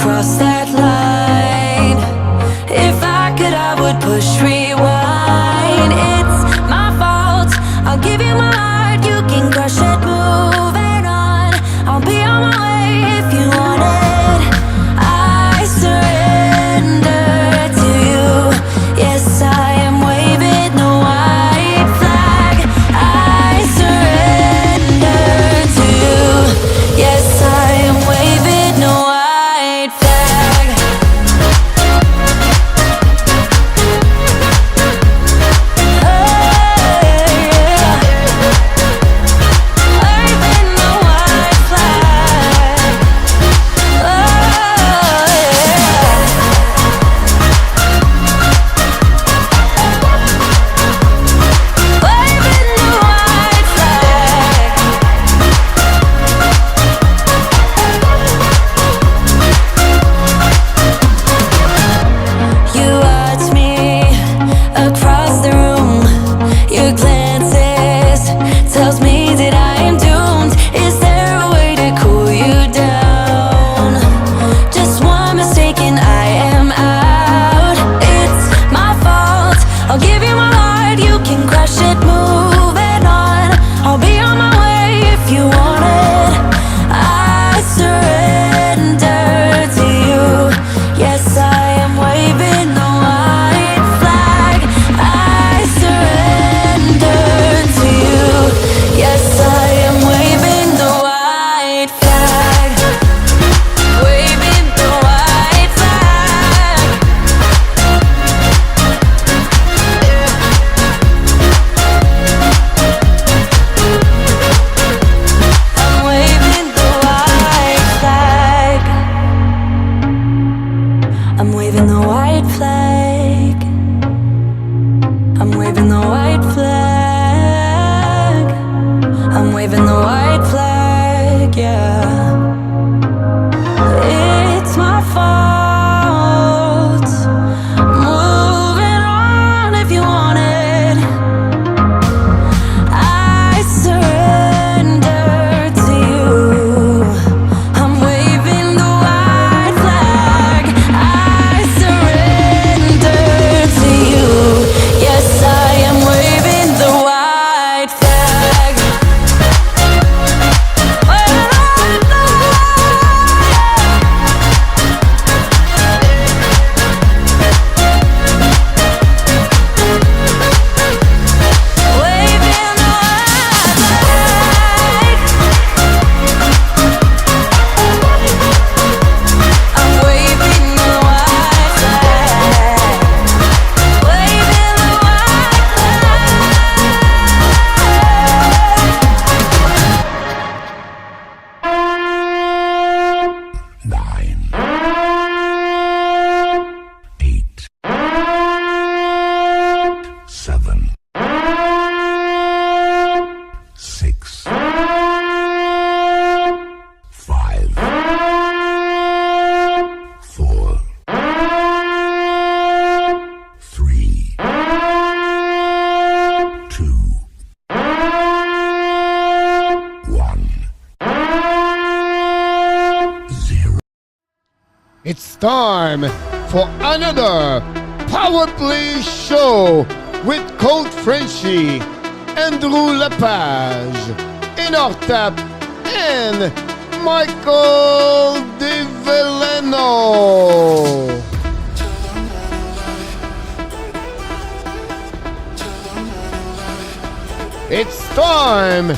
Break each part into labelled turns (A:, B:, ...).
A: cross that line. If I could, I would push rewind. It's my fault, I'll give you my heart, you can crush it, moving on. I'll be on my way if you want it. I surrender to you. Yes, I am waving the white flag. I surrender to you. Yes, I am waving the white flag. Oh, yeah. Waving the white flag. Oh, yeah. Waving the white flag. You watch me across the room. Your glances tells me that I am doomed. Is there a way to cool you down? Just one mistake and I am out. It's my fault, I'll give you my heart, you can crush it, moving on. I'll be on my way if you want it. I surrender to you. Yes, I am waving the white flag. I surrender to you. Yes, I am waving the white flag. Waving the white flag. I'm waving the white flag. I'm waving the white flag. I'm waving the white flag. I'm waving the white flag, yeah. It's my fault. Moving on if you want it. I surrender to you. I'm waving the white flag. I surrender to you. Yes, I am waving the white flag. Waving the white flag. Waving the white flag. I'm waving the white flag. Waving the white flag.
B: 9, 8, 7, 6, 5, 4, 3, 2, 1, 0.
C: It's time for another Power Play show with Coach Frenchy, Andrew Lepage, ENORTAP, and Michael DeVellano. It's time,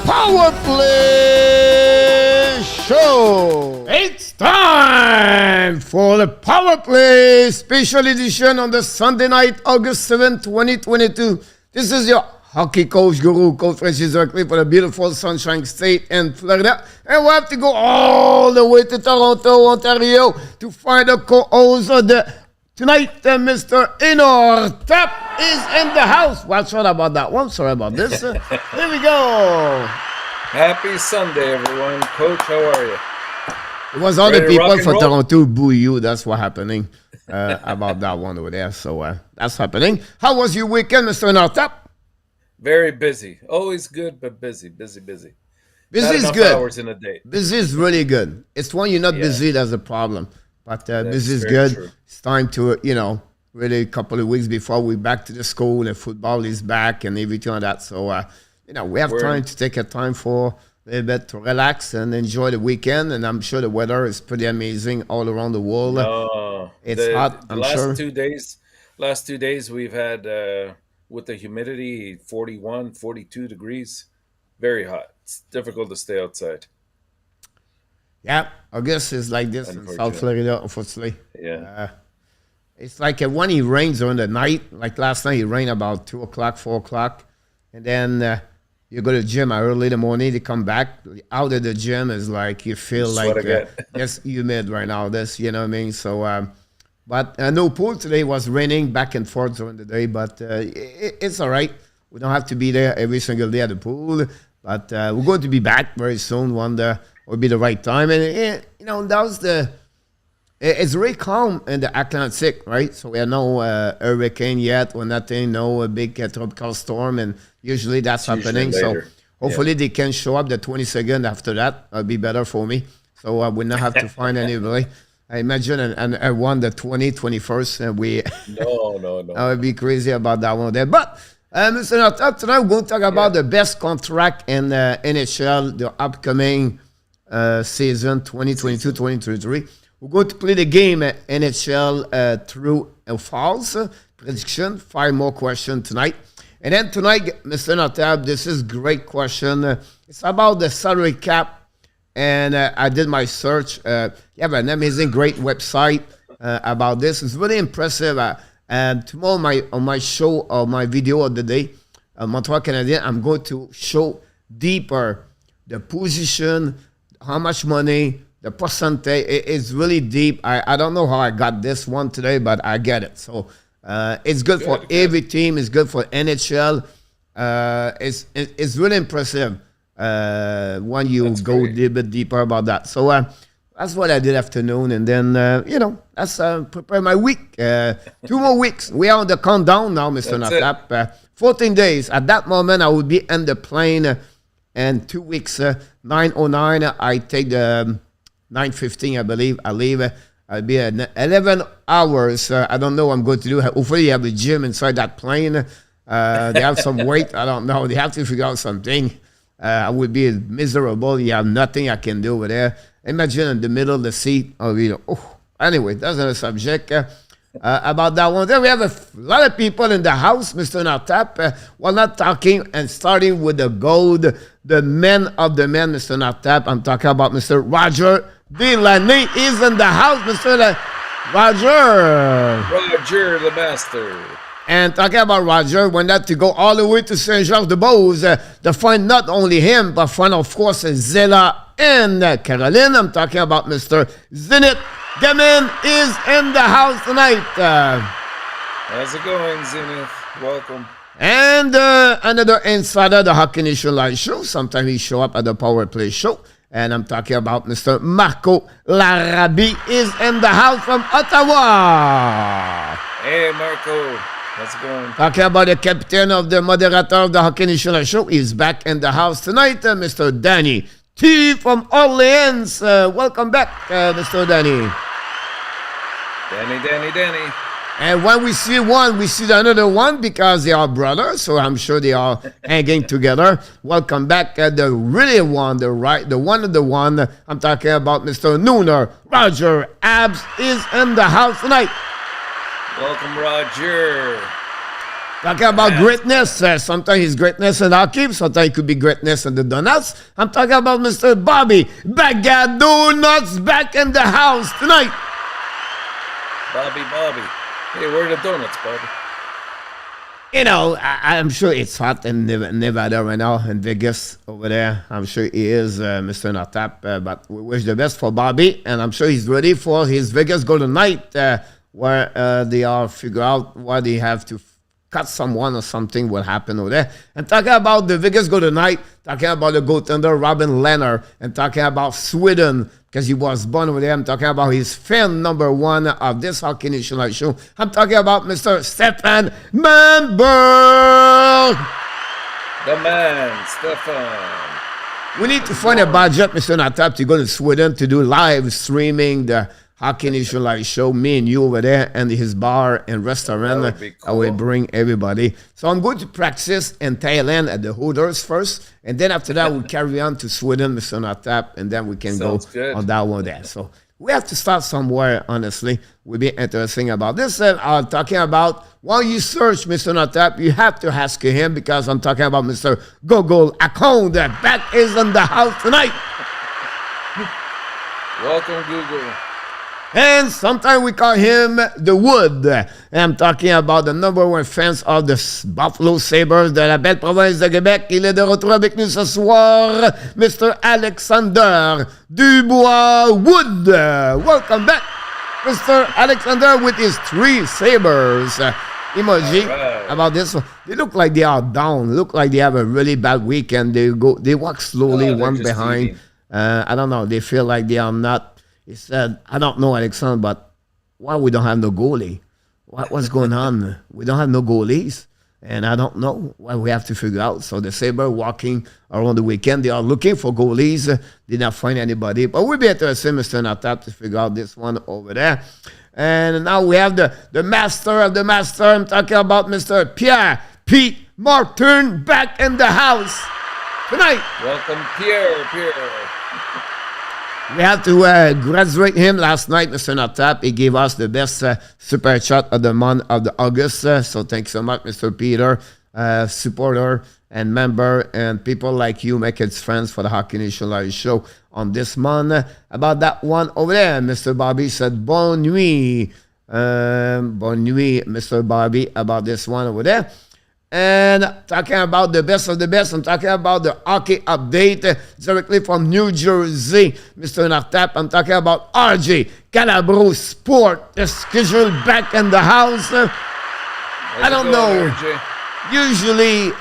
C: Power Play show. It's time for the Power Play special edition on the Sunday night, August 7th, 2022. This is your hockey coach guru, Coach Frenchy, directly for the beautiful Sunshine State and Florida. And we have to go all the way to Toronto, Ontario to find a co-host of the tonight. Mr. ENORTAP is in the house. Well, sorry about that one. Sorry about this. Here we go.
D: Happy Sunday, everyone. Coach, how are you?
C: It was all the
D: Ready to rock
C: people
D: and
C: for
D: roll?
C: Toronto boo you. That's what happening about that one over there. So that's happening. How was your weekend, Mr. ENORTAP?
D: Very busy. Always good, but busy.
C: Busy
D: Not
C: is
D: enough
C: good.
D: hours in a day.
C: Busy is really good. It's when you're not busy that's the problem. But
D: That's
C: this is
D: very
C: good.
D: true.
C: It's time to, really a couple of weeks before we back to the school and football is back and everything like that. So, we have time to take a time for a little bit to relax and enjoy the weekend. And I'm sure the weather is pretty amazing all around the world. It's hot,
D: The
C: I'm sure.
D: last 2 days we've had with the humidity 41, 42 degrees, very hot. It's difficult to stay outside.
C: Yeah, August is like this in South
D: Unfortunately.
C: Florida, unfortunately.
D: Yeah.
C: It's like when it rains during the night, like last night, it rained about 2 o'clock, 4 o'clock. And then you go to the gym early in the morning, you come back. Out of the gym is like you feel
D: Sweat
C: like
D: again.
C: it's humid right now. You know what I mean? So, but no pool today. Was raining back and forth during the day, but it's all right. We don't have to be there every single day at the pool. But we're going to be back very soon. Wonder will be the right time. And, that was it's very calm in the Atlantic, right? So we have no hurricane yet or nothing, no big tropical storm, and usually that's
D: usually
C: happening. So
D: later.
C: hopefully they can show up the 22nd after that. That'll be better for me. So I will not have to find anybody. I imagine and I won the 21st, and we
D: No.
C: I would be crazy about that one there. But Mr. Nhl'S, tonight we're going to talk about the best contract in NHL, the upcoming season 2022-2023. We're going to play the game NHL true and false prediction. 5 more questions tonight. And then tonight, Mr. Nhl'S, this is great question. It's about the salary cap. And I did my search. You have an amazing, great website about this. It's really impressive. And tomorrow on my show or my video of the day, Montreal Canadien, I'm going to show deeper the position, how much money, the percentage. It's really deep. I don't know how I got this one today, but I get it. So it's good for every team. It's good for NHL. It's really impressive when you go a little bit deeper about that. So that's what I did afternoon. And then, that's prepare my week. 2 more weeks. We are on the countdown now, Mr. Nhl'S. 14 days. At that moment, I will be in the plane. And 2 weeks, 9:09, I take the 9:15, I believe. I leave. I'll be at 11 hours. I don't know what I'm going to do. Hopefully, you have a gym inside that plane. They have some weight. I don't know. They have to figure out something. I would be miserable. You have nothing I can do over there. Imagine in the middle of the seat. Anyway, that's another subject. About that one. Then we have a lot of people in the house, Mr. Nhl'S. We're not talking and starting with the gold, the men of the men, Mr. Nhl'S. I'm talking about Mr. Roger DELANEY is in the house, Mr. Roger.
D: Roger the master.
C: And talking about Roger, we not to go all the way to Saint-Georges-de-Beauce to find not only him, but find, of course, Zella and Caroline. I'm talking about Mr. Zenit. The man is in the house tonight.
D: How's it going, Zenith? Welcome.
C: And another insider, the Hockey Nation Live show. Sometimes he show up at the Power Play show. And I'm talking about Mr. Marco Larabi is in the house from Ottawa.
D: Hey, Marco. How's it going?
C: Talking about the captain of the moderator of the Hockey Nation Live show. He's back in the house tonight, Mr. Danny T from Orleans. Welcome back, Mr. Danny.
D: Danny.
C: And when we see one, we see another one because they are brothers. So I'm sure they are hanging together. Welcome back, the really one, the one of the one. I'm talking about Mr. Nooner. Roger Abs is in the house tonight.
D: Welcome, Roger.
C: Talking about greatness. Sometimes it's greatness in hockey. Sometimes it could be greatness in the donuts. I'm talking about Mr. Bobby Baga Donuts back in the house tonight.
D: Bobby. Hey, where are the donuts, Bobby?
C: I'm sure it's hot in Nevada right now, in Vegas over there. I'm sure he is, Mr. Nhl'S. But we wish the best for Bobby. And I'm sure he's ready for his Vegas Golden Night, where they are figure out why they have to cut someone or something will happen over there. And talking about the Vegas Golden Night, talking about the goaltender Robin Lehner, and talking about Sweden, because he was born over there. I'm talking about his fan number 1 of this Hockey Nation Live show. I'm talking about Mr. Stefan Manberg.
D: The man, Stefan.
C: We need to find a budget, Mr. Nhl'S, to go to Sweden to do live streaming the Hockey Nation Live show, me and you over there, and his bar and restaurant.
D: That would be
C: I will
D: cool.
C: bring everybody. So I'm going to practice in Thailand at the Hooters first, and then after that we'll carry on to Sweden, Mr. NHLTAP, and then we can
D: Sounds
C: go
D: good.
C: on that one there. So we have to start somewhere, honestly. Will be interesting about this. And I'm talking about, while you search Mr. NHLTAP, you have to ask him, because I'm talking about Mr. Gogol Akon. The back is in the house tonight.
D: Welcome, Google.
C: And sometimes we call him the Wood. And I'm talking about the number one fans of the Buffalo Sabres de la belle province de Québec. Il est de retour avec nous ce soir, Mr. Alexandre Dubois Wood. Welcome back, Mr. Alexandre, with his 3 Sabres. Emoji
D: Right.
C: about this one. They look like they are down. Look like they have a really bad weekend. They walk slowly,
D: they're
C: one
D: just
C: behind.
D: eating.
C: I don't know. They feel like they are not. He said, I don't know, Alexandre, but why we don't have no goalie? What's going on? We don't have no goalies. And I don't know what we have to figure out. So the Sabre walking around the weekend, they are looking for goalies. Did not find anybody. But we'll be interested, Mr. NHLTAP, to figure out this one over there. And now we have the master of the master. I'm talking about Mr. Pierre Pete Martin back in the house tonight.
D: Welcome, Pierre.
C: We had to graduate him last night, Mr. NHLTAP. He gave us the best super chat of the month of the August. So thanks so much, Mr. Peter, supporter and member, and people like you make it friends for the Hockey Nation Live show on this month. About that one over there, Mr. Bobby said, Bonne nuit. Bonne nuit, Mr. Bobby, about this one over there. And talking about the best of the best, I'm talking about the hockey update directly from New Jersey, Mr. NHLTAP. I'm talking about RJ Calabro Sport, the schedule back in the house. I don't know.
D: RJ?
C: Usually,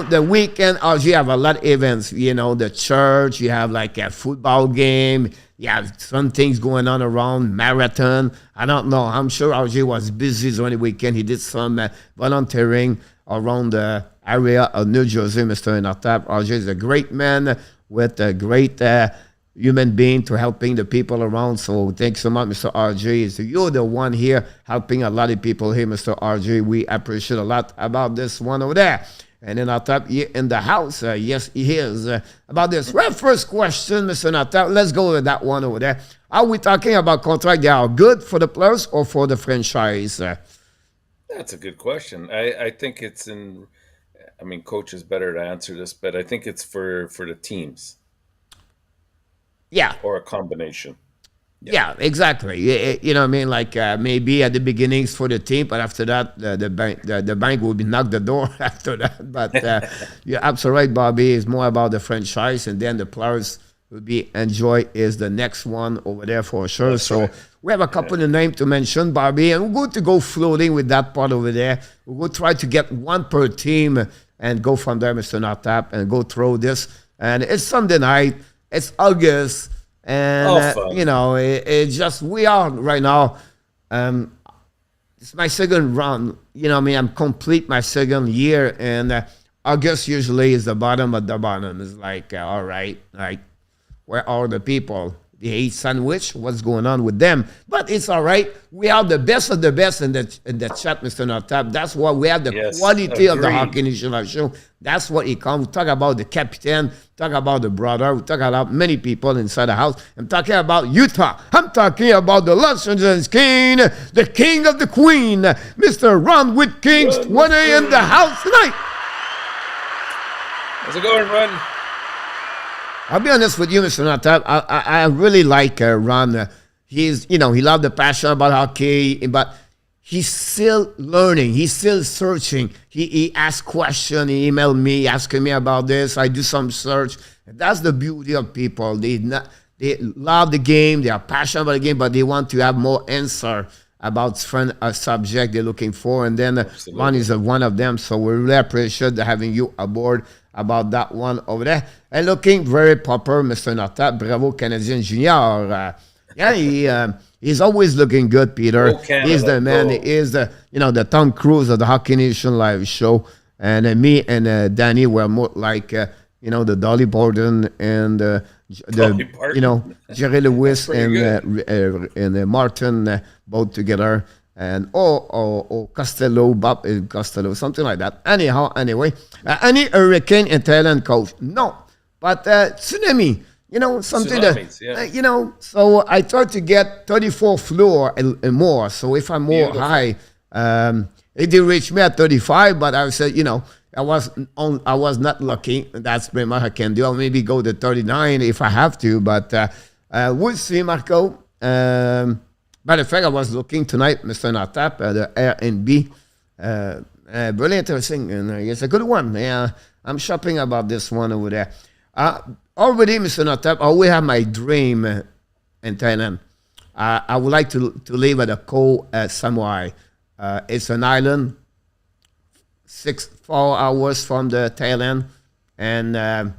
C: the weekend, RJ have a lot of events. The church, you have like a football game, you have some things going on around, marathon. I don't know. I'm sure RJ was busy on the weekend. He did some volunteering around the area of New Jersey, Mr. NHLTAP. RJ is a great man with a great human being to helping the people around. So thanks so much, Mr. RJ. So you're the one here helping a lot of people here, Mr. RJ. We appreciate a lot about this one over there. And then NHLTAP here in the house. Yes, he is. About this. Well, first question, Mr. NHLTAP. Let's go with that one over there. Are we talking about contract that are good for the players or for the franchise?
D: That's a good question. I think it's coach is better to answer this, but I think it's for the teams.
C: Yeah.
D: Or a combination.
C: Yeah, exactly. You know what I mean? Like maybe at the beginnings for the team, but after that, the bank will be knocked the door after that. But you're absolutely right, Bobby. It's more about the franchise, and then the players will be enjoy is the next one over there for sure.
D: That's
C: so
D: right.
C: we have a couple of names to mention, Bobby, and we're going to go floating with that part over there. We'll try to get one per team and go from there, Mr. NHLTAP, and go through this. And it's Sunday night. It's August. And, it's just, we are right now, it's my second run. I'm complete my second year. And August usually is the bottom of the bottom. It's like, all right, like, where are the people? They eat sandwich. What's going on with them? But it's all right. We are the best of the best in the chat, Mr. NHLTAP. That's why we have the quality of the Hockey Nation show. That's what it comes. We talk about the captain, talk about the brother, we talk about many people inside the house. I'm talking about Utah. I'm talking about the Los Angeles King, the king of the queen, Mr. Ron with Kings 20 in the house tonight.
D: How's it going, Ron?
C: I'll be honest with you, Mr. NHLTAP. I really like Ron. He's, he loved the passion about hockey, but he's still learning. He's still searching. He asks questions. He emailed me asking me about this. I do some search. That's the beauty of people. They love the game. They are passionate about the game, but they want to have more answer about a subject they're looking for. And then Ron is one of them. So we really appreciate having you aboard about that one over there. And looking very proper, Mr. NHLTAP. Bravo, Canadien Junior. He's always looking good, Peter. He's the man. He is the Tom Cruise of the Hockey Nation Live show. And me and Danny were more like, the Dolly Borden and the
D: Dolly Parton.
C: you know, Jerry Lewis
D: pretty
C: and Martin both together, and or Costello, Bob Costello, something like that. Anyhow, anyway, any hurricane in Thailand, coach? No, but tsunami. You know, something
D: Tsunamis,
C: that, you know, so I tried to get 34 floor and more. So if I'm more
D: Beautiful.
C: high, it did reach me at 35, but I said, you know, I was not lucky. That's pretty much I can do. I'll maybe go to 39 if I have to, but we'll see, Marco. Matter of fact, I was looking tonight, Mr. NH'S, at the Airbnb. Really interesting, and it's a good one. Yeah, I'm shopping about this one over there. Already, Mr. NH'S, I always have my dream in Thailand. I would like to live at a Koh Samui. It's an island, 4 hours from the Thailand, and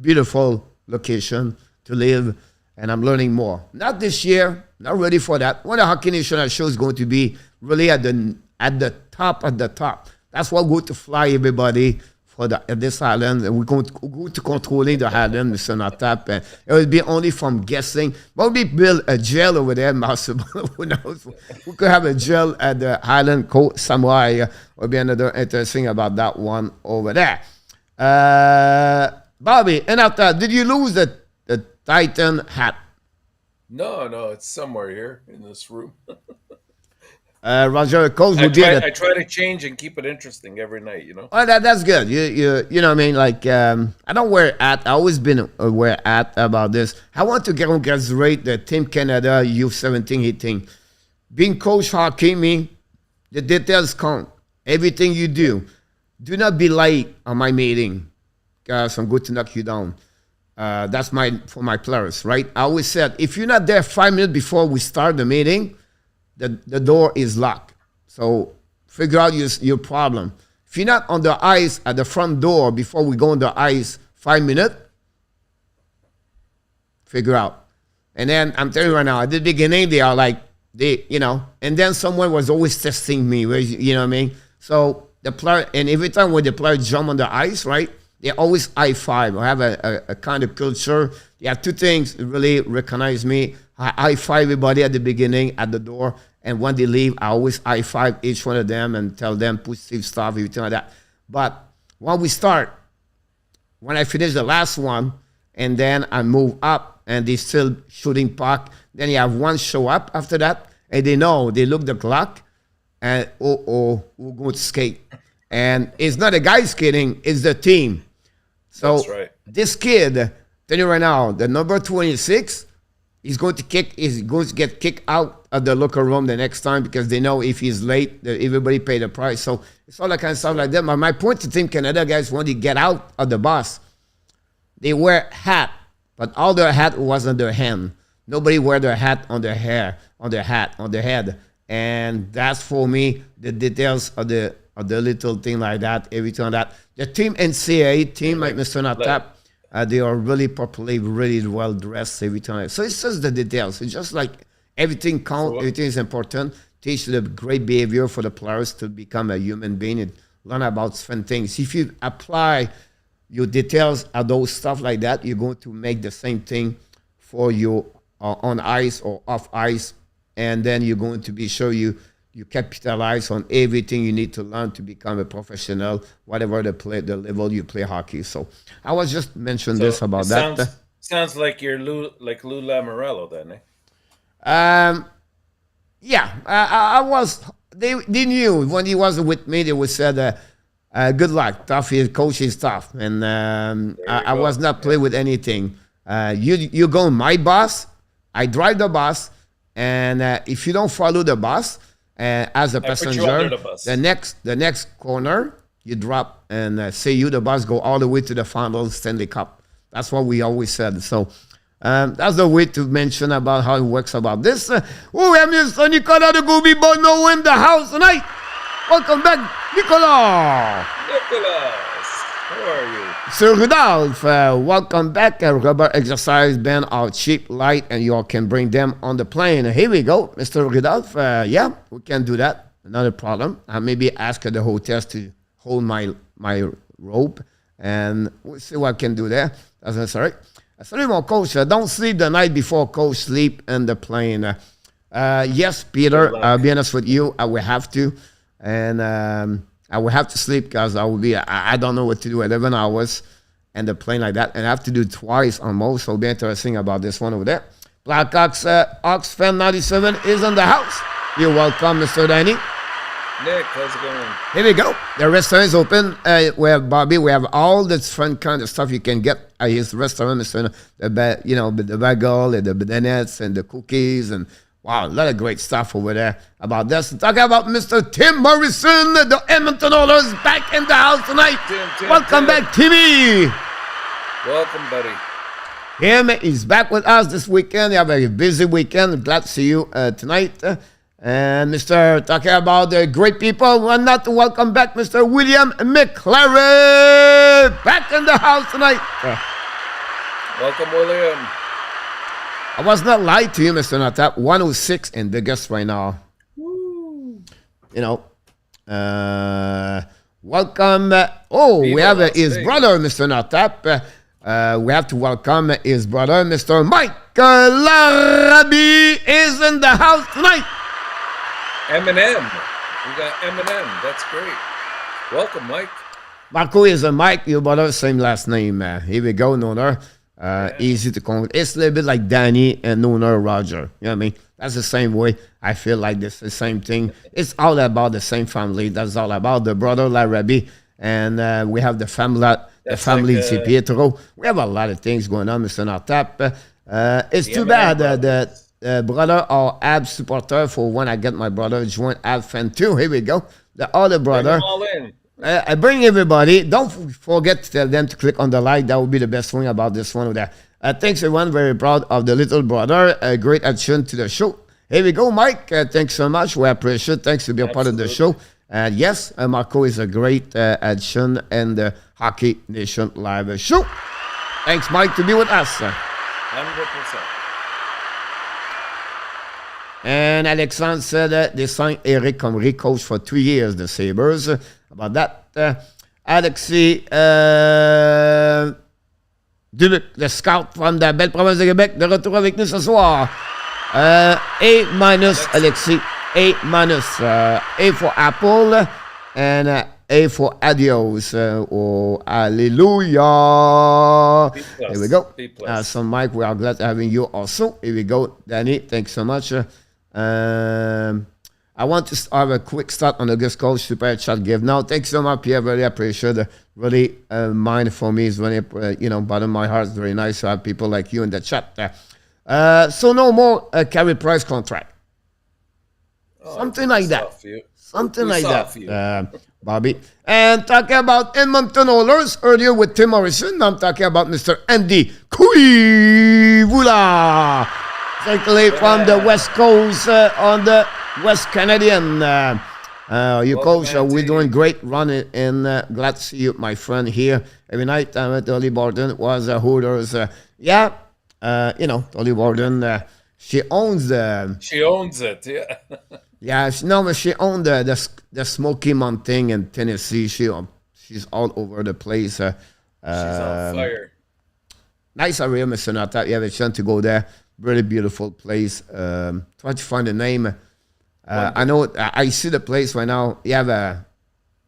C: beautiful location to live. And I'm learning more. Not this year, not ready for that. One of the Hockey National show is going to be really at the top. That's why we're going to fly everybody for this island, and we're going to go to controlling the island, Mr. NH'S. And it will be only from guessing. But we build a jail over there, possible. Who knows? We could have a jail at the island Koh Samui. Will be another interesting about that one over there. Bobby, NH'S, did you lose the Titan hat?
D: No, it's somewhere here in this room.
C: Roger, coach,
D: I
C: we did it.
D: I try to change and keep it interesting every night, you know.
C: Oh, that's good. You know what I mean? Like, I don't wear hat. I always been aware hat about this. I want to congratulate the Team Canada U17 hitting. Being coach hockey, the details count. Everything you do. Do not be late on my meeting, because I'm going to knock you down. That's for my players, right? I always said, if you're not there 5 minutes before we start the meeting, the door is locked. So figure out your problem. If you're not on the ice at the front door before we go on the ice 5 minutes, figure out. And then I'm telling you right now, at the beginning, they are like, and then someone was always testing me, you know what I mean? So the player, and every time when the player jump on the ice, right, they always high five. I have a kind of culture. They have two things that really recognize me. I high five everybody at the beginning, at the door. And when they leave, I always high five each one of them and tell them positive stuff, everything like that. But when we start, when I finish the last one, and then I move up, and they still shooting puck, then you have one show up after that, and they know, they look the clock, and we're going to skate. And it's not the guy skating, it's the team. So
D: that's right.
C: This kid, tell you right now, the number 26, he's going to get kicked out of the locker room the next time, because they know if he's late, everybody pay the price. So it's all that kind of stuff like that. But my point to Team Canada guys, when they get out of the bus, they wear hat, but all their hat was on their hand. Nobody wear their hat on their hair, on their hat, on their head. And that's for me the details of the little thing like that, everything like that. The team NCAA team, like Mr. NH'S, they are really popular, really well dressed every time. So it's just the details. It's just like everything counts, everything is important. Teach the great behavior for the players to become a human being and learn about different things. If you apply your details of those stuff like that, you're going to make the same thing for you on ice or off ice, and then you're going to be sure you capitalize on everything you need to learn to become a professional, whatever the level you play hockey. So I was just mentioning this about that.
D: Sounds like you're Lou Lamoriello then, eh?
C: Yeah, I was. They knew when he was with me. They would said, "Good luck, tough. His coach is tough," and I was not play with anything. You go my bus. I drive the bus, and if you don't follow the bus as a passenger, the next corner you drop and say you the bus go all the way to the final Stanley Cup. That's what we always said. So. That's the way to mention about how it works about this. We have Mr. Nicolas de Goubi Bono in the house tonight. Welcome back, Nicolas.
D: Nicolas, how are you?
C: Sir Rudolph, welcome back. Rubber exercise band are cheap, light, and you all can bring them on the plane. Here we go, Mr. Rudolph. Yeah, we can do that. Not a problem. I maybe ask the hotels to hold my rope, and we'll see what I can do there. That's necessary. Salut mon coach, don't sleep the night before, coach, sleep in the plane. Yes, Peter, I'll be honest with you, I will have to. And I will have to sleep because I will be, I don't know what to do 11 hours and the plane like that. And I have to do twice almost, so it'll be interesting about this one over there. Blackhawks, Ox Fan 97 is in the house. You're welcome, Mr. Danny.
D: Nick, how's it going?
C: Here we go. The restaurant is open. We have Bobby. We have all the different kind of stuff you can get at his restaurant. The bagel, the bananas, and the cookies, and wow, a lot of great stuff over there about this. Talking about Mr. Tim Morrison, the Edmonton Oilers, back in the house tonight. Welcome back, Timmy.
D: Welcome, buddy.
C: Him is back with us this weekend. You have a very busy weekend. Glad to see you tonight. And Mr. talking about the great people, why not to welcome back Mr. William McLaren back in the house tonight.
D: Welcome, William.
C: I was not lying to you, Mr. Notap. 106 in Vegas right now.
D: Woo.
C: You know, welcome. We have his brother, Mr. Notap. We have to welcome his brother, Mr. Michael Larabi is in the house tonight.
D: Eminem. We got Eminem. That's great. Welcome, Mike.
C: Marco is a Mike, your brother, same last name. Here we go, Nona. Easy to call. It's a little bit like Danny and Nona Roger. You know what I mean? That's the same way. I feel like this, the same thing. It's all about the same family. That's all about the brother Larabi. And we have the family, Di Pietro. We have a lot of things going on, Mr. Nortap. It's too bad that brother or Ab supporter for when I get my brother join Ab fan too. Here we go. The other brother.
D: Bring them all in.
C: I bring everybody. Don't forget to tell them to click on the like. That would be the best thing about this one. Thanks everyone. Very proud of the little brother. A great addition to the show. Here we go, Mike. Thanks so much. We appreciate it. Thanks to be a part of the show. And yes, Marco is a great addition in the Hockey Nation live show. Thanks, Mike, to be with us.
D: 100%.
C: And Alexandre said they signed Eric Comrie, coach for 2 years, the Sabres. About that, Alexis Dubuc, le scout from the belle province de Québec, de retour avec nous ce soir. A-, Alexis. A-. A for Apple and A for Adios. Hallelujah. Here we go. So, Mike, we are glad to having you also. Here we go, Danny. Thanks so much. I want to have a quick start on the guest coach super chat give now. Thanks so much, Pierre. Really appreciate it. Really mind for me is really, bottom of my heart. It's very nice to have people like you in the chat. So no more Carey Price contract. Something like that. Something like that, Bobby. And talking about Edmonton Oilers earlier with Tim Morrison, I'm talking about Mr. Andy Kuivula. Exactly from the West Coast on the West Canadian. Your coach, we're doing great running, and glad to see you, my friend, here every night. I'm at Dolly Borden. Was Hooters. Dolly Borden. She owns the.
D: She owns it, yeah.
C: Yeah, but she owned the Smoky Mountain in Tennessee. She's all over the place. She's
D: on fire.
C: Nice area, Mr. Nata. You have a chance to go there. Really beautiful place. Try to find the name. I know. I see the place right now. You have a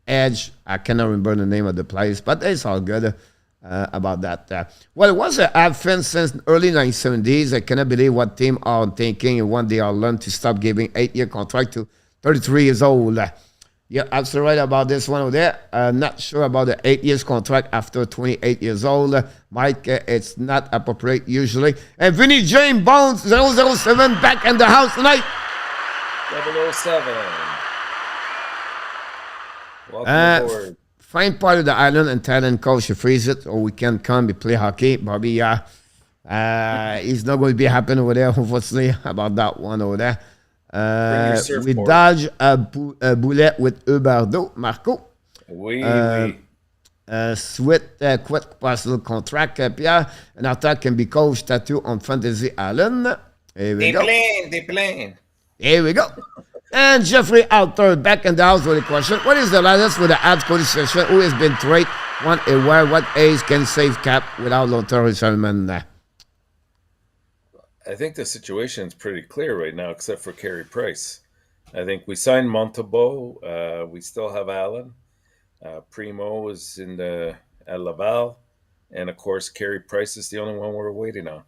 C: Edge. I cannot remember the name of the place, but it's all good about that. Well, it was an advent since early 1970s. I cannot believe what team are thinking and when they are learned to stop giving 8-year contract to 33 years old. You're absolutely right about this one over there. Not sure about the 8 years contract after 28 years old. Mike, it's not appropriate usually. And Vinny James Bones 007 back in the house tonight.
D: 007. Welcome aboard.
C: Find part of the island and Thailand coach to freeze it, or we can come and play hockey. Bobby, he's not going to be happy over there, unfortunately, about that one over there. We dodge a bullet with Huberdeau, Marco.
D: Oui.
C: Sweet quick parcel contract, Pierre. An attack can be coached tattoo on Fantasy Island. Here we go.
D: They plane.
C: Here we go. And Jeffrey Alter back in the house with a question. What is the latest with the Abs Cody session? Who has been traded? What age can save cap without long-term retirement?
D: I think the situation is pretty clear right now, except for Carey Price. I think we signed Montebo. We still have Allen. Primo is in the at Laval, and of course, Carey Price is the only one we're waiting on.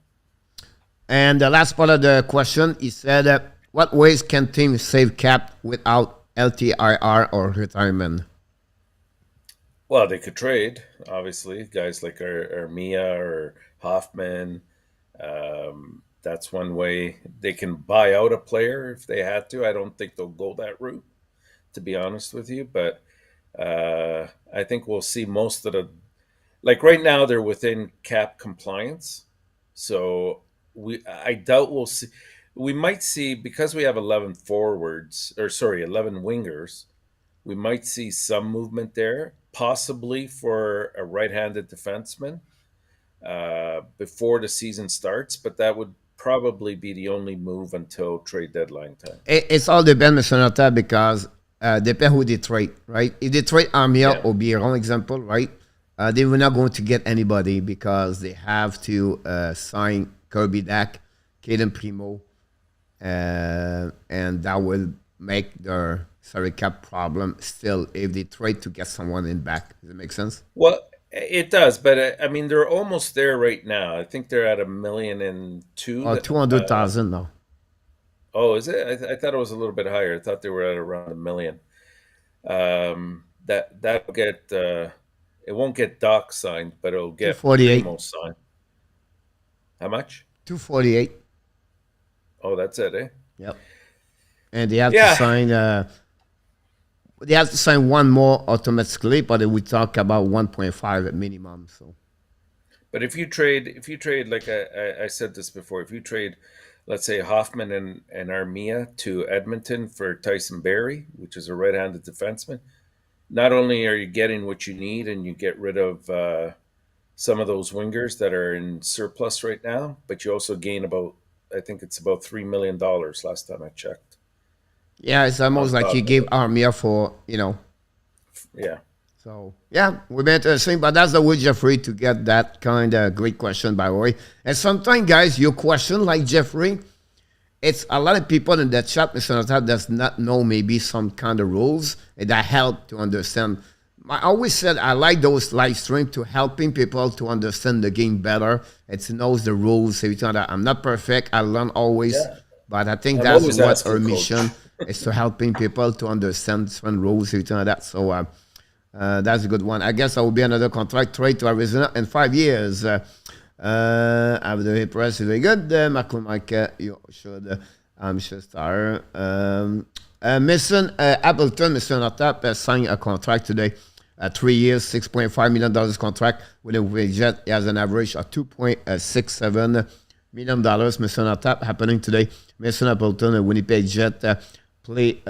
C: And the last part of the question, he said, what ways can teams save cap without LTIR or retirement?
D: Well, they could trade, obviously, guys like our Mia or Hoffman. That's one way they can buy out a player if they had to. I don't think they'll go that route, to be honest with you. But I think we'll see most of the like right now they're within cap compliance, so I doubt we'll see. We might see because we have 11 forwards or sorry 11 wingers. We might see some movement there, possibly for a right-handed defenseman before the season starts, but that would probably be the only move until trade deadline time.
C: It's all depends, Mr. Nota, because depend who they trade, right? If they trade Armia or Biron, example, right? They were not going to get anybody because they have to sign Kirby Dak, Caden Primo, and that will make their salary cap problem still if they trade to get someone in back. Does it make sense?
D: Well, it does, but I mean they're almost there right now. I think they're at 1,000,002.
C: Or 200,000 now.
D: Oh, is it? I thought it was a little bit higher. I thought they were at around 1,000,000. That'll get it won't get Doc signed, but it'll get
C: 248.
D: Primo signed. How much?
C: 248.
D: Oh, that's it, eh?
C: Yep. And they have to sign. They have to sign one more automatically, but we talk about 1.5 at minimum. So,
D: but if you trade, like I said this before, if you trade, let's say Hoffman and Armia to Edmonton for Tyson Barrie, which is a right-handed defenseman, not only are you getting what you need and you get rid of some of those wingers that are in surplus right now, but you also gain about, I think it's about $3 million last time I checked.
C: Yeah, it's almost like you gave Armia for,
D: Yeah.
C: So, yeah, we've been interesting, but that's the way, Jeffrey, to get that kind of great question, by the way. And sometimes, guys, your question, like Jeffrey, it's a lot of people in the chat, Mr. Natal, does not know maybe some kind of rules that help to understand. I always said I like those live streams to helping people to understand the game better. It knows the rules, everything like that. I'm not perfect. I learn always, but I think that's what our mission is, to helping people to understand different rules, everything like that. So that's a good one. I guess I will be another contract trade to Arizona in 5 years. After the press is very good. Mike, you should, I'm sure, star. Mason Appleton, Mr. Notap, signed a contract today. 3 years, $6.5 million contract with a Jet. He has an average of $2.67 million. Mr. Notap happening today. Mason Appleton, a Winnipeg Jet, play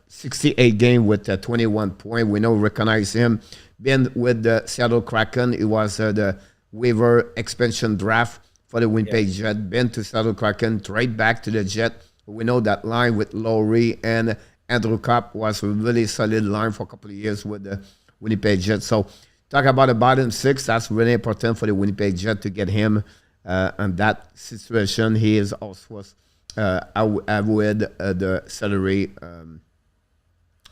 C: 68 game with 21 points. We know, recognize him. Been with the Seattle Kraken. It was the waiver expansion draft for the Winnipeg Jet. Been to Seattle Kraken, trade back to the Jet. We know that line with Lowry and Andrew Kopp was a really solid line for a couple of years with the Winnipeg Jet. So talk about the bottom six. That's really important for the Winnipeg Jet to get him in that situation. He is also with the salary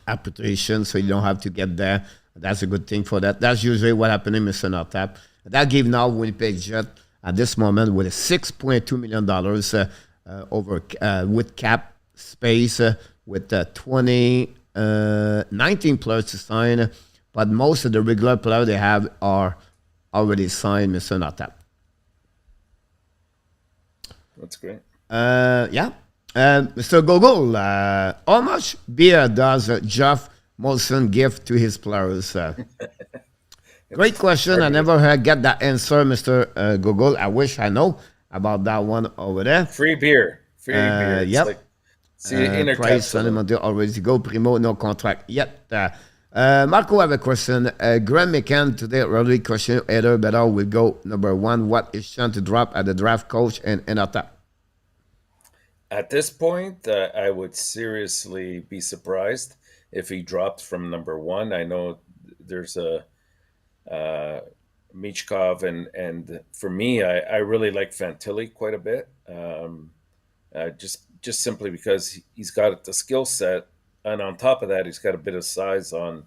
C: application, so you don't have to get there. That's a good thing for that. That's usually what happened in Mr. Notap. That gave now Winnipeg Jet at this moment with a $6.2 million over with cap space with 19 players to sign, but most of the regular players they have are already signed, Mr. Notap.
D: That's great.
C: Mr. Gogol, how much beer does Jeff Molson give to his players? Great question. I never get that answer, Mr. Gogol. I wish I know about that one over there.
D: Free beer. Free beer.
C: Yep.
D: Like, see,
C: price already to go. Primo, no contract yet. Marco have a question. Graham McCann today already question either better will go number one. What is chance to drop at the draft coach and ENORTAP?
D: At this point, I would seriously be surprised if he dropped from number one. I know there's a Michkov, and for me, I really like Fantilli quite a bit. Just simply because he's got the skill set, and on top of that, he's got a bit of size on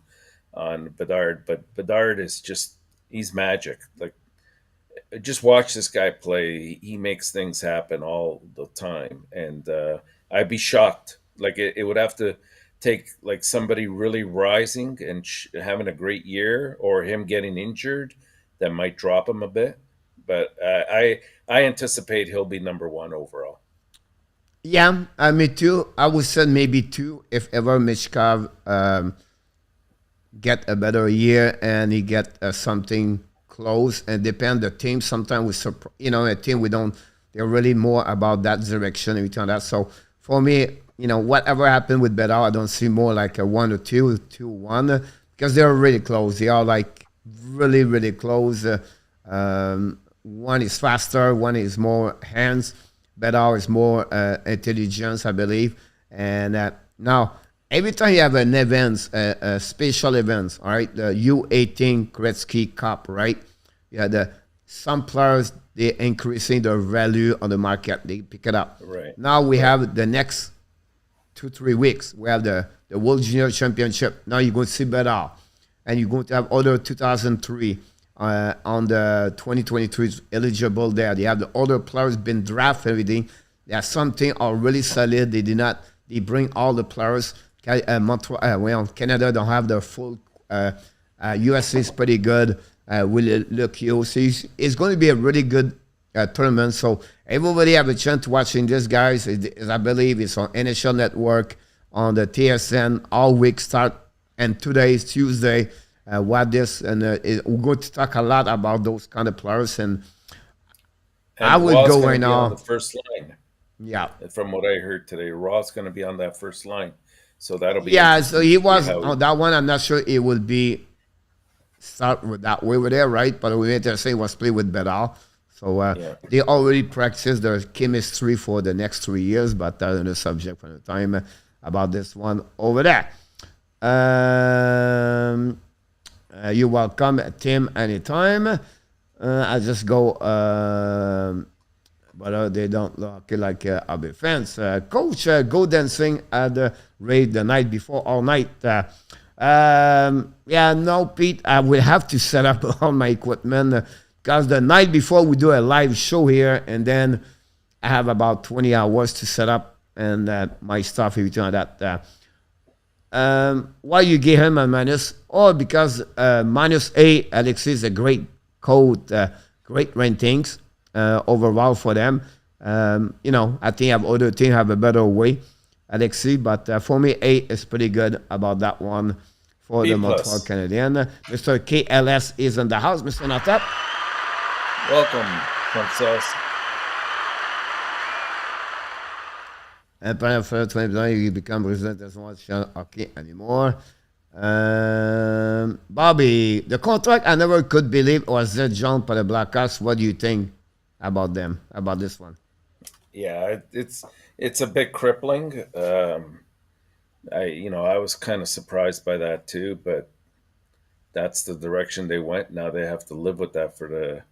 D: Bedard. But Bedard is just he's magic. Like just watch this guy play. He makes things happen all the time, and I'd be shocked. Like it would have to take like somebody really rising and having a great year, or him getting injured that might drop him a bit. But I anticipate he'll be number one overall.
C: Yeah, me too. I would say maybe two if ever Mishkov get a better year and he get something close. And depend the team. Sometimes a team we don't. They're really more about that direction and everything like that. So for me, whatever happened with Bedard, I don't see more like a 1 or 2, 2-1 because they're really close. They are like really, really close. One is faster, one is more hands. Bedard is more intelligence, I believe. And now, every time you have an event, special events, all right, the U18 Gretzky Cup, right? Yeah, some players they're increasing their value on the market. They pick it up.
D: Right.
C: Now we have the next 2-3 weeks. We have the World Junior Championship. Now you're going to see Bedard, and you're going to have other 2003 on the 2023 eligible there. They have the other players been drafted, everything. They have something are really solid. They did not. They bring all the players. Canada don't have the full. USA is pretty good. Will Lucchio. So it's going to be a really good tournament. So everybody have a chance to watching this, guys. I believe it's on NHL Network on the TSN all week start, and today is Tuesday. What this and we're going to talk a lot about those kind of players, and I would go right now
D: on the first line.
C: Yeah,
D: From what I heard today, Raw's going to be on that first line, so that'll be
C: So he was on that one. I'm not sure it will be start with that way with there, right? But we to say was play with Bedard. So they already practiced their chemistry for the next 3 years, but that's another subject for the time about this one over there. You're welcome, Tim, anytime. I just go, but they don't look like our fans. Coach, go dancing at the raid the night before all night. No, Pete, I will have to set up all my equipment because the night before we do a live show here, and then I have about 20 hours to set up and my stuff, everything like that. Why you give him a minus? Oh, because -8, Alexis is a great code, great ratings overall for them. I think other teams have a better way, Alexis, but for me, 8 is pretty good about that one for the Montreal Canadiens. Mr. KLS is in the house. Mr. NHL'S.
D: Welcome, Princess.
C: And for 20 you become president, doesn't watch hockey anymore. Bobby, the contract I never could believe was that John for the Blackhawks. What do you think about them, about this one?
D: Yeah, it's a bit crippling. I was kind of surprised by that too, but that's the direction they went. Now they have to live with that for the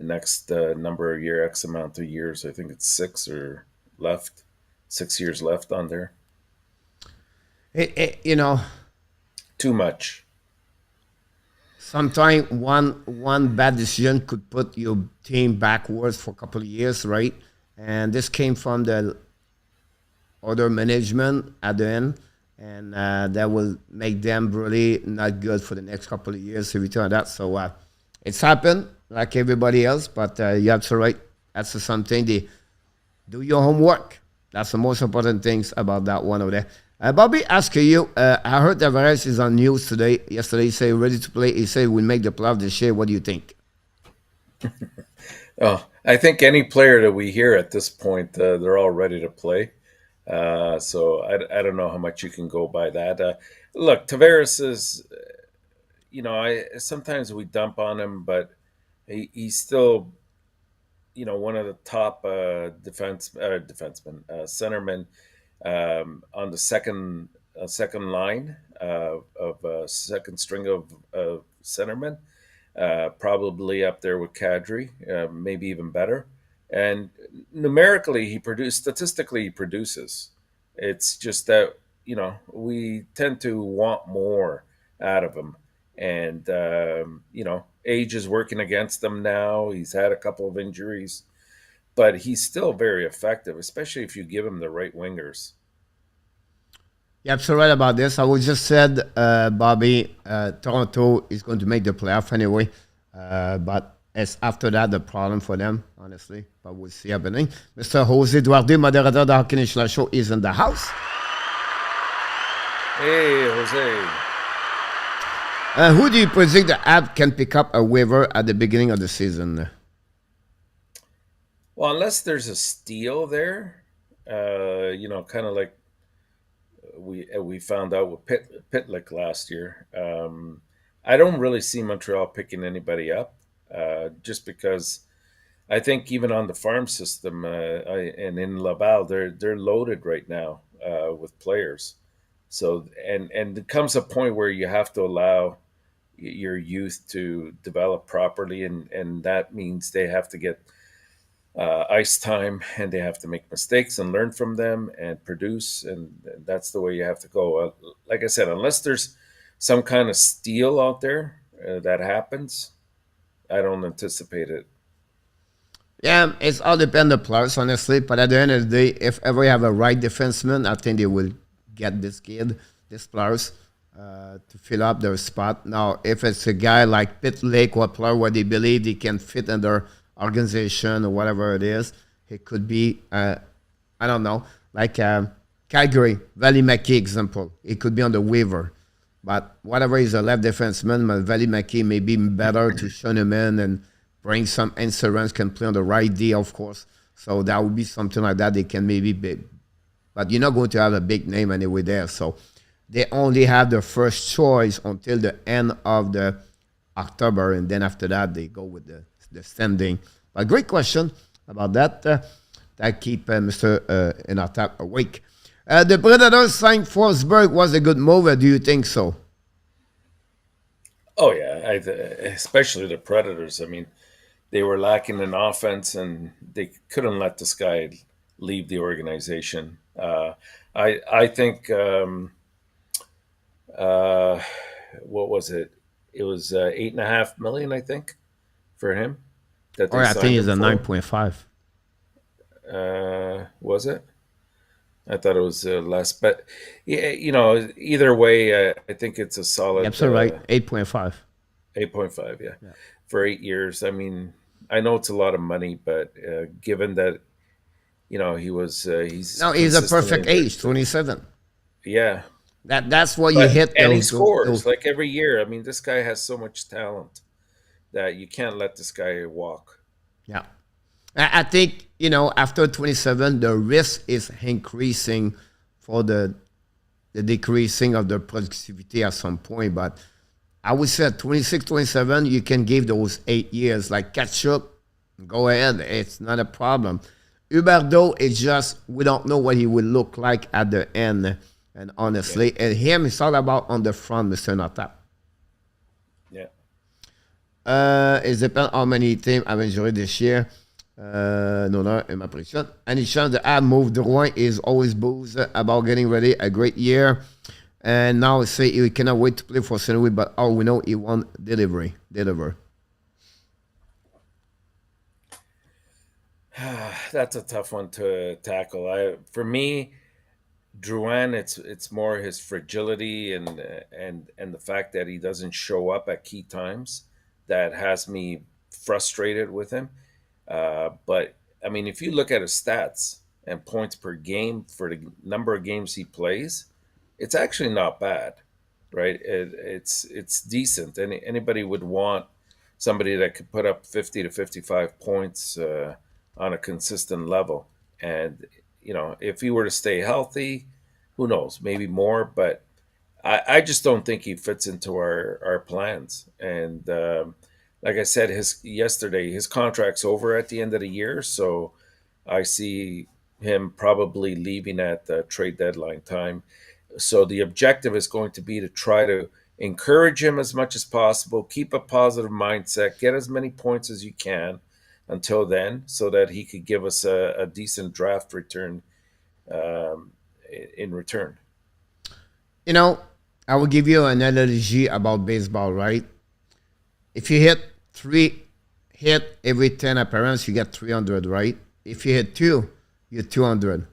D: next number of X amount of years. I think it's 6 or left. 6 years left on there.
C: Too
D: much.
C: Sometimes one bad decision could put your team backwards for a couple of years, right? And this came from the other management at the end, and that will make them really not good for the next couple of years if you turn that. So it's happened like everybody else, but you have to right. That's something they do your homework. That's the most important things about that one over there. Bobby, ask you, I heard Tavares is on news today. Yesterday, he said ready to play. He said we'll make the playoff this year. What do you think?
D: I think any player that we hear at this point, they're all ready to play. So I don't know how much you can go by that. Look, Tavares is, sometimes we dump on him, but he's still, one of the top defensemen, centermen on the second line of second string of centermen. probably up there with Kadri, maybe even better. And numerically, statistically, he produces. It's just that, we tend to want more out of him. And, age is working against him now. He's had a couple of injuries, but he's still very effective, especially if you give him the right wingers.
C: You're absolutely right about this. I would just said, Bobby, Toronto is going to make the playoff anyway. But it's after that the problem for them, honestly. But we'll see happening. Mr. Jose Duarte, moderator de Hockey Nation Show, is in the house.
D: Hey, Jose.
C: Who do you predict the app can pick up a waiver at the beginning of the season?
D: Well, unless there's a steal there, kind of like we found out with Pitlick last year. I don't really see Montreal picking anybody up, just because I think even on the farm system and in Laval, they're loaded right now with players. So and there comes a point where you have to allow your youth to develop properly, and that means they have to get ice time, and they have to make mistakes and learn from them and produce, and that's the way you have to go. Like I said, unless there's some kind of steal out there that happens, I don't anticipate it.
C: Yeah, it's all depend on the players, honestly. But at the end of the day, if ever you have a right defenseman, I think they will get this players, to fill up their spot. Now, if it's a guy like Pitt Lake or a player where they believe they can fit in their organization or whatever it is, it could be, I don't know, like Calgary, Valley McKee example. It could be on the waiver. But whatever is a left defenseman, Valley McKee may be better to show him in and bring some insurance, can play on the right D, of course. So that would be something like that. They can maybe be. But you're not going to have a big name anyway there. So they only have the first choice until the end of the October. And then after that, they go with the standing. But great question about that. That keep Mr. ENORTAP awake. The Predators signed Forsberg was a good move. Do you think so?
D: Oh yeah, especially the Predators. I mean, they were lacking in offense, and they couldn't let this guy leave the organization. I think what was it? It was $8.5 million, I think, for him.
C: Or I think it's a 9.5.
D: Was it? I thought it was less, but yeah, either way, I think it's a solid.
C: Absolutely right, 8.5.
D: 8.5, yeah, for 8 years. I mean, I know it's a lot of money, but given that, he's
C: he's a perfect age, 27.
D: Yeah,
C: that's what you hit.
D: And he scores like every year. I mean, this guy has so much talent that you can't let this guy walk.
C: Yeah. I think, after 27, the risk is increasing for the decreasing of the productivity at some point. But I would say at 26, 27, you can give those 8 years, like catch up, go ahead. It's not a problem. Huberdeau, it's just, we don't know what he will look like at the end. And honestly, and him, it's all about on the front, Mr. ENORTAP.
D: Yeah.
C: It depends how many teams I've enjoyed this year. No, et ma prédiction. Any chance the ad move Drouin is always booze about getting ready. A great year. And now say he cannot wait to play for St. Louis, but all we know he won't deliver.
D: That's a tough one to tackle. For me, Drouin, it's more his fragility and the fact that he doesn't show up at key times that has me frustrated with him. But I mean, if you look at his stats and points per game for the number of games he plays, it's actually not bad, right? It's decent. Anybody would want somebody that could put up 50 to 55 points on a consistent level. And if he were to stay healthy, who knows, maybe more. But I just don't think he fits into our plans. And like I said, yesterday, his contract's over at the end of the year, so I see him probably leaving at the trade deadline time. So the objective is going to be to try to encourage him as much as possible, keep a positive mindset, get as many points as you can until then, so that he could give us a decent draft return in return.
C: You know, I will give you an analogy about baseball, right? If you hit 3 hit every 10 appearances, you get 300, right? If you hit 2, you're 200,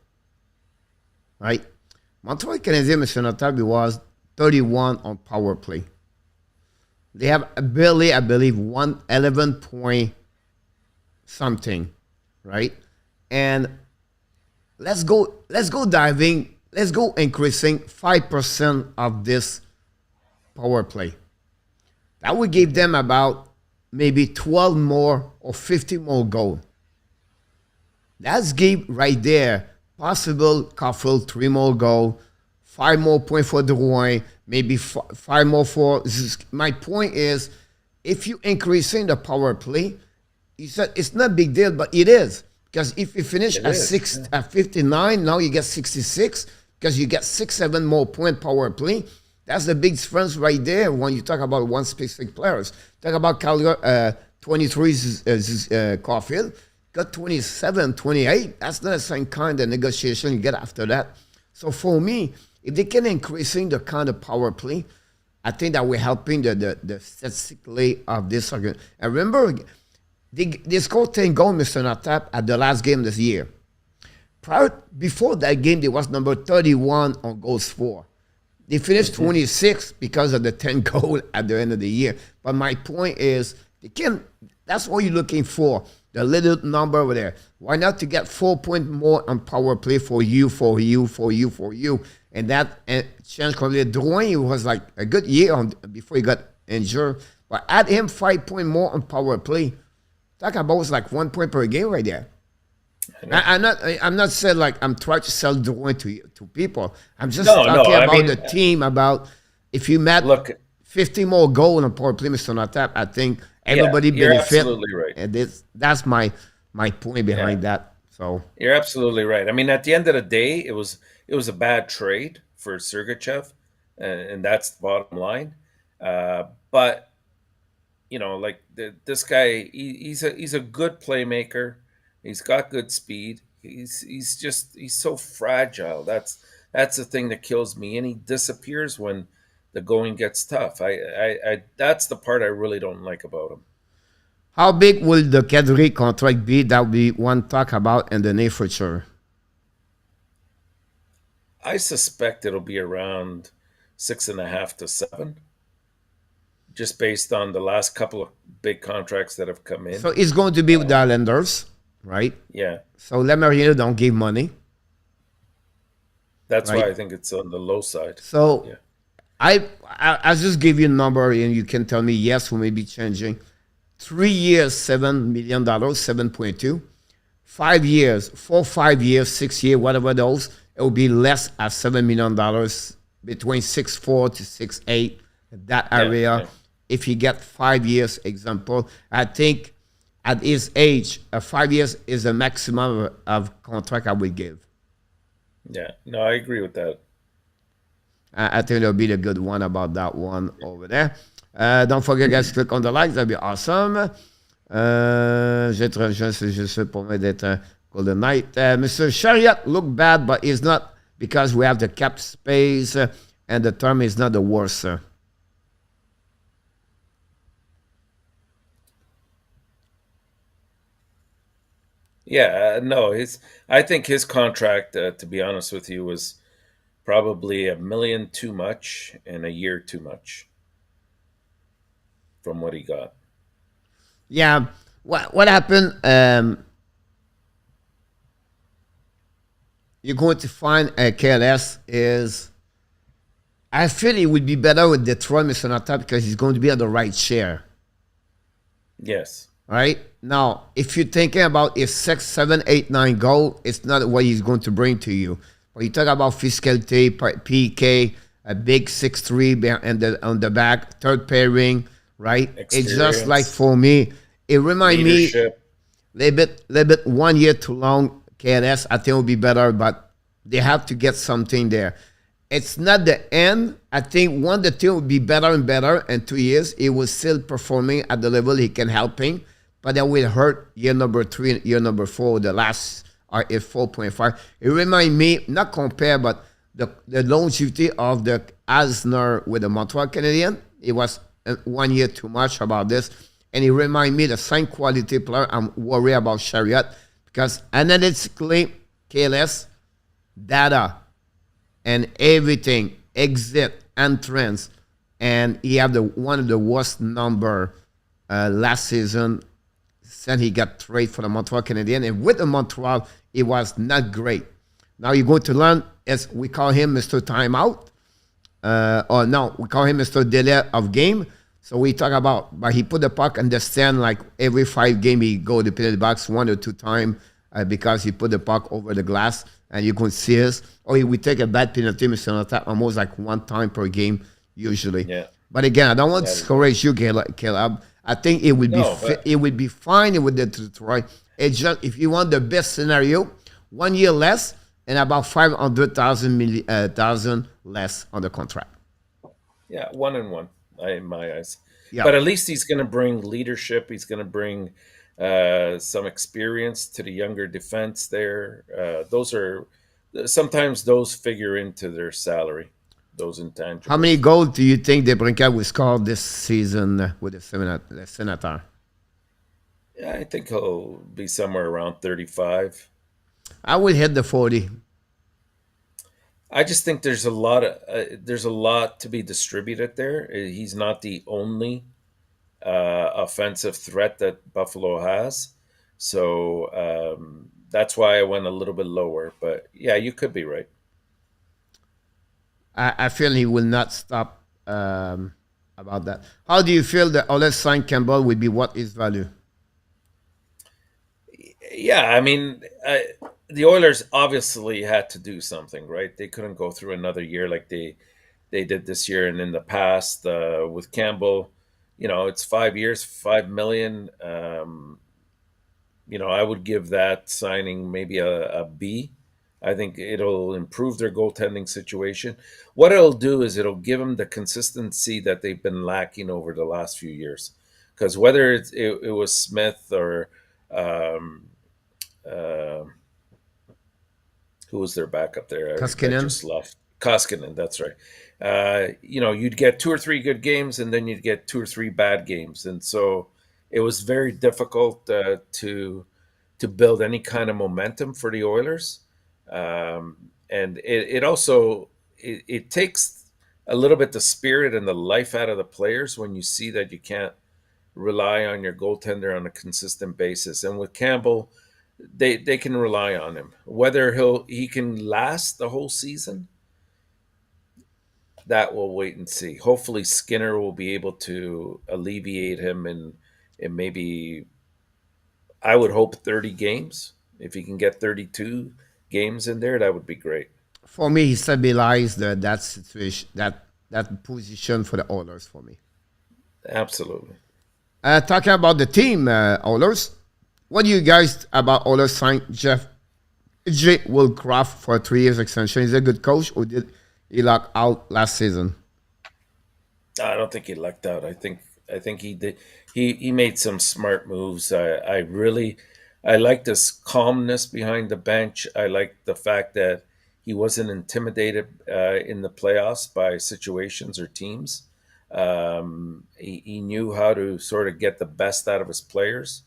C: right? Montreal Canadiens, Mr. Notab, was 31 on power play. They have barely, I believe, 11 point something, right? And let's go diving, let's go increasing 5% of this power play. That would give them about maybe 12 more or 50 more goals. That's give right there possible Caulfield 3 more goals, 5 more points for Drouin, maybe 5 more for. My point is, if you increasing the power play, he said it's not a big deal, but it is. Because if you finish at 59, now you get 66, because you get 6-7 more point power play. That's the big difference right there when you talk about one specific players. Talk about Calgary, 23 Caulfield, got 27, 28. That's not the same kind of negotiation you get after that. So for me, if they can increasing the kind of power play, I think that we're helping the statistically of this argument. And remember, they scored 10 goals, Mr. Notab, at the last game this year. Before that game, they was number 31 on goals for. They finished 26 because of the 10 goal at the end of the year. But my point is, that's what you're looking for, the little number over there. Why not to get 4 points more on power play for you. And that changed completely. Drouin was like a good year before he got injured. But add him 5 points more on power play. Talk about was like 1 point per game right there. I'm not saying like I'm trying to sell Drouin to people. I'm just talking about the team. About if you met 50 more goals on power play, Mr. Notab, I think everybody benefit.
D: Absolutely right.
C: And that's my point behind that. So
D: you're absolutely right. I mean, at the end of the day, it was a bad trade for Sergachev, and that's the bottom line. But you know, like this guy, he's a good playmaker. He's got good speed. He's so fragile. That's the thing that kills me. And he disappears when the going gets tough. I that's the part I really don't like about him.
C: How big will the Kadri contract be? That will be one talk about in the near future.
D: I suspect it'll be around 6.5 to 7, just based on the last couple of big contracts that have come in.
C: So it's going to be with the Islanders, right?
D: Yeah.
C: So Lemerino don't give money.
D: That's why I think it's on the low side.
C: So I just give you a number and you can tell me yes, we may be changing. 3 years, $7 million, 7.2. 5 years, 5 years, 6 years, whatever those, it will be less at $7 million, between 6.4 to 6.8, that area. Yeah. If you get 5 years, example, I think at his age, 5 years is the maximum of contract I would give.
D: Yeah, no, I agree with that.
C: I think there'll be the good one about that one over there. Don't forget, guys, to click on the likes. That'd be awesome. Je suis pour moi d'être un Golden Knight. Mr. Chariot look bad, but it's not because we have the cap space and the term is not the worst.
D: Yeah, no, I think his contract, to be honest with you, was probably $1 million too much and a year too much from what he got.
C: Yeah, what happened? You're going to find KLS is. I feel it would be better with Detroit, Mr. Notab, because he's going to be on the right share.
D: Yes.
C: Right? Now, if you're thinking about if 6, 7, 8, 9 goal, it's not what he's going to bring to you. When you talk about physicality, PK, a big 6'3" on the back, third pairing, right? Experience. It's just like for me, it reminds me a little bit 1 year too long. KNS, I think will be better, but they have to get something there. it's not the end. I think one, the team will be better and better in 2 years. He was still performing at the level he can helping, but that will hurt year number 3 and year number 4. The last are at 4.5. It remind me, not compare, but the longevity of the Asner with the Montreal Canadiens. It was 1 year too much about this. And it remind me the same quality player. I'm worried about Chariot because analytically, KLS, data, and everything, exit, entrance, and he had one of the worst number last season since he got traded for the Montreal Canadiens. And with the Montreal, it was not great. Now you're going to learn, as we call him Mr. Timeout, or no, we call him Mr. Delay of Game. So we talk about, but he put the puck in the stand like every 5 games he go to penalty box 1 or 2 times because he put the puck over the glass. And you can see us. Or we take a bad penalty, Mr. Nhl'S, almost like 1 time per game, usually. Yeah. But again, I don't want to discourage you, Caleb. I think it would be fine with the Detroit. It's just if you want the best scenario, 1 year less and about 500,000 less on the contract.
D: Yeah, 1 and 1 in my eyes. Yeah. But at least he's going to bring leadership. He's going to bring some experience to the younger defense there. Sometimes those figure into their salary, those intangibles.
C: How many goals do you think DeBrincat will score this season with the Senator?
D: Yeah, I think he'll be somewhere around 35.
C: I will hit the 40.
D: I just think there's a lot to be distributed there. He's not the only offensive threat that Buffalo has. So that's why I went a little bit lower. But yeah, you could be right.
C: I feel he will not stop about that. How do you feel that Oilers sign Campbell would be what his value?
D: Yeah, I mean, the Oilers obviously had to do something, right? They couldn't go through another year like they did this year and in the past with Campbell. You know, it's 5 years, $5 million. You know, I would give that signing maybe a B. I think it'll improve their goaltending situation. What it'll do is it'll give them the consistency that they've been lacking over the last few years. Because whether it was Smith or who was their backup there?
C: Koskinen.
D: Just left. Koskinen, that's right. You know, you'd get 2 or 3 good games, and then you'd get 2 or 3 bad games, and so it was very difficult to build any kind of momentum for the Oilers. And it also takes a little bit the spirit and the life out of the players when you see that you can't rely on your goaltender on a consistent basis. And with Campbell, they can rely on him. Whether he can last the whole season, that we'll wait and see. Hopefully Skinner will be able to alleviate him in maybe, I would hope 30 games. If he can get 32 games in there, that would be great.
C: For me, he stabilized that situation, that position for the Oilers for me.
D: Absolutely.
C: Talking about the team, Oilers, what do you guys about Oilers sign J. Woodcroft for a 3 years extension? Is he a good coach, or did he luck out last season?
D: I don't think he lucked out. I think he did. He made some smart moves. I like this calmness behind the bench. I like the fact that he wasn't intimidated in the playoffs by situations or teams. He knew how to sort of get the best out of his players.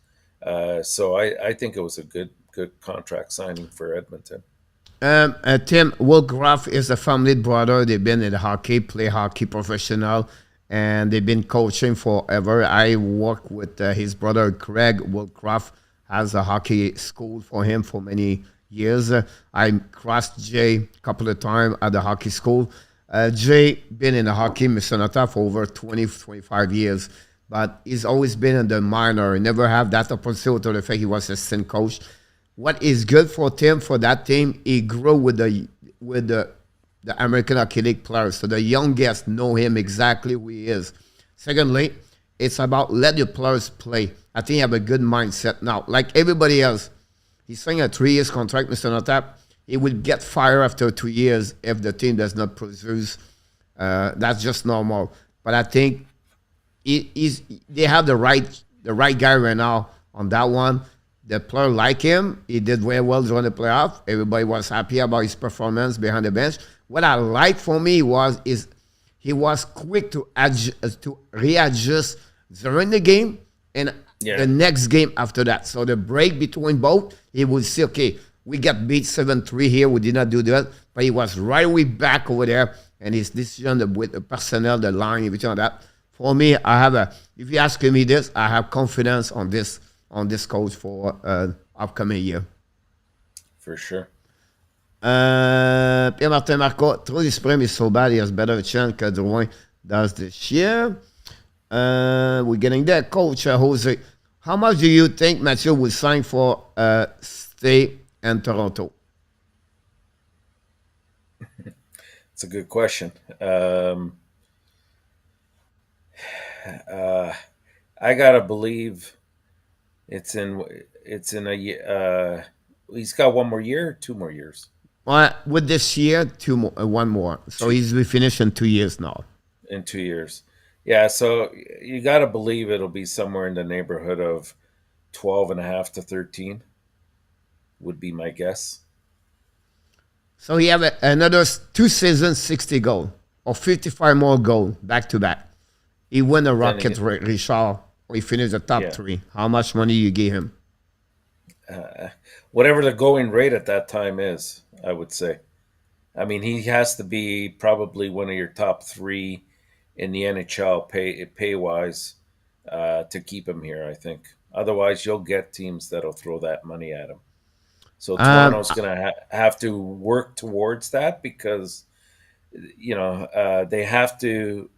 D: So I think it was a good contract signing for Edmonton.
C: Tim, Woodcroft is a family brother. They've been in hockey, play hockey professional, and they've been coaching forever. I work with his brother, Craig Woodcroft, has a hockey school for him for many years. I crossed Jay a couple of times at the hockey school. Jay been in the hockey, Mr. Nhl'S, for over 20, 25 years, but he's always been in the minor. He never have that opportunity to the fact he was assistant coach. What is good for Tim, for that team, he grew with the American Hockey League players. So the young guys know him exactly who he is. Secondly, it's about let your players play. I think you have a good mindset now. Like everybody else, he's signing a 3 years contract, Mr. Nhl'S. he will get fired after 2 years if the team does not produce. That's just normal. But I think they have the right guy right now on that one. The player like him. He did very well during the playoff. Everybody was happy about his performance behind the bench. What I like for me is he was quick to readjust during the game and the next game after that. So the break between both, he would say, okay, we got beat 7-3 here. We did not do that. But he was right away back over there. And his decision with the personnel, the line, everything like that. For me, if you ask me this, I have confidence on this coach for upcoming year.
D: For sure.
C: Pierre-Martin Marco, through this spring is so bad, he has better chance que Drouin does this year. We're getting there. Coach Jose, how much do you think Mathieu will sign for stay in Toronto?
D: It's a good question. I gotta believe it's in a he's got 1 more year, 2 more years.
C: Well, with this year, 1 more. So he's finished in 2 years now.
D: In 2 years. Yeah, so you gotta believe it'll be somewhere in the neighborhood of 12.5 to 13 would be my guess.
C: So he have another 2 seasons, 60 goals, or 55 more goals back to back. He won a Rocket, Richard. He finished the top 3. How much money you give him?
D: Whatever the going rate at that time is, I would say. I mean, he has to be probably one of your top 3 in the NHL pay-wise to keep him here, I think. Otherwise, you'll get teams that'll throw that money at him. So Toronto's going to have to work towards that because, you know, they have to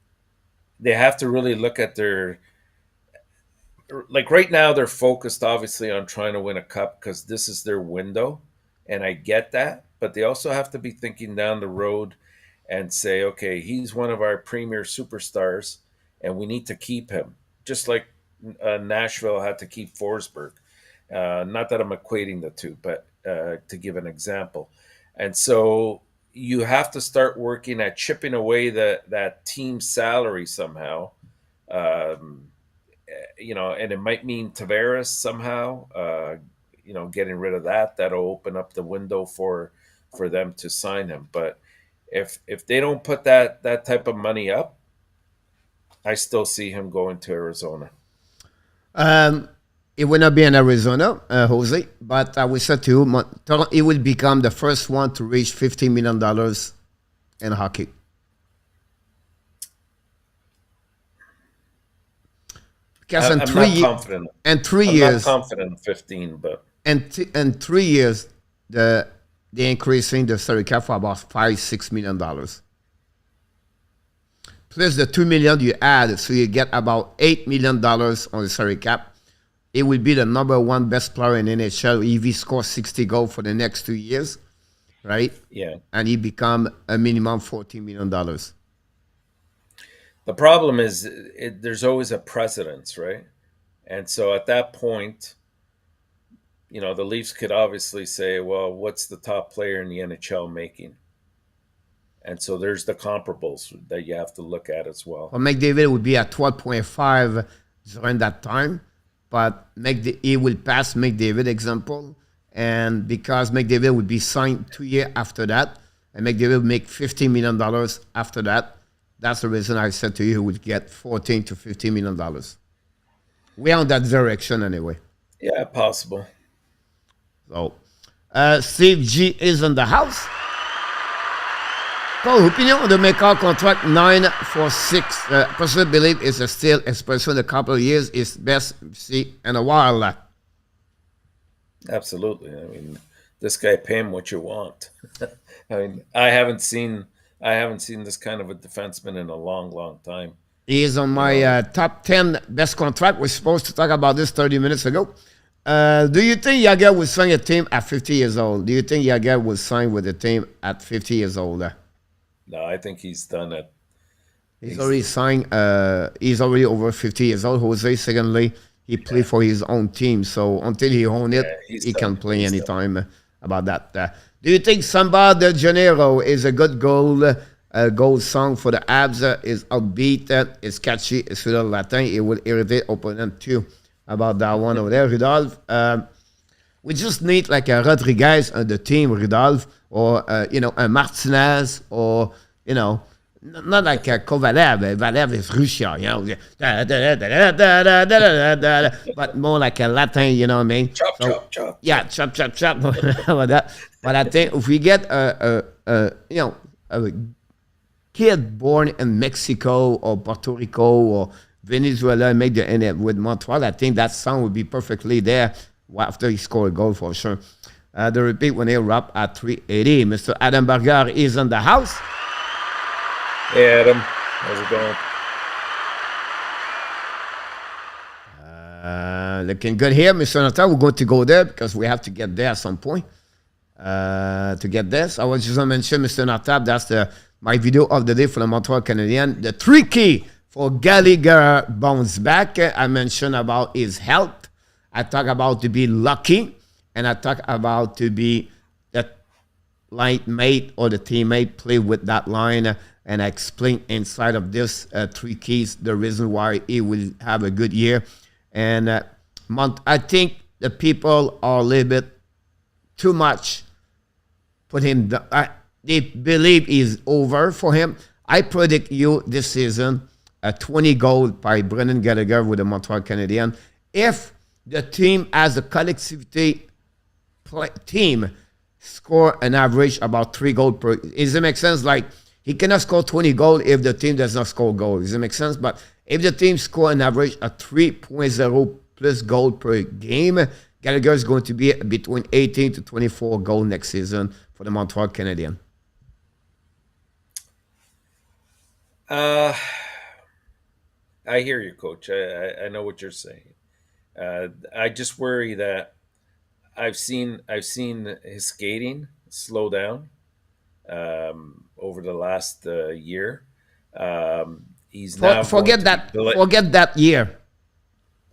D: really look at their, like right now they're focused obviously on trying to win a cup because this is their window, and I get that, but they also have to be thinking down the road and say, okay, he's one of our premier superstars, and we need to keep him, just like Nashville had to keep Forsberg. Not that I'm equating the two, but to give an example. And so you have to start working at chipping away that team salary somehow. You know, and it might mean Tavares somehow, you know, getting rid of that. That'll open up the window for them to sign him. But if they don't put that type of money up, I still see him going to Arizona.
C: It will not be in Arizona, Jose, but I will say to you, it will become the first one to reach $50 million in hockey. Because
D: I'm not confident.
C: In 3
D: I'm
C: years,
D: not confident in 15, but
C: in 3 years, they're increasing the salary cap for about $5-6 million. Plus the $2 million you add, so you get about $8 million on the salary cap. It will be the number 1 best player in NHL if he scores 60 goals for the next 2 years, right?
D: Yeah.
C: And he become a minimum $14 million.
D: The problem is there's always a precedence, right? And so at that point, you know, the Leafs could obviously say, well, what's the top player in the NHL making? And so there's the comparables that you have to look at as well.
C: Well, McDavid would be at 12.5 during that time, but he will pass McDavid example. And because McDavid would be signed 2 years after that, and McDavid would make $50 million after that, that's the reason I said to you he would get $14 to $15 million. We're on that direction anyway.
D: Yeah, possible.
C: So, Steve G is in the house. Quelle opinion de Maker contract 9 for 6? Personally believe it's a still expression in a couple of years is best see in a while.
D: Absolutely. I mean, this guy pay him what you want. I mean, I haven't seen this kind of a defenseman in a long, long time.
C: He is on my top 10 best contract. We're supposed to talk about this 30 minutes ago. Do you think Jagger will sign a team at 50 years old? Do you think Jagger will sign with a team at 50 years old?
D: No, I think he's done it.
C: He's already signed. He's already over 50 years old. Jose, secondly, he played for his own team. So until he owns it, he can play anytime about that. Do you think Samba de Janeiro is a good goal song for the Abs? Is upbeat, it's catchy, it's a little Latin. It will irritate opponent too about that one over there, Rudolph. We just need like a Rodriguez on the team, Rudolph, or a Martinez, or not like a Kovalev. Valev is Russia, but more like a Latin, you know what I mean?
D: Chop.
C: Yeah, chop. About that. But I think if we get a kid born in Mexico or Puerto Rico or Venezuela and make the end with Montreal, I think that song would be perfectly there after he scored a goal for sure. The repeat when they wrap at 380. Mr. Adam Berger is in the house.
D: Hey, Adam. How's it going?
C: Looking good here, Mr. Nata. We're going to go there because we have to get there at some point. To get this, I was just going to mention Mr. Nata. That's my video of the day for the Montreal Canadiens. The 3 key for Gallagher bounce back. I mentioned about his health. I talk about to be lucky, and I talk about to be the line mate or the teammate play with that line, and I explain inside of this 3 keys the reason why he will have a good year. And I think the people are a little bit too much put him. They believe he's over for him. I predict you this season a 20 goal by Brendan Gallagher with the Montreal Canadiens. If the team as a collectivity team score an average about 3 goals per, does it make sense? Like he cannot score 20 goals if the team does not score goals. Does it make sense? But if the team score an average of 3.0 plus goal per game, Gallagher is going to be between 18 to 24 goals next season for the Montreal Canadiens.
D: I hear you, Coach. I know what you're saying. I just worry that I've seen his skating slow down over the last year. He's now
C: forget that year.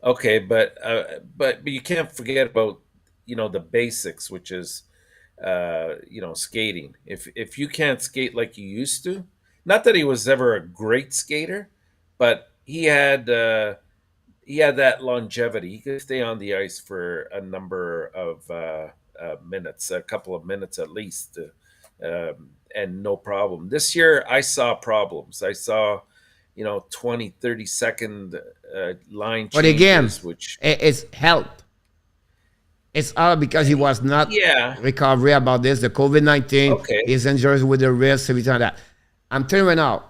D: Okay, but you can't forget about the basics, which is skating. If you can't skate like you used to, not that he was ever a great skater, but he had that longevity. He could stay on the ice for a number of minutes, a couple of minutes at least, and no problem. This year, I saw problems. I saw 20, 30-second line changes. But
C: again, it's health. It's all because he was not recovery about this, the COVID-19, his injuries with the wrist, everything like that. I'm telling you now,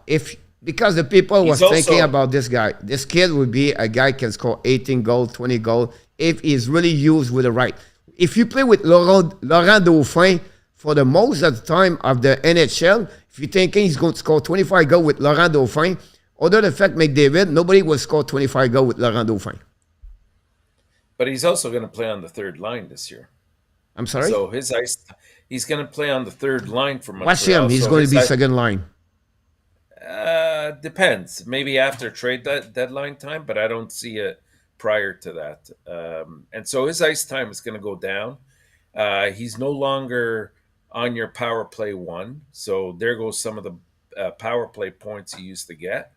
C: because the people was thinking about this guy, this kid would be a guy can score 18 goals, 20 goals, if he's really used with the right. If you play with Laurent Dauphin for the most of the time of the NHL, if you're thinking he's going to score 25 goals with Laurent Dauphin, other than the fact McDavid, nobody will score 25 goals with Laurent Dauphin.
D: But he's also going to play on the third line this year.
C: I'm sorry?
D: So he's going to play on the third line for Montreal.
C: Watch him. He's going to be second line.
D: Depends. Maybe after trade deadline time, but I don't see it prior to that. And so his ice time is going to go down. He's no longer on your power play 1. So there goes some of the power play points he used to get.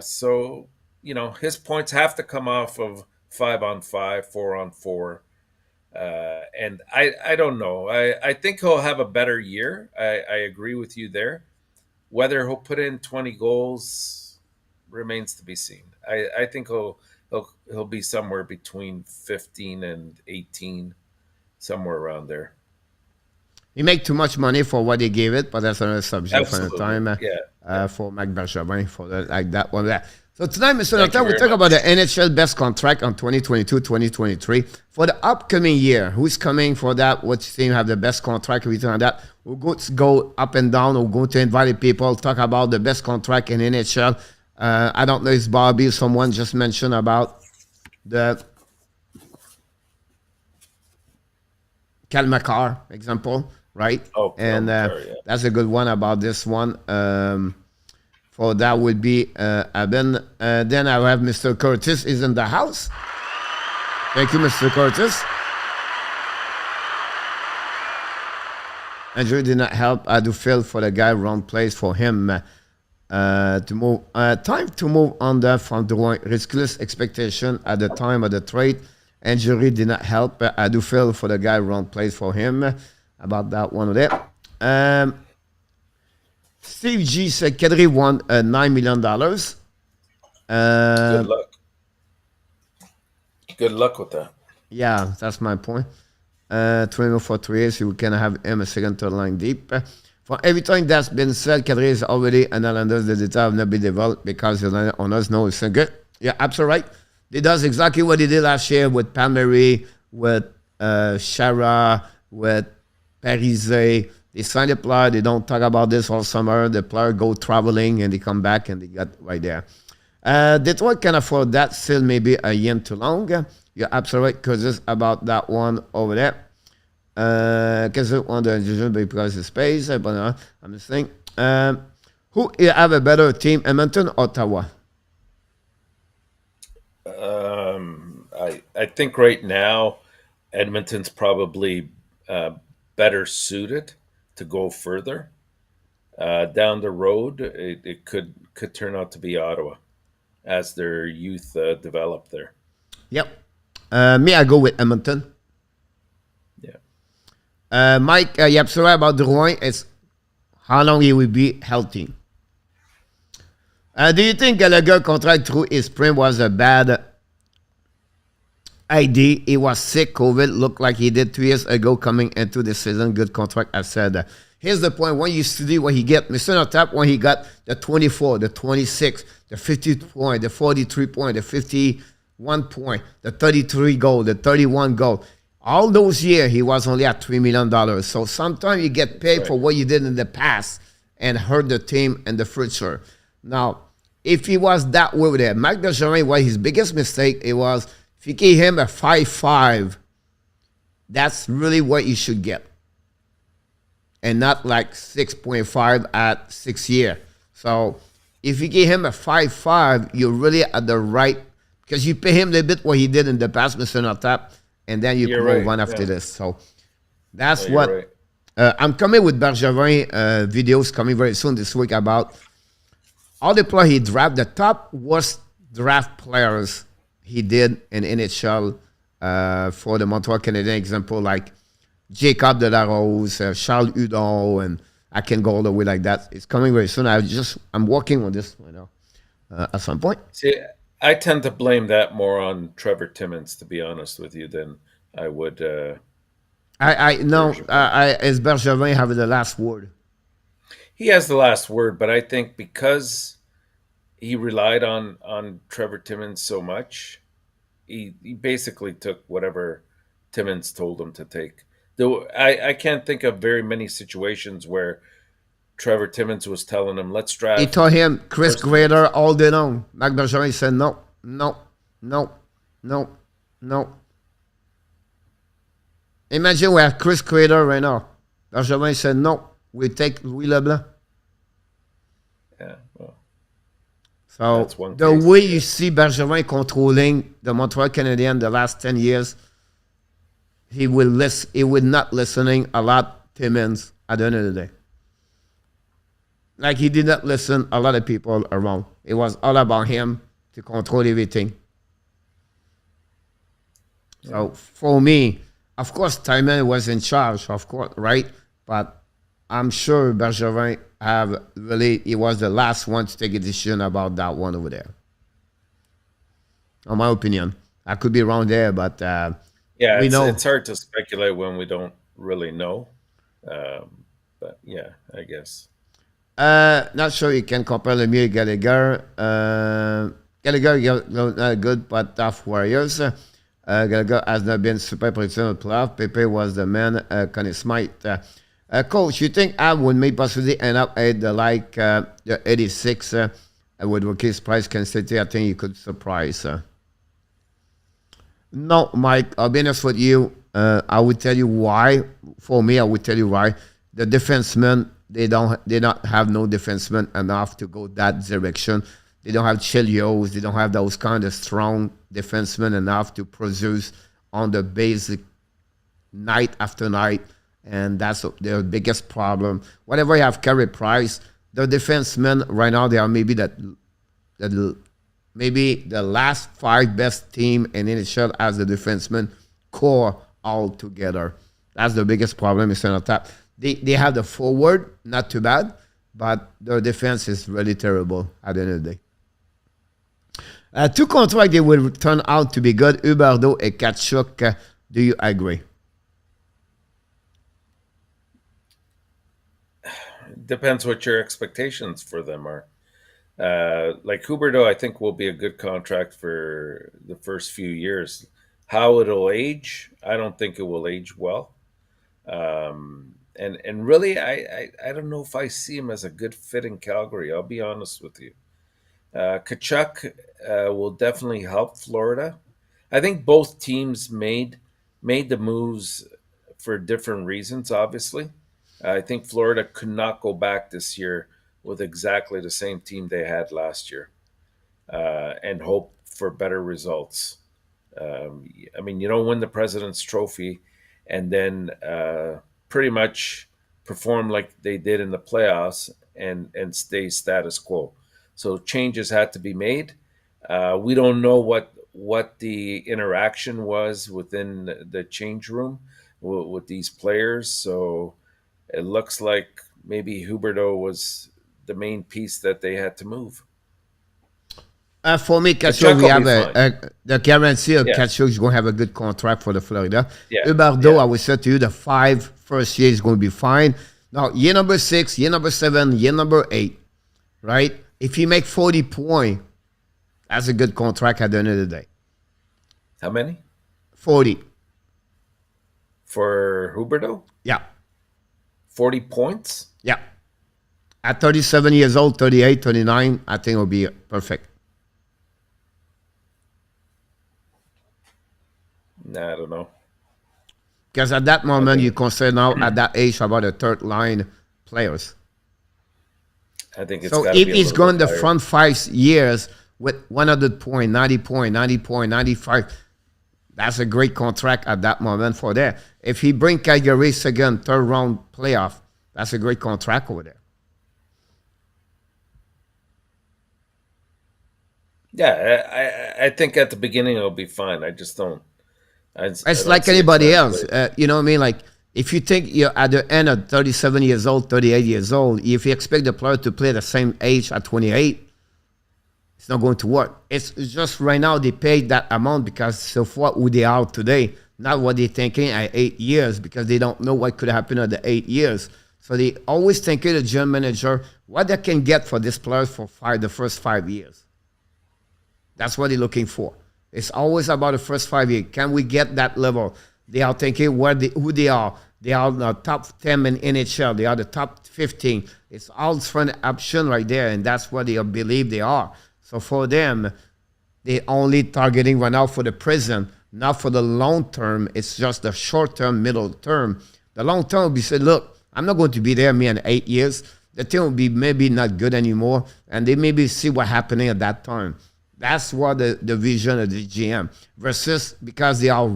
D: So, his points have to come off of 5-on-5, 4-on-4. And I don't know. I think he'll have a better year. I agree with you there. Whether he'll put in 20 goals remains to be seen. I think he'll be somewhere between 15 and 18, somewhere around there.
C: He make too much money for what he gave it, but that's another subject for the time. For Marc Bergevin, for that one there. So tonight, Mr. Nata, we'll talk about the NHL best contract on 2022-2023. For the upcoming year, who's coming for that? Which team have the best contract? Everything like that. We're going to go up and down. We're going to invite people, talk about the best contract in NHL. I don't know if Bobby, someone just mentioned about the Cal McCarr example, right?
D: Oh,
C: and that's a good one about this one. For that would be Aben. Then I have Mr. Curtis is in the house. Thank you, Mr. Curtis. Injury did not help. I do feel for the guy wrong place for him to move. Time to move on there from Drouin. Ridiculous expectation at the time of the trade. Injury did not help. I do feel for the guy wrong place for him about that one there. Steve G said Kadri won $9 million.
D: Good luck. Good luck with that.
C: Yeah, that's my point. 20 million for 3 years, you can have him a second third line deep. For everything that's been said, Kadri is already an Islanders. The data have not been developed because the owners know it's good. Yeah, absolutely right. He does exactly what he did last year with Palmieri, with Shara, with Parise. They sign a player. They don't talk about this all summer. The player go traveling and they come back and they got right there. Detroit can afford that. Still maybe a year too long. You're absolutely right because it's about that one over there. Because it won the division because of space. But I'm just saying. Who have a better team, Edmonton or Ottawa?
D: I think right now Edmonton's probably better suited to go further. Down the road, it could turn out to be Ottawa as their youth develop there.
C: Yep. Me, I go with Edmonton.
D: Yeah.
C: Mike, you're absolutely right about Drouin. It's how long he will be healthy. Do you think Gallagher contract through his spring was a bad idea? He was sick, COVID, looked like he did 2 years ago coming into the season. Good contract, I said. Here's the point. When you study what he get, Mr. NHLTAP, when he got the 24, the 26, the 50 point, the 43 point, the 51 point, the 33 goal, the 31 goal, all those years he was only at $3 million. So sometimes you get paid for what you did in the past and hurt the team in the future. Now, if he was that way with it, Marc Bergevin, what his biggest mistake, it was if you gave him a 5.5, that's really what you should get. And not like 6.5 at 6 years. So if you give him a 5.5, you're really at the right, because you pay him a little bit what he did in the past, Mr. NHLTAP, and then you can move on after this. So that's what
D: right.
C: I'm coming with Bergevin videos coming very soon this week about all the players he drafted, the top worst draft players he did in NHL for the Montreal Canadiens, example like Jacob Delarose, Charles Hudon, and I can go all the way like that. It's coming very soon. I'm working on this right now at some point.
D: See, I tend to blame that more on Trevor Timmins, to be honest with you, than I would.
C: Is Bergevin having the last word?
D: He has the last word, but I think because he relied on Trevor Timmins so much, he basically took whatever Timmins told him to take. Though I can't think of very many situations where Trevor Timmins was telling him, let's draft.
C: He told him Chris Grader all day long. Marc Bergevin said no. Imagine we have Chris Grader right now. Bergevin said no. We take Louis Leblanc.
D: Yeah, well.
C: So the way you see Bergevin controlling the Montreal Canadiens the last 10 years, he will not listening a lot Timmins at the end of the day. Like he did not listen a lot of people around. It was all about him to control everything. So for me, of course, Timon was in charge, of course, right? But I'm sure Bergevin he was the last one to take a decision about that one over there. In my opinion. I could be wrong there, but
D: yeah, it's hard to speculate when we don't really know. But yeah, I guess.
C: Not sure you can compare Lemieux Gallagher. Gallagher not good, but tough Warriors. Gallagher has not been super productive in the playoff. Pepe was the man, Connie Smythe. Coach, you think Ab would maybe possibly end up at the 86 with Rookie's price consistency? I think you could surprise. No, Mike, I'll be honest with you. I would tell you why. For me, I would tell you why. The defensemen, they don't have no defensemen enough to go that direction. They don't have Chelios. They don't have those kind of strong defensemen enough to produce on the basic night after night. and that's their biggest problem. Whatever you have Carey Price, the defensemen right now, they are maybe maybe the last 5 best team in NHL as the defenseman core all together. That's the biggest problem in ENORTAP. They have the forward, not too bad, but their defense is really terrible at the end of the day. 2 contracts, they will turn out to be good. Huberdeau and Tkachuk. Do you agree?
D: Depends what your expectations for them are. Like Huberdeau, I think will be a good contract for the first few years. How it'll age, I don't think it will age well. And really, I don't know if I see him as a good fit in Calgary. I'll be honest with you. Tkachuk will definitely help Florida. I think both teams made the moves for different reasons. Obviously, I think Florida could not go back this year with exactly the same team they had last year and hope for better results. I mean, you don't win the President's Trophy and then pretty much perform like they did in the playoffs and stay status quo. So changes had to be made. We don't know what the interaction was within the change room with these players. So it looks like maybe Huberdeau was the main piece that they had to move.
C: For me, Tkachuk, we have the guarantee of Tkachuk is going to have a good contract for the Florida. Huberdeau, I would say to you, the 5 first year is going to be fine. Now, year number 6, year number 7, year number 8, right? If he make 40 points, that's a good contract at the end of the day.
D: How many?
C: 40.
D: For Huberdeau?
C: Yeah.
D: 40 points?
C: Yeah. At 37 years old, 38, 39, I think it will be perfect.
D: Nah, I don't know.
C: Because at that moment, you consider now at that age about a third line players.
D: I think it's
C: so if he's going the front 5 years with 100 point, 90 point, 90 point, 95, that's a great contract at that moment for there. If he bring Calgary second, third round playoff, that's a great contract over there.
D: Yeah, I think at the beginning it'll be fine. I just don't.
C: It's like anybody else. You know what I mean? Like, if you think you're at the end of 37 years old, 38 years old, if you expect the player to play the same age at 28, it's not going to work. It's just right now they pay that amount because of what who they are today, not what they're thinking at 8 years, because they don't know what could happen at the 8 years. So they always thinking the general manager what they can get for this player for the first 5 years. That's what they're looking for. It's always about the first 5 years. Can we get that level? They are thinking who they are. They are the top 10 in NHL. They are the top 15. It's all different option right there, and that's what they believe they are. So for them, they're only targeting right now for the present, not for the long term. It's just the short term, middle term. The long term will be said, look, I'm not going to be there in 8 years. The team will be maybe not good anymore, and they maybe see what's happening at that time. That's what the vision of the GM versus because they are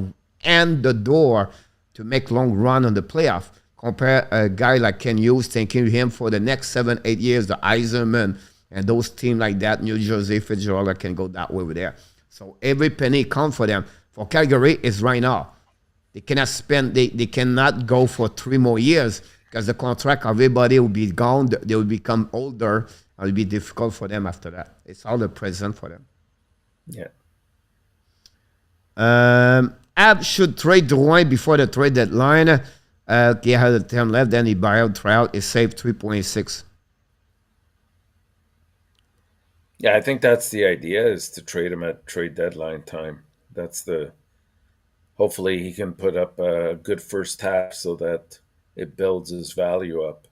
C: in the door to make long run on the playoff. Compare a guy like Ken Hughes thinking of him for the next 7, 8 years, the Eiserman and those teams like that, New Jersey, Fitzgerald can go that way with there. So every penny counts for them. For Calgary, it's right now. They cannot spend, they cannot go for 3 more years because the contract of everybody will be gone. They will become older. It will be difficult for them after that. It's all the present for them.
D: Yeah.
C: Ab should trade Drouin before the trade deadline. He had a term left, then he buyout tryout is saved 3.6.
D: Yeah, I think that's the idea, is to trade him at trade deadline time. That's the hopefully he can put up a good first half so that it builds his value up.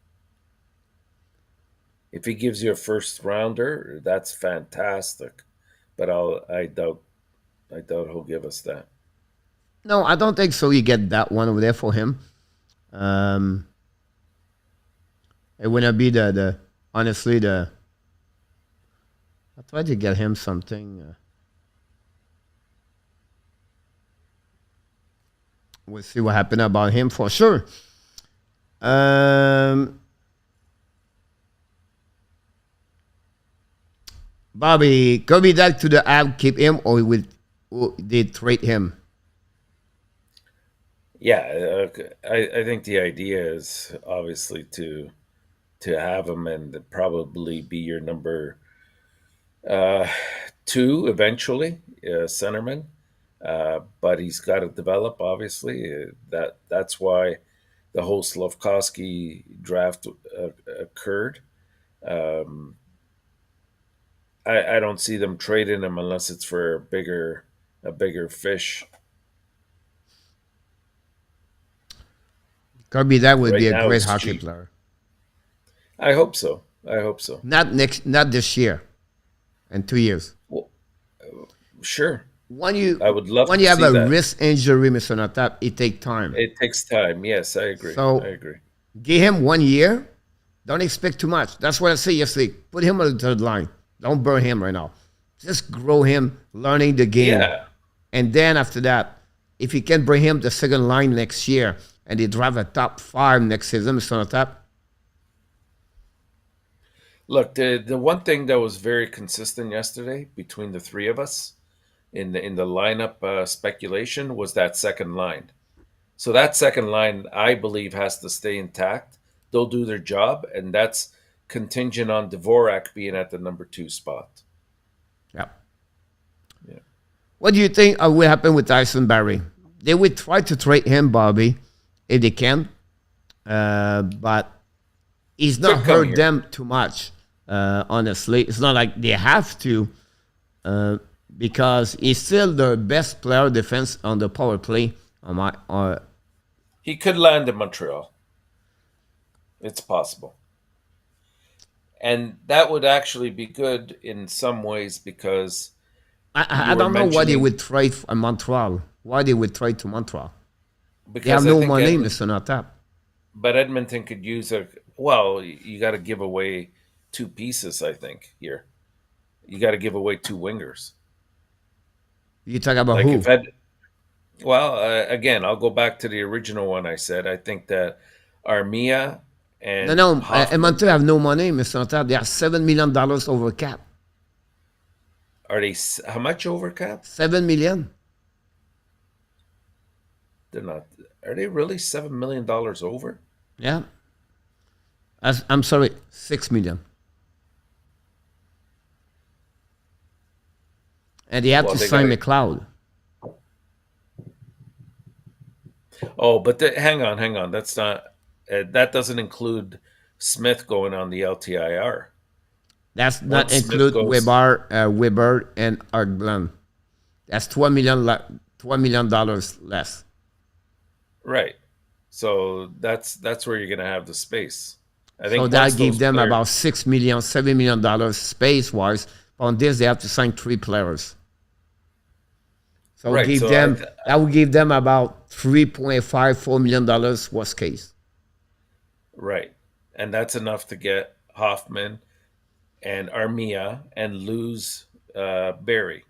D: If he gives you a first rounder, that's fantastic. But I doubt he'll give us that.
C: No, I don't think so. You get that one over there for him. It wouldn't be honestly I tried to get him something. We'll see what happened about him for sure. Um, Bobby, Kirby that to the app, keep him, or they trade him?
D: Yeah, I think the idea is obviously to have him and probably be your number uh, two eventually, centerman. But he's got to develop. Obviously, that's why the whole Slavkovsky draft occurred. Um, I don't see them trading him unless it's for a bigger fish.
C: Kirby that would
D: Right
C: be a
D: now,
C: great
D: it's
C: hockey
D: cheap.
C: player.
D: I hope so. I hope so.
C: Not this year, in 2 years.
D: Well, sure.
C: When
D: I would love
C: when
D: to
C: you have
D: see
C: a
D: that.
C: wrist injury, Mr. Natap, it takes time.
D: It takes time. Yes, I agree. I
C: So
D: agree.
C: give him 1 year. Don't expect too much. That's what I say yesterday. Put him on the third line. Don't burn him right now. Just grow him, learning the game.
D: Yeah.
C: And then after that, if you can bring him the second line next year and they drive a top five next season, Mr. Natap,
D: Look, the one thing that was very consistent yesterday between the three of us in the lineup speculation was that second line. So that second line, I believe, has to stay intact. They'll do their job, and that's contingent on Dvorak being at the number two spot.
C: yeah.
D: Yeah.
C: What do you think will happen with Tyson Barry? They would try to trade him, Bobby, if they can, but he's not
D: Could come
C: hurt
D: here.
C: them too much. Honestly, it's not like they have to, because he's still the best player defense on the power play. On my,
D: He could land in Montreal. It's possible. And that would actually be good in some ways because you
C: I
D: were
C: don't know why they
D: mentioning,
C: would trade for Montreal. Why they would trade to Montreal? They have
D: because I
C: no
D: think
C: money, Mr. Natap.
D: but Edmonton could use well, you got to give away two pieces, I think, here. You got to give away two wingers.
C: You talk about
D: Like
C: who?
D: if again, I'll go back to the original one I said. I think that Armia
C: No,
D: and
C: no,
D: Hoffman,
C: Edmonton have no money, Mr. Natap. They are $7 million over cap.
D: are they how much over cap?
C: 7 million.
D: They're not. Are they really $7 million over?
C: Yeah. I'm sorry, 6 million. And they have
D: Well,
C: to
D: they
C: sign
D: got.
C: McLeod.
D: Oh, but hang on. That's not. That doesn't include Smith going on the LTIR.
C: That's not
D: Once Smith
C: include
D: goes,
C: Weber and Argland. That's $12 million less.
D: right. So that's where you're going to have the space. I
C: So
D: think once
C: that give
D: those
C: them
D: players,
C: about 6 million, $7 million space wise. On this, they have to sign three players. So
D: right?
C: give
D: So
C: them that will give them about 3.5, $4 million worst case.
D: right, and that's enough to get Hoffman and Armia and lose Barry.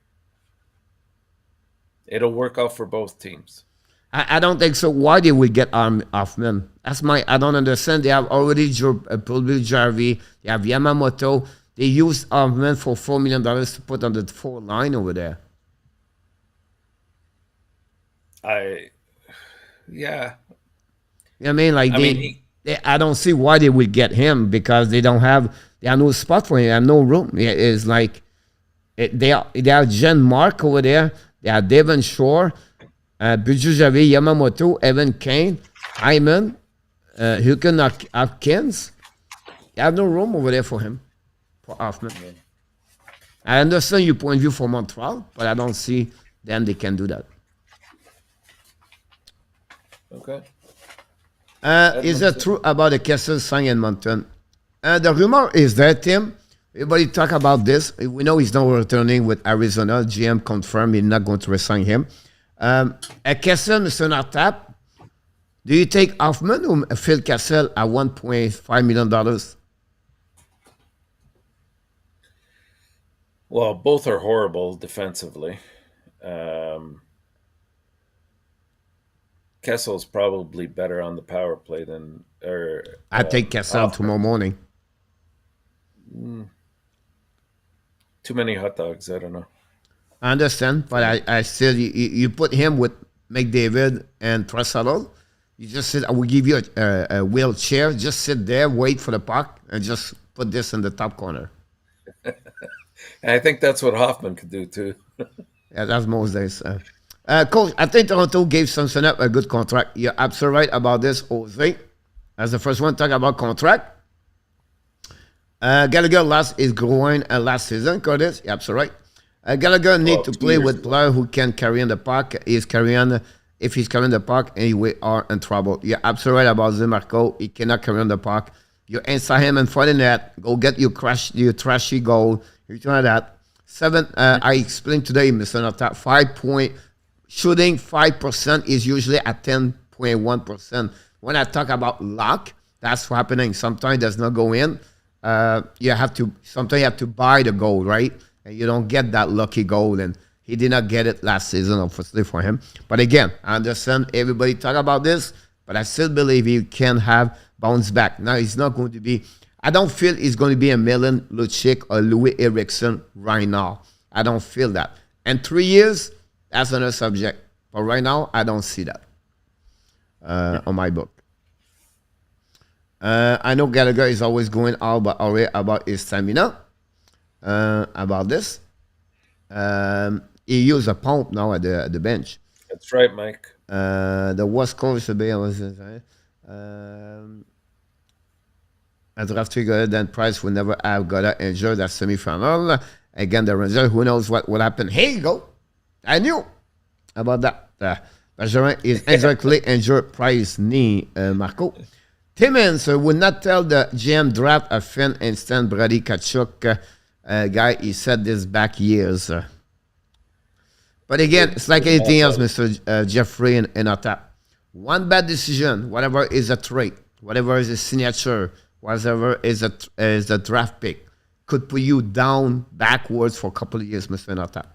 D: It'll work out for both teams.
C: I don't think so. Why they would get Hoffman? I don't understand. They have already Pulby Jarvie. They have Yamamoto. They used Hoffman for $4 million to put on the four line over there.
D: I yeah.
C: You know what I mean? Like
D: I mean, he
C: I don't see why they would get him because they have no spot for him. They have no room. It's like they have Jen Mark over there. They have Devon Shore, Buju Javi, Yamamoto, Evan Kane, Hyman, Huken Hopkins. They have no room over there for him, for Hoffman. I understand your point of view for Montreal, but I don't see them they can do that.
D: okay.
C: Is that true about the Kessel sign in Mountain? The rumor is that, Tim, everybody talk about this. We know he's not returning with Arizona. GM confirmed he's not going to resign him. At Kessel, Mr. Nartap, do you take Hoffman or Phil Kessel at $1.5 million?
D: Well, both are horrible defensively. Kessel's probably better on the power play than
C: I take Kessel
D: Hoffman.
C: tomorrow morning.
D: Too many hot dogs. I don't know.
C: I understand, but I still, you put him with McDavid and Tressalo. You just sit, I will give you a wheelchair. Just sit there, wait for the puck, and just put this in the top corner.
D: And I think that's what Hoffman could do too.
C: Yeah, that's most days. Coach, I think Toronto gave Samson up a good contract. You're absolutely right about this, Jose. As the first one talk about contract. Gallagher lost his groin last season, Curtis. You're absolutely right. Gallagher need to play with players who can carry on the puck. If he's carrying the puck, and we are in trouble. You're absolutely right about Marco. He cannot carry on the puck. You inside him in front of the net. Go get your trashy goal. You try that. I explained today, Mr. Nota, 5 shooting 5% is usually at 10.1%. When I talk about luck, that's what's happening. Sometimes it does not go in. Sometimes you have to buy the goal, right? And you don't get that lucky goal. And he did not get it last season, obviously, for him. But again, I understand everybody talk about this, but I still believe he can have bounce back. Now, he's not going to be, I don't feel he's going to be a Milan Lucic or Louis Eriksson right now. I don't feel that. And 3 years, that's another subject. But right now, I don't see that on my book. I know Gallagher is always going all about his stamina. About this. He used a pump now at the bench.
D: That's right, Mike.
C: The West Coast was a draft trigger, then Price would never have got injured at semifinal. Again, the result, who knows what will happen. Here you go. I knew about that. Bergeron is exactly injured Price knee, Marco. Timmins would not tell the GM draft a Finn instant Brady Kachuk guy. He said this back years. But again, it's like anything else, Mr. Jeffrey and ENORTAP. One bad decision, whatever is a trade, whatever is a signature, whatever is a draft pick, could put you down backwards for a couple of years, Mr. ENORTAP.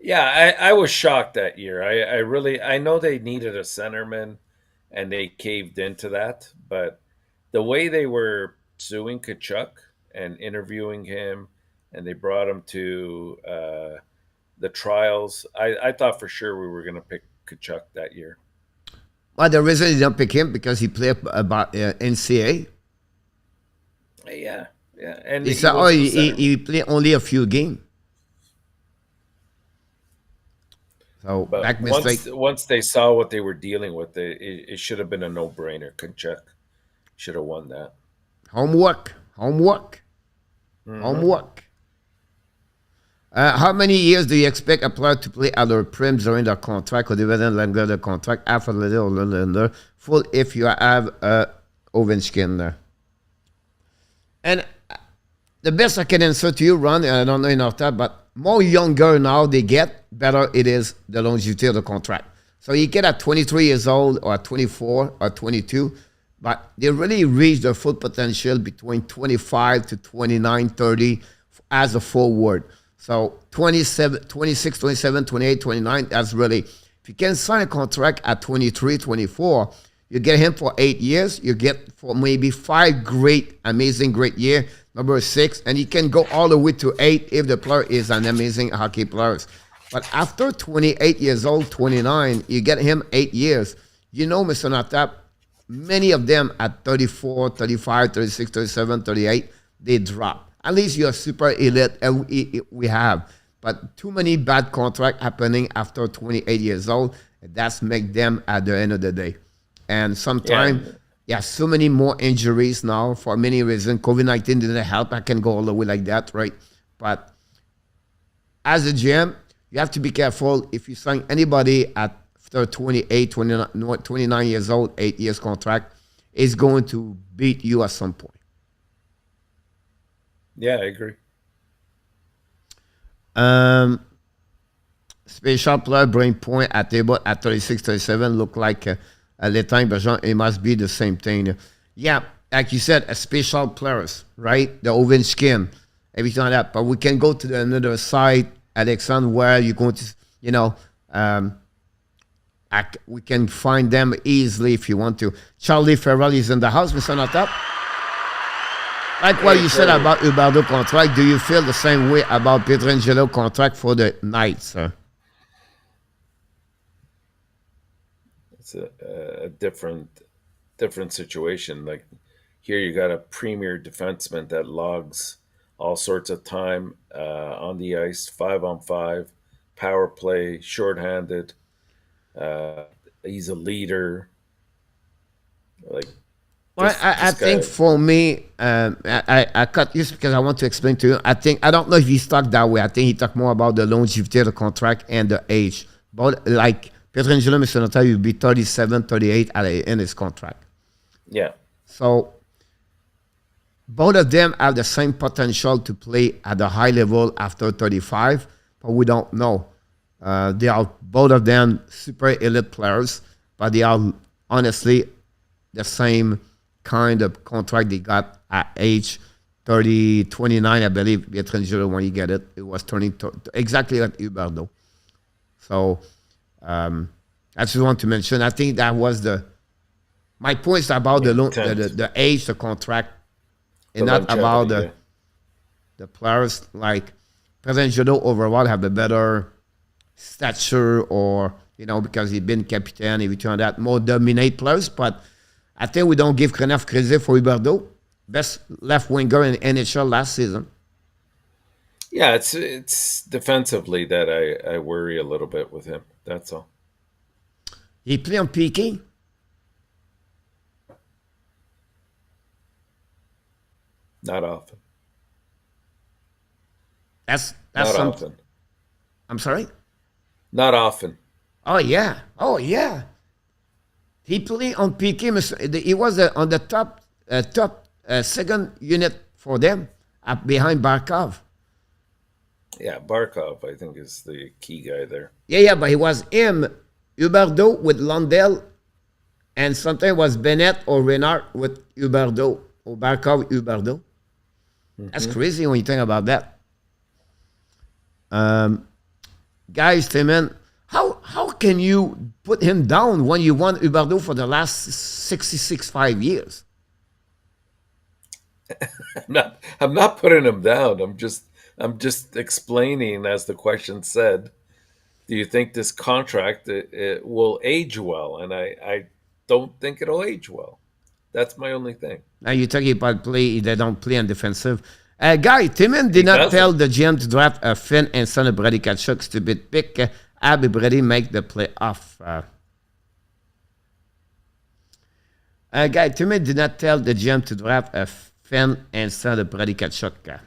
D: Yeah, I was shocked that year. I know they needed a centerman, and they caved into that. But the way they were suing Kachuk and interviewing him, and they brought him to the trials, I thought for sure we were going to pick Kachuk that year.
C: Well, the reason he didn't pick him because he played about NCAA.
D: Yeah. And
C: he said, he played only a few games. So
D: but
C: back mistake.
D: Once they saw what they were dealing with, it should have been a no-brainer. Kachuk should have won that.
C: Homework. How many years do you expect a player to play at their prims during their contract or dividend longer the contract after the or lender full if you have Ovechkin there? And the best I can answer to you, Ron, and I don't know enough that, but more younger now they get, better it is the longevity of the contract. So you get at 23 years old or at 24 or 22, but they really reach their full potential between 25 to 29, 30 as a forward. So 26, 27, 28, 29, that's really, if you can sign a contract at 23, 24, you get him for 8 years, you get for maybe 5 great, amazing, great year, number 6, and you can go all the way to 8 if the player is an amazing hockey player. But after 28 years old, 29, you get him 8 years. You know, Mr. Natap, many of them at 34, 35, 36, 37, 38, they drop. At least you're super elite, and we have. But too many bad contracts happening after 28 years old, that's make them at the end of the day. And sometimes, so many more injuries now for many reasons. COVID-19 didn't help. I can go all the way like that, right? But as a GM, you have to be careful. If you sign anybody at 28, 29 years old, 8 years contract, it's going to beat you at some point.
D: Yeah, I agree.
C: Special player bring point at table at 36, 37 look like Letang Bergeron. It must be the same thing. Yeah, like you said, a special players, right? The Ovechkin, everything like that. But we can go to the another side, Alexandre, where you're going to, we can find them easily if you want to. Charlie Farrell is in the house, Mr. Nhl'S. Like what you said about Huberdeau contract, do you feel the same way about Pietrangelo contract for the Knights, sir?
D: It's a different situation. Like here, you got a premier defenseman that logs all sorts of time on the ice, 5-on-5, power play, shorthanded. He's a leader. Like,
C: Well, I think for me, I cut this because I want to explain to you. I don't know if he's talked that way. I think he talked more about the longevity of the contract and the age. But like Pietrangelo, Mr. Nhl'S, will be 37, 38 in his contract.
D: Yeah.
C: So both of them have the same potential to play at a high level after 35, but we don't know. They are both of them super elite players, but they are honestly the same kind of contract they got at age 29, I believe. Pietrangelo, when you get it, it was turning exactly like Huberdeau. So I just want to mention, I think that was my point about the age, the contract, and not about the players. Like Pietrangelo overall have a better stature, or because he's been captain, everything like that, more dominate players. But I think we don't give enough credit for Huberdeau, best left winger in NHL last season.
D: Yeah, it's defensively that I worry a little bit with him. That's all.
C: He play on PK.
D: Not often.
C: That's
D: not
C: something.
D: often.
C: I'm sorry?
D: Not often.
C: Oh, yeah. He played on PK. He was on the top second unit for them, up behind Barkov.
D: Yeah, Barkov, I think, is the key guy there.
C: Yeah, but he was him, Huberdeau with Lundell, and sometimes was Bennett or Renard with Huberdeau, or Barkov, Huberdeau. That's crazy when you think about that. Guys, Timan, how can you put him down when you won Huberdeau for the last 5 years?
D: I'm not putting him down. I'm just explaining, as the question said. Do you think this contract it will age well? And I don't think it'll age well. That's my only thing.
C: Now you're talking about they don't play on defensive. Guy, Timan did not tell the GM to draft a Finn and son of Brady Tkachuk, stupid pick. Abby Brady make the playoff. Guy, Timan did not tell the GM to draft a Finn and son of Brady Tkachuk.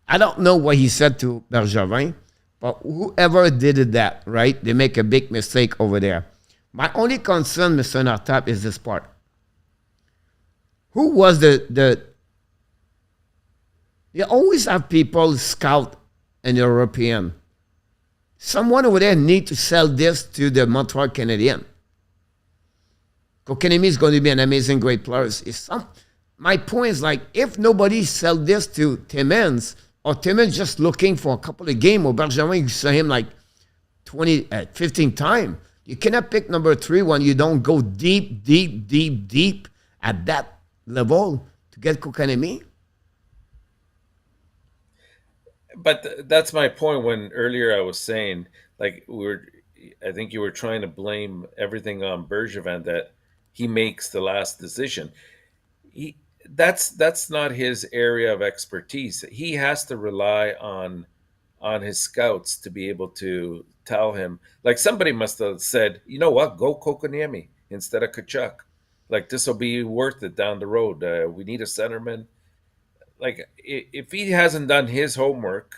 C: I don't know what he said to Bergevin, but whoever did that, right, they make a big mistake over there. My only concern, Mr. Nortap, is this part. Who was you always have people scout an European. Someone over there need to sell this to the Montreal Canadiens. Kotkaniemi is going to be an amazing, great player. My point is, like, if nobody sell this to Timmins, or Timmins just looking for a couple of games, or Bergevin saw him like 15 times, you cannot pick number 3 when you don't go deep at that level to get Kotkaniemi.
D: But that's my point. When earlier I was saying, like, I think you were trying to blame everything on Bergevin, that he makes the last decision. That's not his area of expertise. He has to rely on his scouts to be able to tell him. Like, somebody must have said, you know what, go Kotkaniemi instead of Tkachuk. Like, this will be worth it down the road. We need a centerman. Like, if he hasn't done his homework,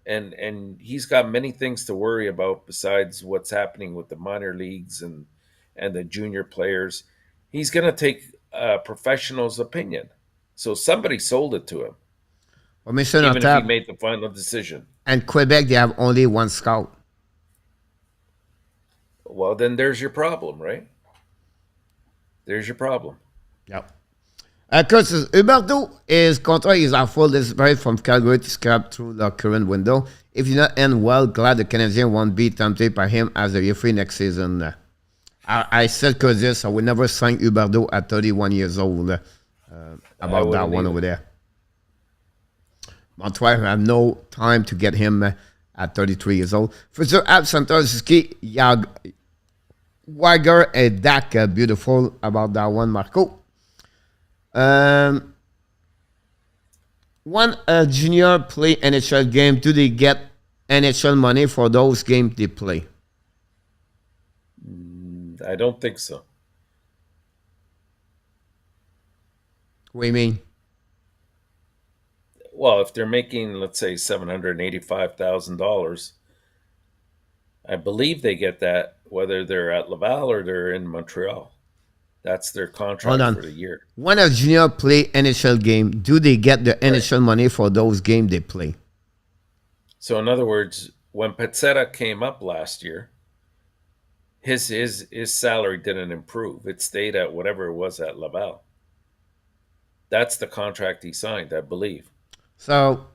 D: and he's got many things to worry about besides what's happening with the minor leagues and the junior players, he's going to take a professional's opinion. So somebody sold it to him,
C: Well,
D: even if he made the final decision.
C: And Quebec, they have only one scout.
D: Well, then there's your problem, right? There's your problem.
C: Yep. Because Huberdeau, his contract is at full display from Calgary to scrap through the current window. If you not end well, glad the Canadiens won't be tempted by him as a referee next season. I said because this, I would never sign Huberdeau at 31 years old about that one over there. Montreal have no time to get him at 33 years old. For sure, Alexandre, Wager and Dak, beautiful about that one, Marco. When a junior play NHL game, do they get NHL money for those games they play?
D: I don't think so.
C: What do you mean?
D: Well, if they're making, let's say, $785,000, I believe they get that whether they're at Laval or they're in Montreal. That's their contract for the year.
C: When a junior play NHL game, do they get the NHL money for those games they play?
D: So, in other words, when Petzetta came up last year, his salary didn't improve. It stayed at whatever it was at Laval. That's the contract he signed, I believe.
C: So,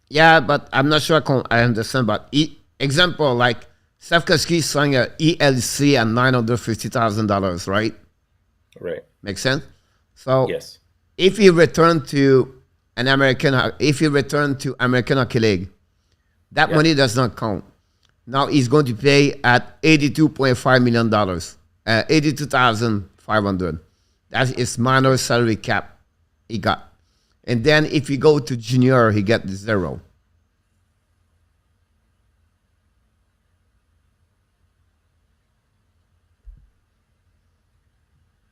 C: yeah, but I'm not sure I understand. But example, like Safkowski signed a ELC at $950,000, right?
D: Right.
C: Makes sense? So,
D: yes.
C: If he returned to American Hockey League, that money does not count. Now he's going to pay at $82.5 million, $82,500. That's his minor salary cap he got. And then if you go to junior, he gets zero.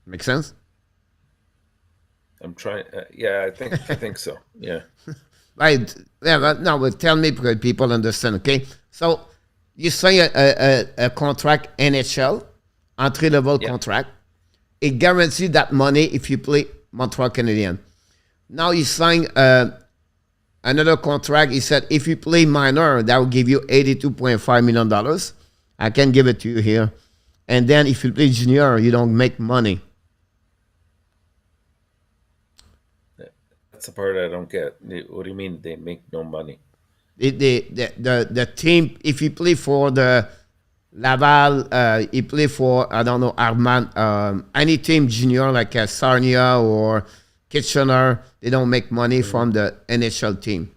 C: Make sense?
D: I'm trying. Yeah, I think so. Yeah.
C: Right. Yeah, but no, but tell me because people understand. Okay. So you sign a contract NHL, entry level contract. It guarantees that money if you play Montreal Canadiens. Now you sign another contract. He said if you play minor, that will give you $82.5 million. I can give it to you here. And then if you play junior, you don't make money.
D: That's the part I don't get. What do you mean they make no money?
C: The team, if you play for the Laval, you play for, I don't know, Armand, any team junior like Sarnia or Kitchener, they don't make money from the NHL team.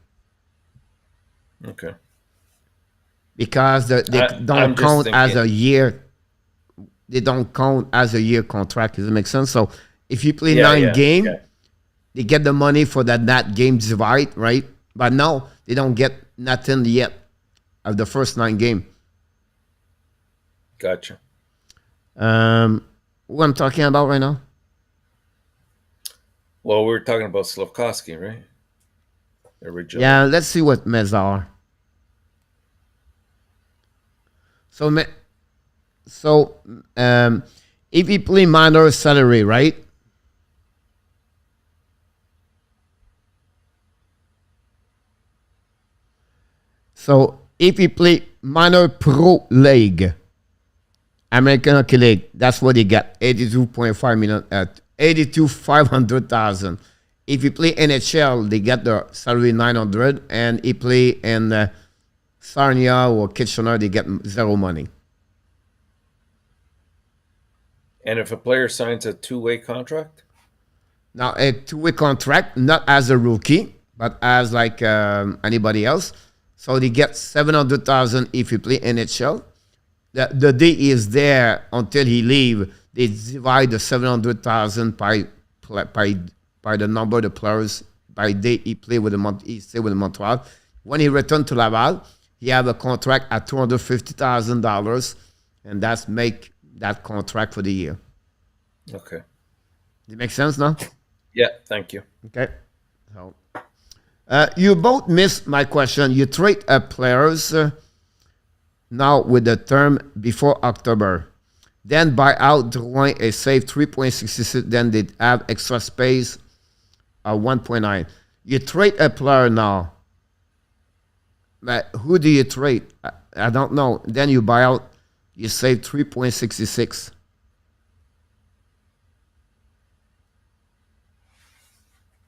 D: Okay.
C: Because they don't count as a year. They don't count as a year contract. Does it make sense? So if you play 9 games, they get the money for that game divide, right? But now they don't get nothing yet of the first 9 games.
D: Gotcha.
C: What I'm talking about right now?
D: Well, we were talking about Slafkovsky, right? Originally.
C: Yeah, let's see what Mez are. So if you play minor salary, right? So if you play minor pro league, American Hockey League, that's what you get, $82.5 million, $82,500. If you play NHL, they get the salary $900, and if you play in Sarnia or Kitchener, they get zero money.
D: And if a player signs a 2-way contract?
C: Now, a 2-way contract, not as a rookie, but as like anybody else. So they get $700,000 if you play NHL. The day he is there until he leave, they divide the $700,000 by the number of the players by day he stay with the Montreal. When he returned to Laval, he have a contract at $250,000, and that's make that contract for the year.
D: Okay.
C: Does it make sense now?
D: Yeah, thank you.
C: Okay. So, you both missed my question. You trade players now with the term before October. Then buy out Drouin and save 3.66. Then they have extra space 1.9. You trade a player now. But who do you trade? I don't know. Then you buy out, you save 3.66.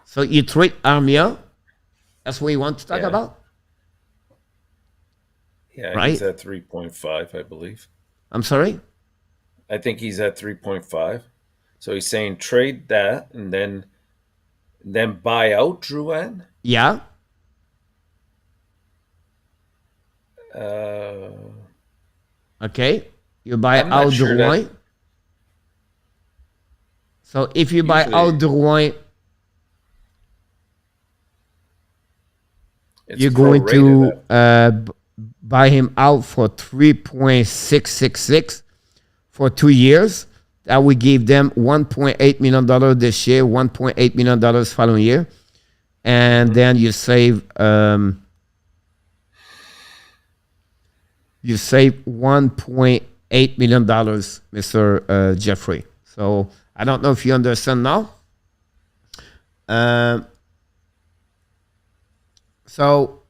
C: So you trade Armia. That's what you want to talk
D: Yeah.
C: about?
D: Yeah,
C: Right?
D: he's at 3.5, I believe.
C: I'm sorry?
D: I think he's at 3.5. So he's saying trade that and then buy out Drouin.
C: Yeah.
D: Uh,
C: Okay. You buy
D: I'm not
C: out
D: sure
C: Drouin. So if you buy
D: Usually-
C: out Drouin,
D: it's
C: you're going
D: prorated
C: to
D: at-
C: buy him out for 3.666 for 2 years. That would give them $1.8 million this year, $1.8 million following year. And then you save $1.8 million, Mr. Jeffrey. So I don't know if you understand now. So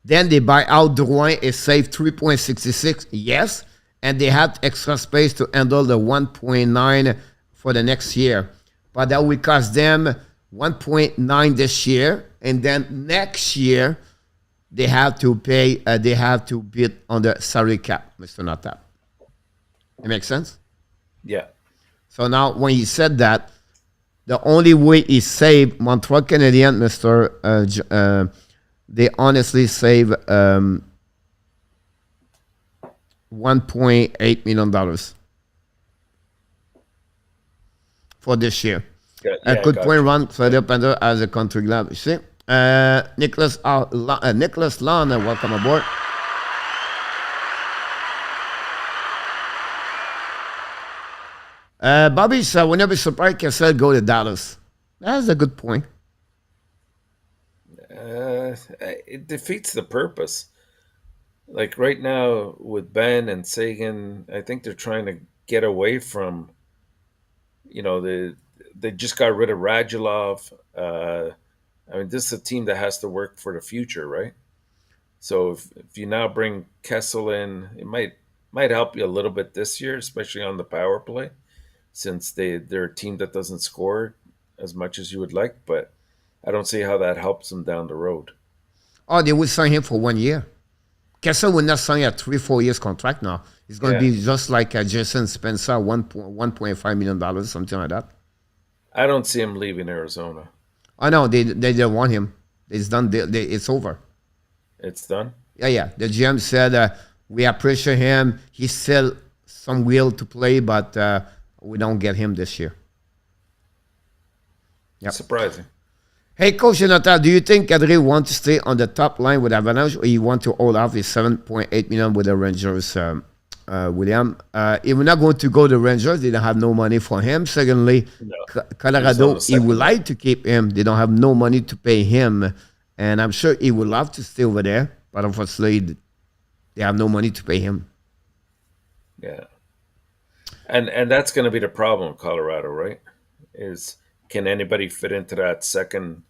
C: then they buy out Drouin, it saved 3.66, yes, and they had extra space to handle the 1.9 for the next year. But that will cost them 1.9 this year, and then next year they have to pay, they have to bid on the salary cap, Mr. Nhl'S. It makes sense?
D: Yeah.
C: So now when he said that, the only way he saved Montreal Canadiens, they honestly save $1.8 million for this year.
D: Yeah,
C: A good
D: gotcha.
C: point run further Pender as a country club. You see? Nicholas Lon, welcome aboard. Bobby said, we'll never be surprised Kessel go to Dallas. That's a good point.
D: It defeats the purpose. Like right now with Ben and Sagan, I think they're trying to get away from, they just got rid of Radulov. I mean, this is a team that has to work for the future, right? So if you now bring Kessel in, it might help you a little bit this year, especially on the power play, since they're a team that doesn't score as much as you would like. But I don't see how that helps them down the road.
C: Oh, they would sign him for 1 year. Kessel will not sign a 3-4 years contract now. It's going to be just like Jason Spencer, $1.5 million, something like that.
D: I don't see him leaving Arizona.
C: Oh, no, they don't want him. It's done. It's over.
D: It's done?
C: Yeah. The GM said, we appreciate him. He still some will to play, but we don't get him this year. Yep.
D: Surprising.
C: Hey, Coach Jonathan, do you think Kadri wants to stay on the top line with Avalanche, or you want to hold off his $7.8 million with the Rangers, William? If we're not going to go to the Rangers, they don't have no money for him. Secondly, Colorado, he would like to keep him. They don't have no money to pay him. And I'm sure he would love to stay over there, but unfortunately, they have no money to pay him.
D: Yeah. And that's going to be the problem, Colorado, right? Is can anybody fit into that second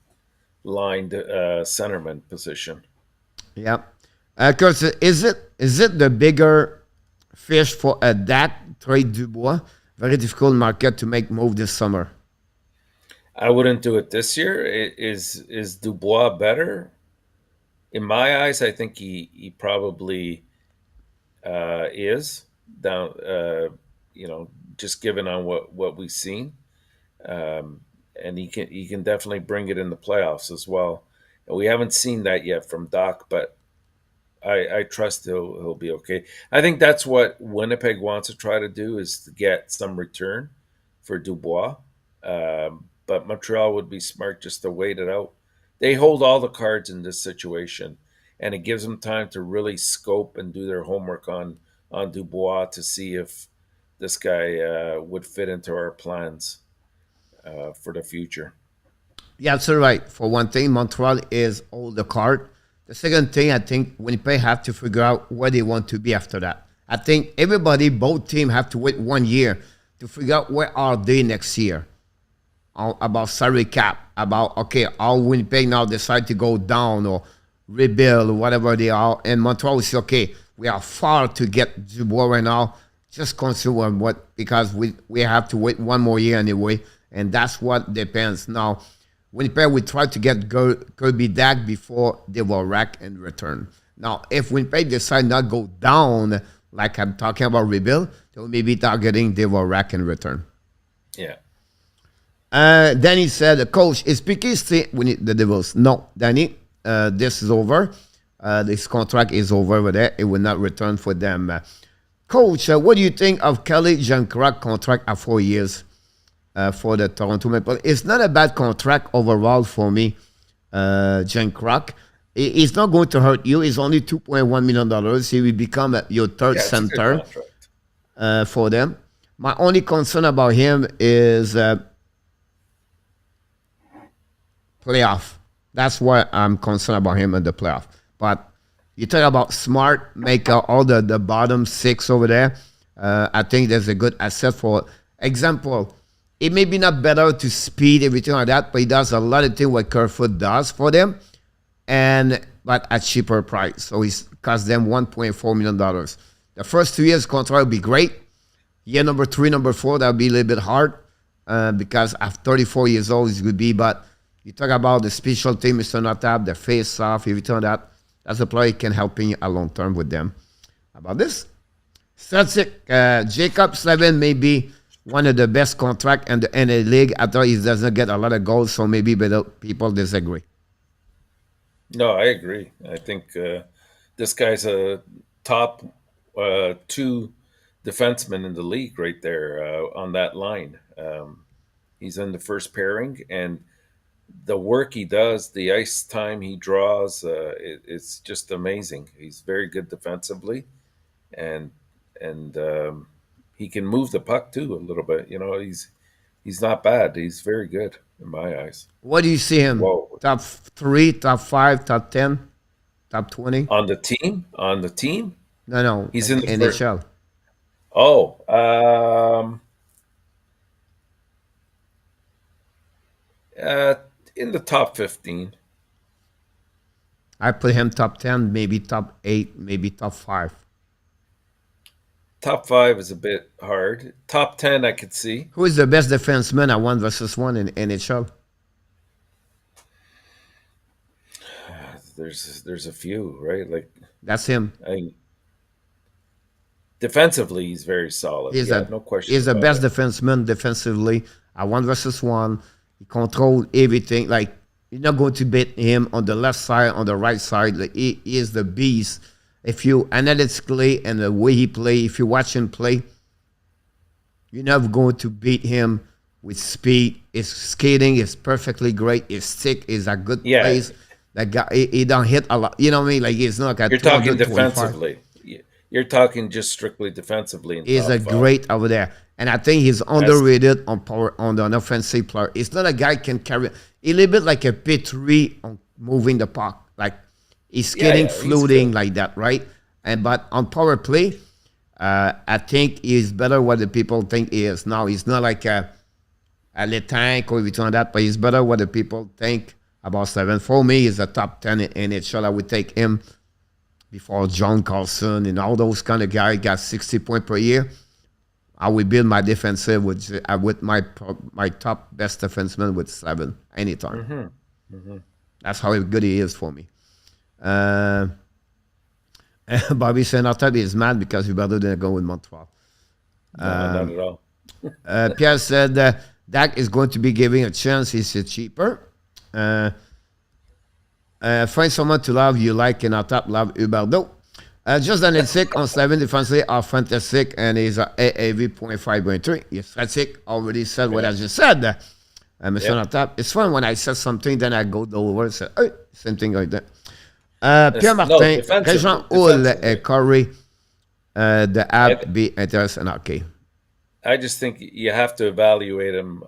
D: line centerman position?
C: Yeah. Because is it the bigger fish for that trade Dubois? Very difficult market to make move this summer.
D: I wouldn't do it this year. Is Dubois better? In my eyes, I think he probably is down. Just given on what we've seen, and he can definitely bring it in the playoffs as well. And we haven't seen that yet from Doc, but I trust he'll be okay. I think that's what Winnipeg wants to try to do, is to get some return for Dubois. But Montreal would be smart just to wait it out. They hold all the cards in this situation, and it gives them time to really scope and do their homework on Dubois to see if this guy would fit into our plans for the future.
C: Yeah, that's right. For one thing, Montreal is all the card. The second thing, I think Winnipeg have to figure out where they want to be after that. I think everybody, both teams, have to wait 1 year to figure out where are they next year. About salary cap, about, okay, how Winnipeg now decide to go down or rebuild or whatever they are. And Montreal will say, okay, we are far to get Dubois right now. Just consider because we have to wait 1 more year anyway. And that's what depends. Now, Winnipeg will try to get Kirby Dak before they will rack and return. Now, if Winnipeg decide not go down, like I'm talking about rebuild, they'll maybe targeting they will rack and return.
D: Yeah.
C: Danny said, Coach, is Piquet stay with the Devils? No, Danny, this is over. This contract is over with it. It will not return for them. Coach, what do you think of Kelly Jankrak contract at 4 years for the Toronto Maple? It's not a bad contract overall for me, Jankrak. It's not going to hurt you. It's only $2.1 million. He will become your third center for them. My only concern about him is playoff. That's why I'm concerned about him in the playoff. But you talk about smart, make all the bottom six over there. I think there's a good asset for example. It may be not better to speed everything like that, but he does a lot of things what Kerfoot does for them, but at cheaper price. So he's cost them $1.4 million. The first 2 years contract will be great. Year number 3, number 4, that'll be a little bit hard because at 34 years old it would be. But you talk about the special team, Mr. NHLTAP, the face off, everything like that. That's a player can help you a long term with them. How about this? Static, Jacob Slavin may be one of the best contract in the NA league. After he doesn't get a lot of goals, so maybe people disagree.
D: No, I agree. I think this guy's a top 2 defenseman in the league right there on that line. He's in the first pairing, and the work he does, the ice time he draws, it's just amazing. He's very good defensively, and he can move the puck too a little bit. You know, he's not bad. He's very good in my eyes.
C: What do you see him?
D: Whoa.
C: Top 3, top 5, top 10, top 20?
D: On the team? On the team?
C: No.
D: He's in the
C: NHL.
D: First. Oh, in the top 15.
C: I put him top 10, maybe top 8, maybe top 5.
D: Top 5 is a bit hard. Top 10 I could see.
C: Who is the best defenseman at 1-1 in NHL?
D: There's a few, right? Like
C: that's him.
D: Defensively, he's very solid. No question.
C: He's the best defenseman defensively at 1-1. He controls everything. Like you're not going to beat him on the left side, on the right side. Like, he is the beast. If you analytically and the way he play, if you watch him play, you're never going to beat him with speed. His skating is perfectly great. His stick is a good place. That guy, he don't hit a lot. You know what I mean? Like he's not.
D: You're talking defensively. You're talking just strictly defensively.
C: He's a great over there, and I think he's underrated on power on the offensive player. It's not a guy can carry a little bit like a P3 on moving the puck, like he's skating, floating like that, right? But on power play, I think he's better what the people think he is. Now he's not like a Letank or everything like that, but he's better what the people think about 7. For me, he's a top 10 in NHL. I would take him before John Carlson and all those kind of guys got 60 points per year. I would build my defensive with my top best defenseman with 7 anytime. That's how good he is for me. Bobby said NHLTAP is mad because we better than go with Montreal.
D: No, not at all.
C: Pierre said Dak is going to be giving a chance. He's cheaper. Find someone to love you like NHLTAP love Huberdeau. Just analytic on 7 defensively are fantastic, and he's a AAV 0.5.3. Yes, fantastic. Already said what I just said. Mr. NHLTAP. It's fun when I said something, then I go over and say, hey, same thing like that. Pierre Martin, Régent Hull et Corey, the app be interesting. Okay.
D: I just think you have to evaluate him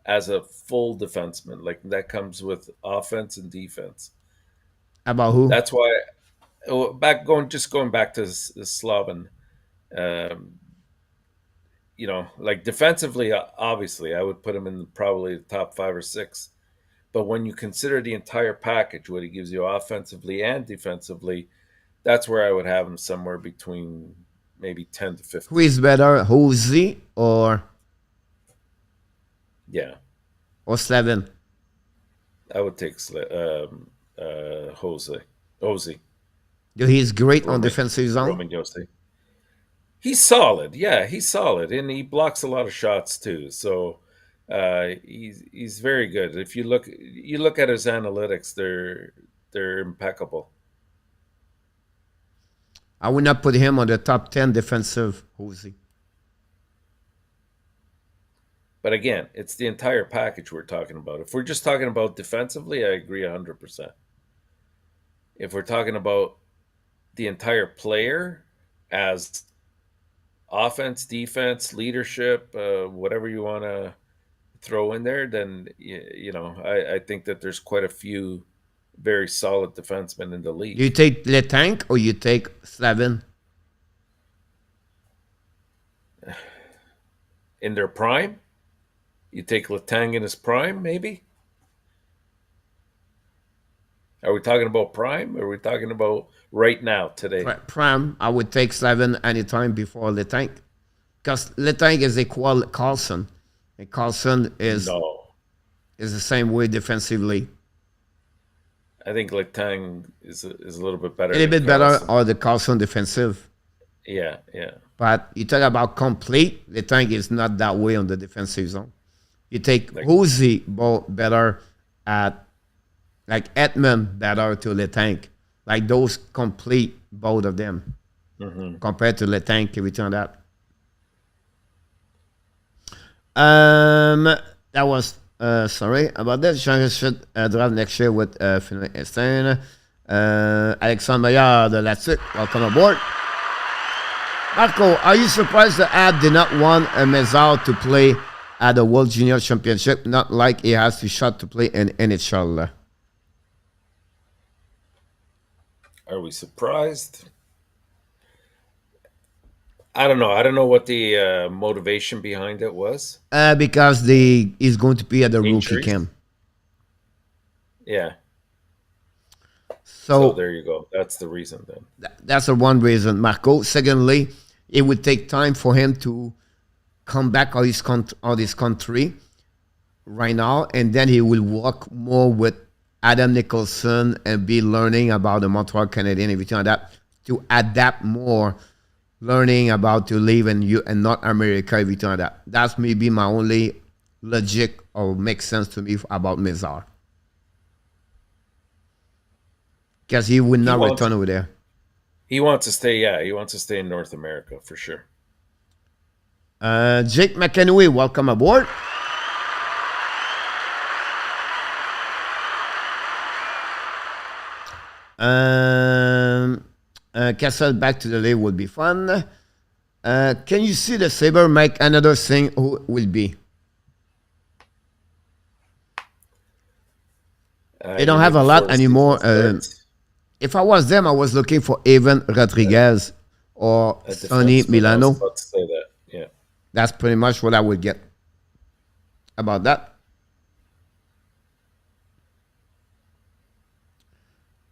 D: as a full defenseman. Like that comes with offense and defense.
C: About who?
D: That's why going back to Slavin. You know, like defensively, obviously, I would put him in probably the top 5 or 6. But when you consider the entire package, what he gives you offensively and defensively, that's where I would have him somewhere between maybe 10 to 15.
C: Who is better, Hosey or
D: Yeah,
C: Slavin?
D: I would take Jose. Jose.
C: He's great on
D: Roman,
C: defensive zone.
D: Roman Jose. He's solid. Yeah, he's solid, and he blocks a lot of shots too. So he's very good. If you look at his analytics, they're impeccable.
C: I would not put him on the top 10 defensive Jose.
D: But again, it's the entire package we're talking about. If we're just talking about defensively, I agree 100%. If we're talking about the entire player as offense, defense, leadership, whatever you want to throw in there, then I think that there's quite a few very solid defensemen in the league.
C: You take Letang or you take Slavin?
D: In their prime? You take Letang in his prime, maybe? Are we talking about prime? Or are we talking about right now, today?
C: Prime, I would take Slavin anytime before Letang. Because Letang is equal Carlson. And Carlson is the same way defensively.
D: I think Letang is a little bit better.
C: A little bit better or the Carlson defensive.
D: Yeah.
C: But you talk about complete, Letang is not that way on the defensive zone. You take Jose better at, like Edmund better to Letang. Like those complete, both of them. Compared to Letang, if we turn that. That was, sorry about that. Je should draft next year with Finlay. Alexandre Meilleur de Latic, welcome aboard. Marco, are you surprised the ad did not want Mézard to play at the World Junior Championship, not like he has to shot to play in NHL?
D: Are we surprised? I don't know. I don't know what the motivation behind it was.
C: Because he's going to be at the rookie camp.
D: Yeah.
C: So
D: there you go. That's the reason then.
C: That's the one reason, Marco. Secondly, it would take time for him to come back on his country right now, and then he will work more with Adam Nicholson and be learning about the Montreal Canadiens, everything like that, to adapt more, learning about to live in North America, everything like that. That's maybe my only logic or makes sense to me about Mézard. Because he would not return over there.
D: He wants to stay, he wants to stay in North America for sure.
C: Jake McEnway, welcome aboard. Castle back to the league would be fun. Can you see the Sabre make another thing? Who will be? They don't have a lot anymore. If I was them, I was looking for Evan Rodriguez or Sonny Milano.
D: I was about to say that. Yeah.
C: That's pretty much what I would get about that.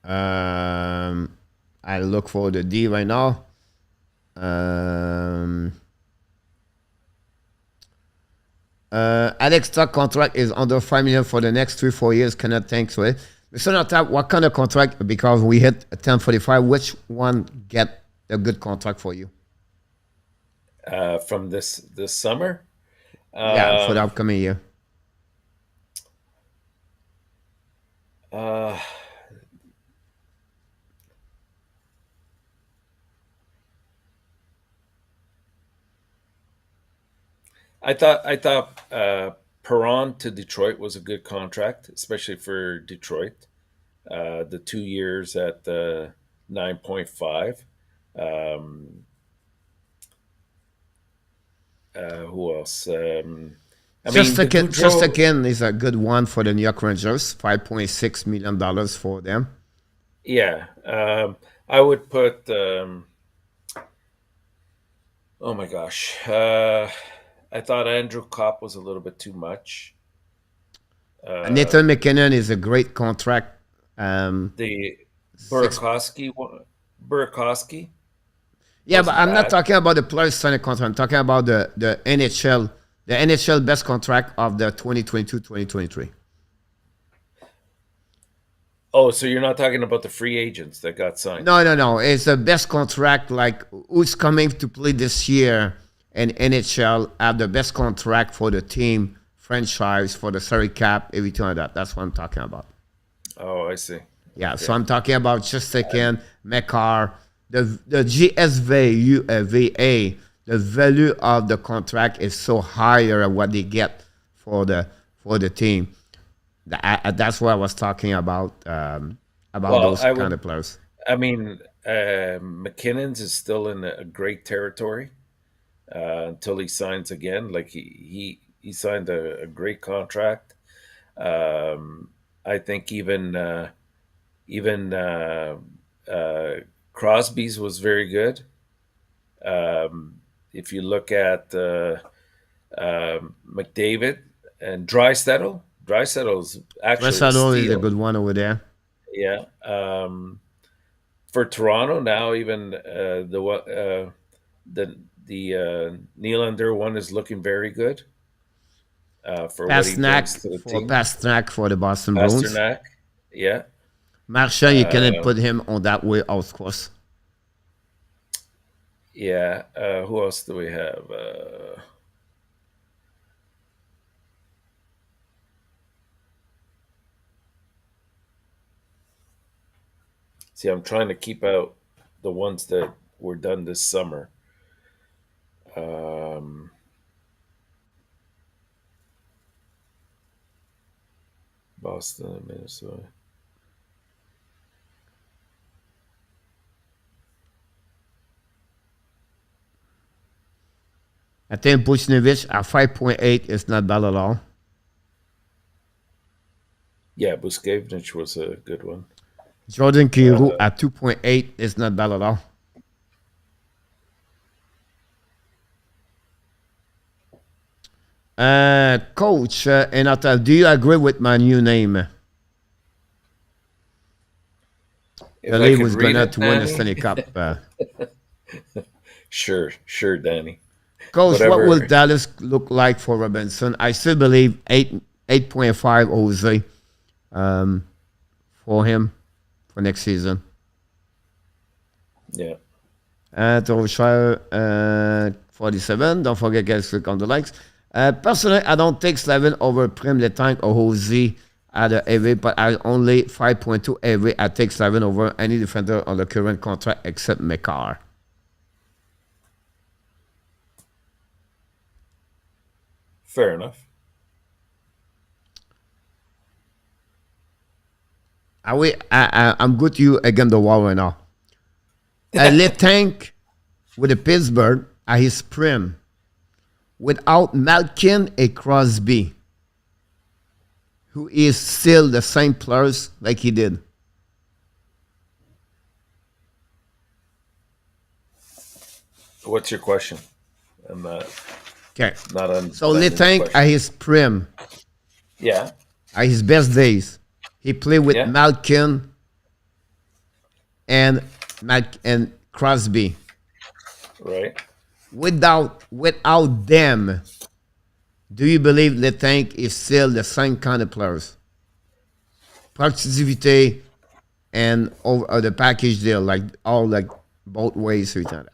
C: I look for the D right now. Alex Stock contract is under $5 million for the next 3-4 years. Cannot thank for it. Mr. ENORTAP, what kind of contract? Because we hit 1045. Which one get a good contract for you?
D: From this summer?
C: Yeah, for the upcoming year.
D: I thought Perron to Detroit was a good contract, especially for Detroit. The 2 years at 9.5. Who else?
C: Just again is a good one for the New York Rangers. $5.6 million for them.
D: Yeah, I would put. Oh my gosh. I thought Andrew Kopp was a little bit too much.
C: Nathan McKinnon is a great contract.
D: The Burakovsky.
C: Yeah, but I'm not talking about the players signing contract. I'm talking about the NHL, the NHL best contract of the 2022-2023.
D: Oh, so you're not talking about the free agents that got signed?
C: No. It's the best contract. Like who's coming to play this year in NHL have the best contract for the team, franchise, for the salary cap, everything like that. That's what I'm talking about.
D: Oh, I see.
C: Yeah,
D: Okay.
C: so I'm talking about Chesterkin, Mekar, the GSVA, the value of the contract is so higher than what they get for the team. That's what I was talking about
D: Well,
C: those kind of players.
D: I mean, McKinnon's is still in a great territory until he signs again. Like he signed a great contract. I think even Crosby's was very good. If you look at McDavid and Dreisaitl's actually a
C: Dressado is a
D: steal.
C: good one over there.
D: Yeah. For Toronto now, even the Nylander one is looking very good for what he brings to the team.
C: Pasternak for the Boston Bruins.
D: Pasternak, yeah,
C: Marchand, you cannot put him on that way, of course.
D: yeah. Who else do we have? See, I'm trying to keep out the ones that were done this summer. Boston, Minnesota.
C: I think Buchnevich at 5.8 is not bad at all.
D: Yeah, Buskevich was a good one.
C: Jordan Kyrou at 2.8 is not bad at all. Coach, ENORTAP, do you agree with my new name?
D: If
C: The
D: I
C: league
D: could
C: was
D: read
C: going
D: it,
C: to win the
D: Danny.
C: Stanley Cup.
D: Sure, Danny.
C: Coach, what
D: Whatever.
C: will Dallas look like for Robinson? I still believe 8.5 Jose for him for next season.
D: Yeah.
C: Troshire 47. Don't forget, guys, click on the likes. Personally, I don't take Slavin over Prim Letang or Jose at the AV, but I only 5.2 AV. I take Slavin over any defender on the current contract except Mekar.
D: Fair enough.
C: I'm good to you against the wall right now. Letang with the Pittsburgh at his prime without Malkin and Crosby, who is still the same players like he did.
D: What's your question? I'm
C: Okay.
D: not on.
C: So Letang at his prime,
D: Yeah.
C: at his best days, he played with
D: Yeah.
C: Malkin and Crosby.
D: Right.
C: Without them, do you believe Letang is still the same kind of players? Productivity and over the package deal, like all like both ways, everything like that.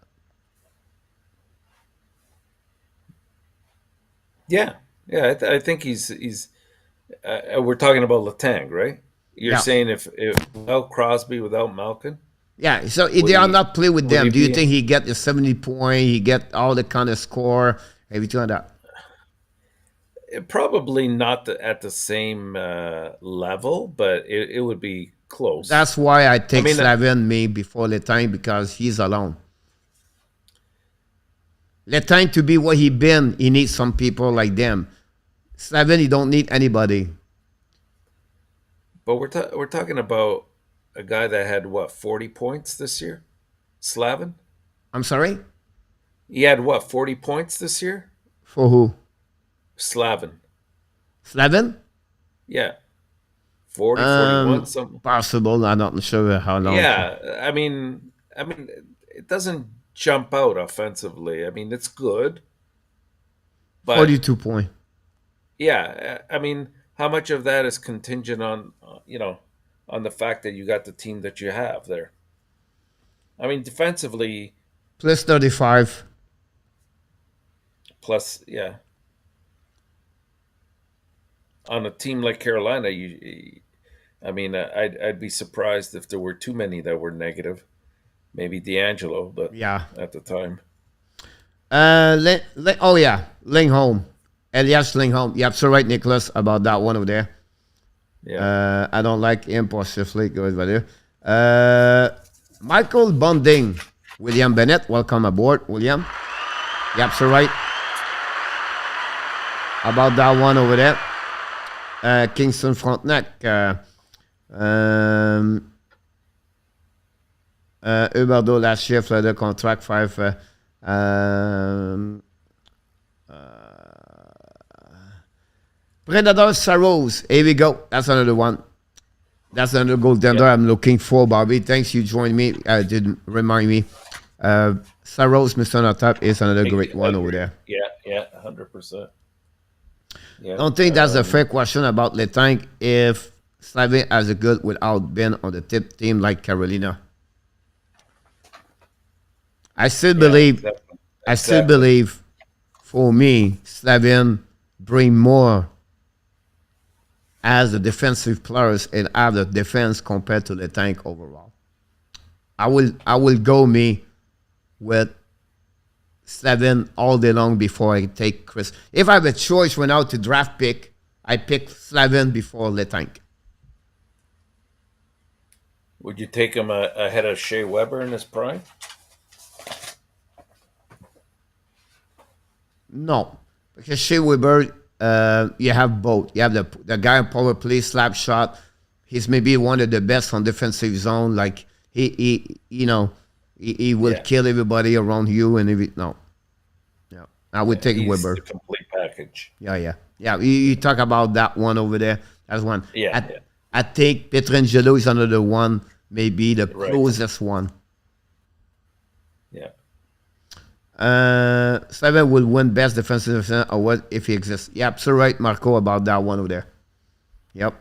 D: Yeah. Yeah. I think he's. We're talking about Letang, right? You're
C: Yeah.
D: saying if without Crosby, without Malkin,
C: Yeah, so if
D: Would
C: they are
D: he-
C: not play with
D: would
C: them,
D: he
C: do you
D: be-
C: think he get the 70 point, he get all the kind of score, everything like that?
D: probably not at the same level, but it would be close.
C: That's why I take
D: mean,
C: Slavin me before Letang because he's alone. Letang to be what he been, he needs some people like them. Slavin, he don't need anybody.
D: But we're talking about a guy that had what 40 points this year, Slavin.
C: I'm sorry?
D: He had what 40 points this year,
C: For who?
D: Slavin.
C: Slavin?
D: Yeah, 40, 41, something.
C: Possible. I'm not sure how long.
D: Yeah, I mean, it doesn't jump out offensively. I mean, it's good, but
C: 42 point.
D: yeah, I mean, how much of that is contingent on on the fact that you got the team that you have there. I mean, defensively,
C: Plus 35.
D: plus, yeah. On a team like Carolina, I'd be surprised if there were too many that were negative. Maybe D'Angelo, but
C: Yeah.
D: at the time.
C: Lingholm. Elias Lingholm. You're absolutely right, Nicholas, about that one over there.
D: Yeah.
C: I don't like him possibly. Go over there. Michael Bonding. William Bennett, welcome aboard, William. You're absolutely right about that one over there. Kingston Frontenac. Huberdeau last shift, the contract 5. Predator Saros. Here we go. That's another one. That's another goaltender I'm looking for, Bobby. Thanks you joined me. Did remind me. Saros, Mr. ENORTAP is another great one over there.
D: Yeah, 100%. Yeah.
C: I don't think that's a fair question about Letang if Slavin has a good without being on the tip team like Carolina. I still believe for me, Slavin bring more as the defensive players and have the defense compared to the tank overall. I will go me with Slavin all day long before I take Chris. If I have a choice right now to draft pick, I pick Slavin before the tank.
D: Would you take him ahead of Shea Weber in his prime?
C: No, because Shea Weber, you have both. You have the guy on power play, slap shot. He's maybe one of the best on defensive zone. Like he will kill everybody around you and no. Yeah, I would take Weber.
D: The complete package.
C: Yeah. You talk about that one over there. That's one.
D: Yeah.
C: I think Pietrangelo is another one. Maybe the closest one.
D: Yeah.
C: Slavin will win best defensive award if he exists. Yep, so right, Marco, about that one over there. Yep.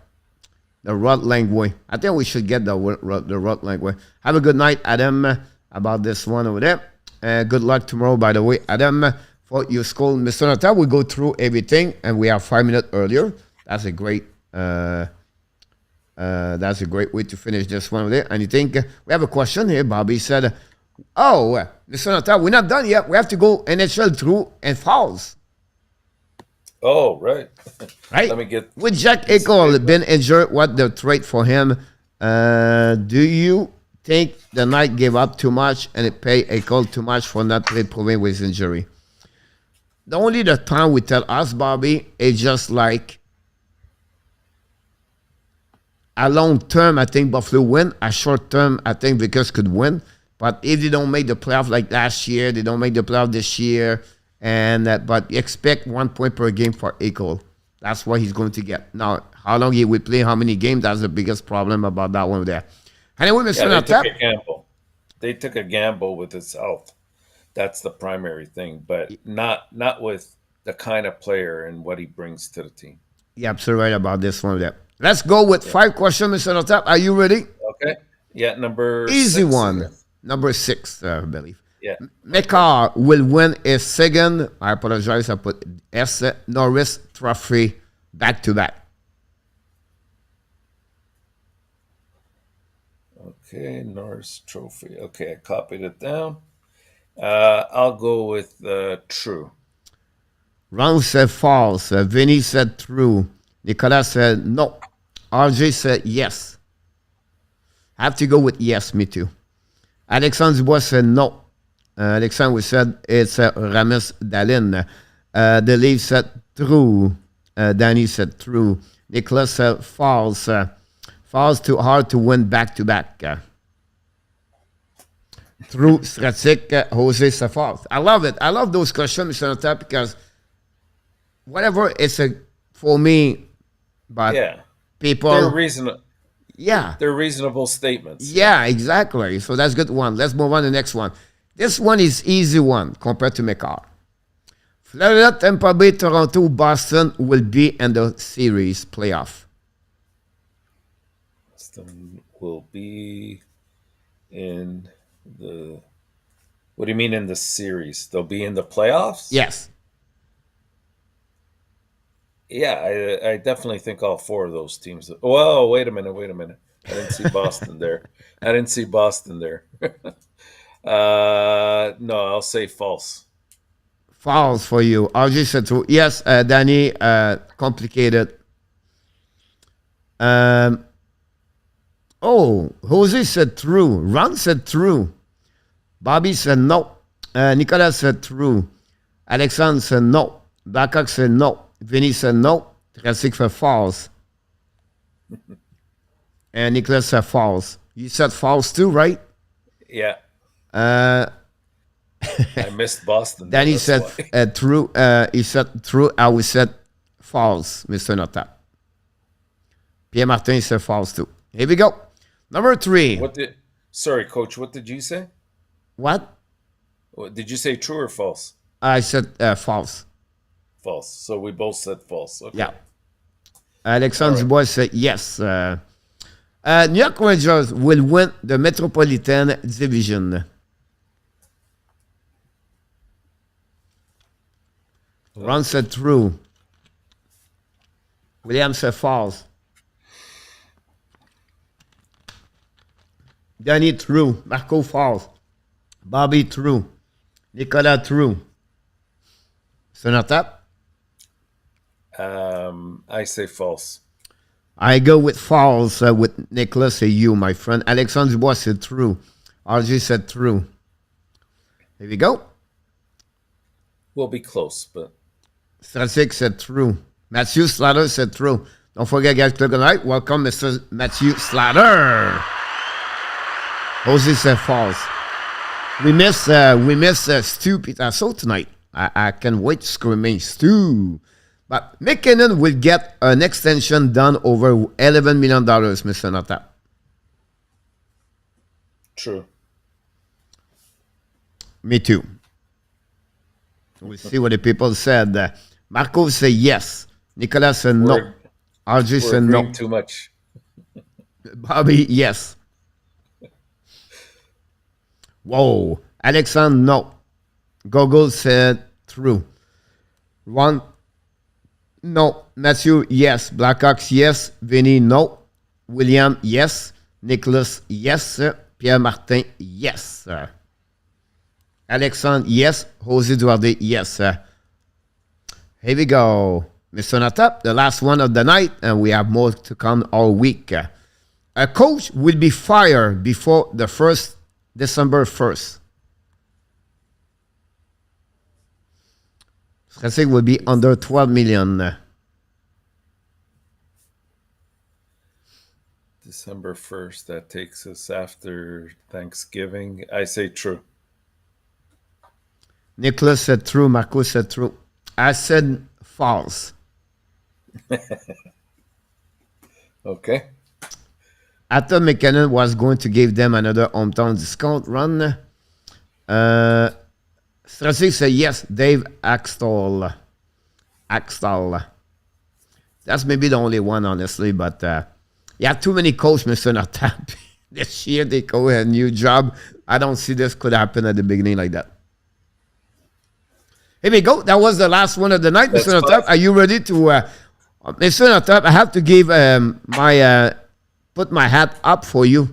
C: The Rod Langway. I think we should get the Rod Langway. Have a good night, Adam, about this one over there. Good luck tomorrow, by the way, Adam, for your school. Mr. ENORTAP, we go through everything, and we are 5 minutes earlier. That's a great way to finish this one over there. And you think we have a question here. Bobby said, "Oh, Mr. ENORTAP, we're not done yet. We have to go NHL through and fouls."
D: Oh, right.
C: Right.
D: Let me get
C: with Jack Eichel been injured. What the trade for him? Do you think the Knight gave up too much and it paid Eichel too much for not proving with his injury? The only the time we tell us, Bobby, is just like a long term. I think Buffalo win. A short term, I think Vickers could win. But if they don't make the playoff like last year, they don't make the playoff this year, but expect 1 point per game for Eichel. That's what he's going to get. Now, how long he will play, how many games, that's the biggest problem about that one there. Anyway, Mr. ENORTAP.
D: They took a gamble. They took a gamble with his health. That's the primary thing, but not with the kind of player and what he brings to the team.
C: Yeah, absolutely right about this one there. Let's go with 5 questions, Mr. ENORTAP. Are you ready?
D: Okay. Yeah, number
C: Easy
D: 6.
C: one. Number 6, I believe.
D: Yeah.
C: McCarr will win his second, I apologize, I put S, Norris Trophy back-to-back.
D: Okay, Norris Trophy. Okay, I copied it down. I'll go with true.
C: Ron said false. Vinny said true. Nicolas said no. RJ said yes. I have to go with yes, me too. Alexandre Dubois said no. Alexandre said it's Ramis Dalin. The Leaf said true. Danny said true. Nicholas said false. False, too hard to win back-to-back. True, Stratic, Jose said false. I love it. I love those questions, Mr. ENORTAP, because whatever it's for me, but people...
D: They're reasonable.
C: Yeah.
D: They're reasonable statements.
C: Yeah, exactly. So that's good one. Let's move on to the next one. This one is easy one compared to McCarr. Florida, Tampa Bay, Toronto, Boston will be in the series playoff.
D: Boston will be in the. What do you mean in the series? They'll be in the playoffs?
C: Yes.
D: Yeah, I definitely think all four of those teams. Whoa, wait a minute. I didn't see Boston there. No, I'll say false.
C: False for you. RJ said true. Yes, Danny, complicated. Jose said true. Ron said true. Bobby said no. Nicolas said true. Alexandre said no. Blackhawk said no. Vinny said no. Classic said false. And Nicolas said false. You said false too, right?
D: Yeah.
C: I
D: missed Boston.
C: Danny said true. He said true. I would said false, Mr. NHL'S. Pierre Martin said false too. Here we go. Number 3.
D: Sorry, Coach, what did you say?
C: What?
D: Did you say true or false?
C: I said false.
D: False. So we both said false. Okay.
C: Yeah. Alexandre Dubois said yes. New York Rangers will win the Metropolitan Division. Ron said true. William said false. Danny true. Marco false. Bobby true. Nicolas true. Sonata?
D: I say false.
C: I go with false with Nicolas and you, my friend. Alexandre Dubois said true. RJ said true. Here we go.
D: We'll be close, but...
C: Stratic said true. Matthew SLATER said true. Don't forget, guys, click on like. Welcome, Mr. Matthew SLATER. Jose said false. We miss Stu Picasso tonight. I can't wait to scream Stu. But McKinnon will get an extension done over $11 million, Mr. NHL'S.
D: True.
C: Me too. We'll see what the people said. Marco said yes. Nicolas said no. RJ said no.
D: Too much.
C: Bobby, yes. Whoa. Alexandre, no. Gogol said true. Ron, no. Matthew, yes. Blackhawks, yes. Vinny, no. William, yes. Nicholas, yes. Pierre Martin, yes. Alexandre, yes. Jose Duarte, yes. Here we go. Mr. NHL'S, the last one of the night, and we have more to come all week. A coach will be fired before the December 1st. Strategic will be under 12 million.
D: December 1st, that takes us after Thanksgiving. I say true.
C: Nicholas said true. Marco said true. I said false.
D: Okay.
C: I thought McKinnon was going to give them another hometown discount run. Strategic said yes. Dave Axtell. That's maybe the only one, honestly. But yeah, too many coaches, Mr. NHL'S. This year they go a new job. I don't see this could happen at the beginning like that. Here we go. That was the last one of the night, Mr. NHL'S. Are you ready to, Mr. NHL'S? I have to give put my hat up for you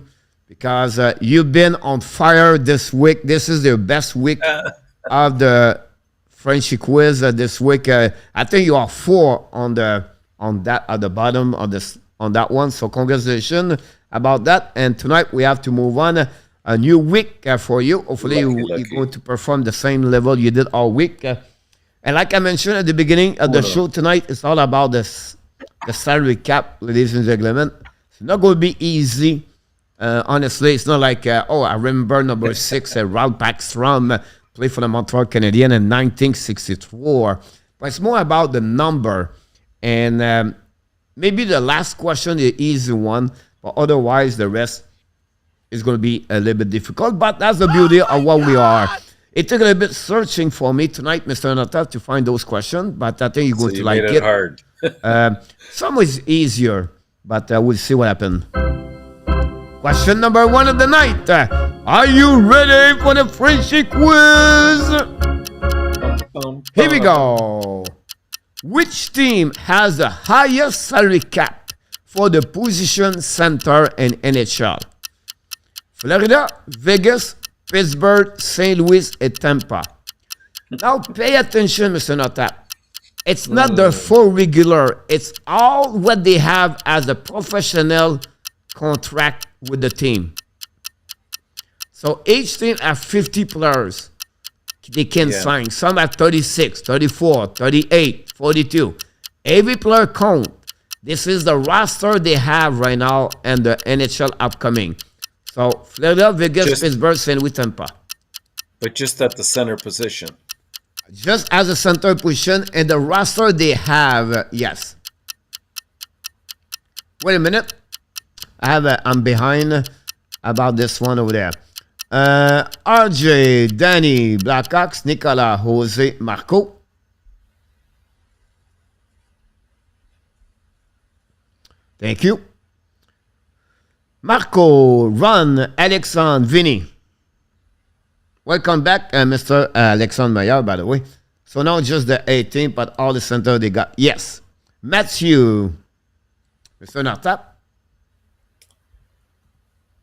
C: because you've been on fire this week. This is the best week of the Frenchy quiz this week. I think you are 4 on that at the bottom of this on that one. So congratulations about that. And tonight we have to move on. A new week for you. Hopefully you're going to perform the same level you did all week. And like I mentioned at the beginning of the show tonight, it's all about the salary cap, ladies and gentlemen. It's not going to be easy. Honestly, it's not like, I remember number 6, Ralph Backstrom played for the Montreal Canadiens in 1964. But it's more about the number. And maybe the last question, the easy one. But otherwise, the rest is going to be a little bit difficult. But that's the beauty of what we are. It took a little bit searching for me tonight, Mr. NHL'S, to find those questions. But I think you're going to like it.
D: Hard.
C: Some is easier. But we'll see what happens. Question number 1 of the night. Are you ready for the Frenchy quiz? Here we go. Which team has the highest salary cap for the position center in NHL? Florida, Vegas, Pittsburgh, St. Louis, and Tampa. Now pay attention, Mr. NH'S. It's not the 4 regular. It's all what they have as a professional contract with the team. So each team has 50 players they can sign. Some at 36, 34, 38, 42. Every player count. This is the roster they have right now and the NHL upcoming. So Florida, Vegas, Pittsburgh, St. Louis, Tampa.
D: But just at the center position.
C: Just as a center position and the roster they have, yes. Wait a minute. I'm behind about this one over there. RJ, Danny, Blackhawks, Nicolas, Jose, Marco. Thank you. Marco, Ron, Alexandre, Vinny. Welcome back, Mr. Alexandre Meilleur, by the way. So now just the 18, but all the center they got. Yes. Matthew. Mr. NH'S.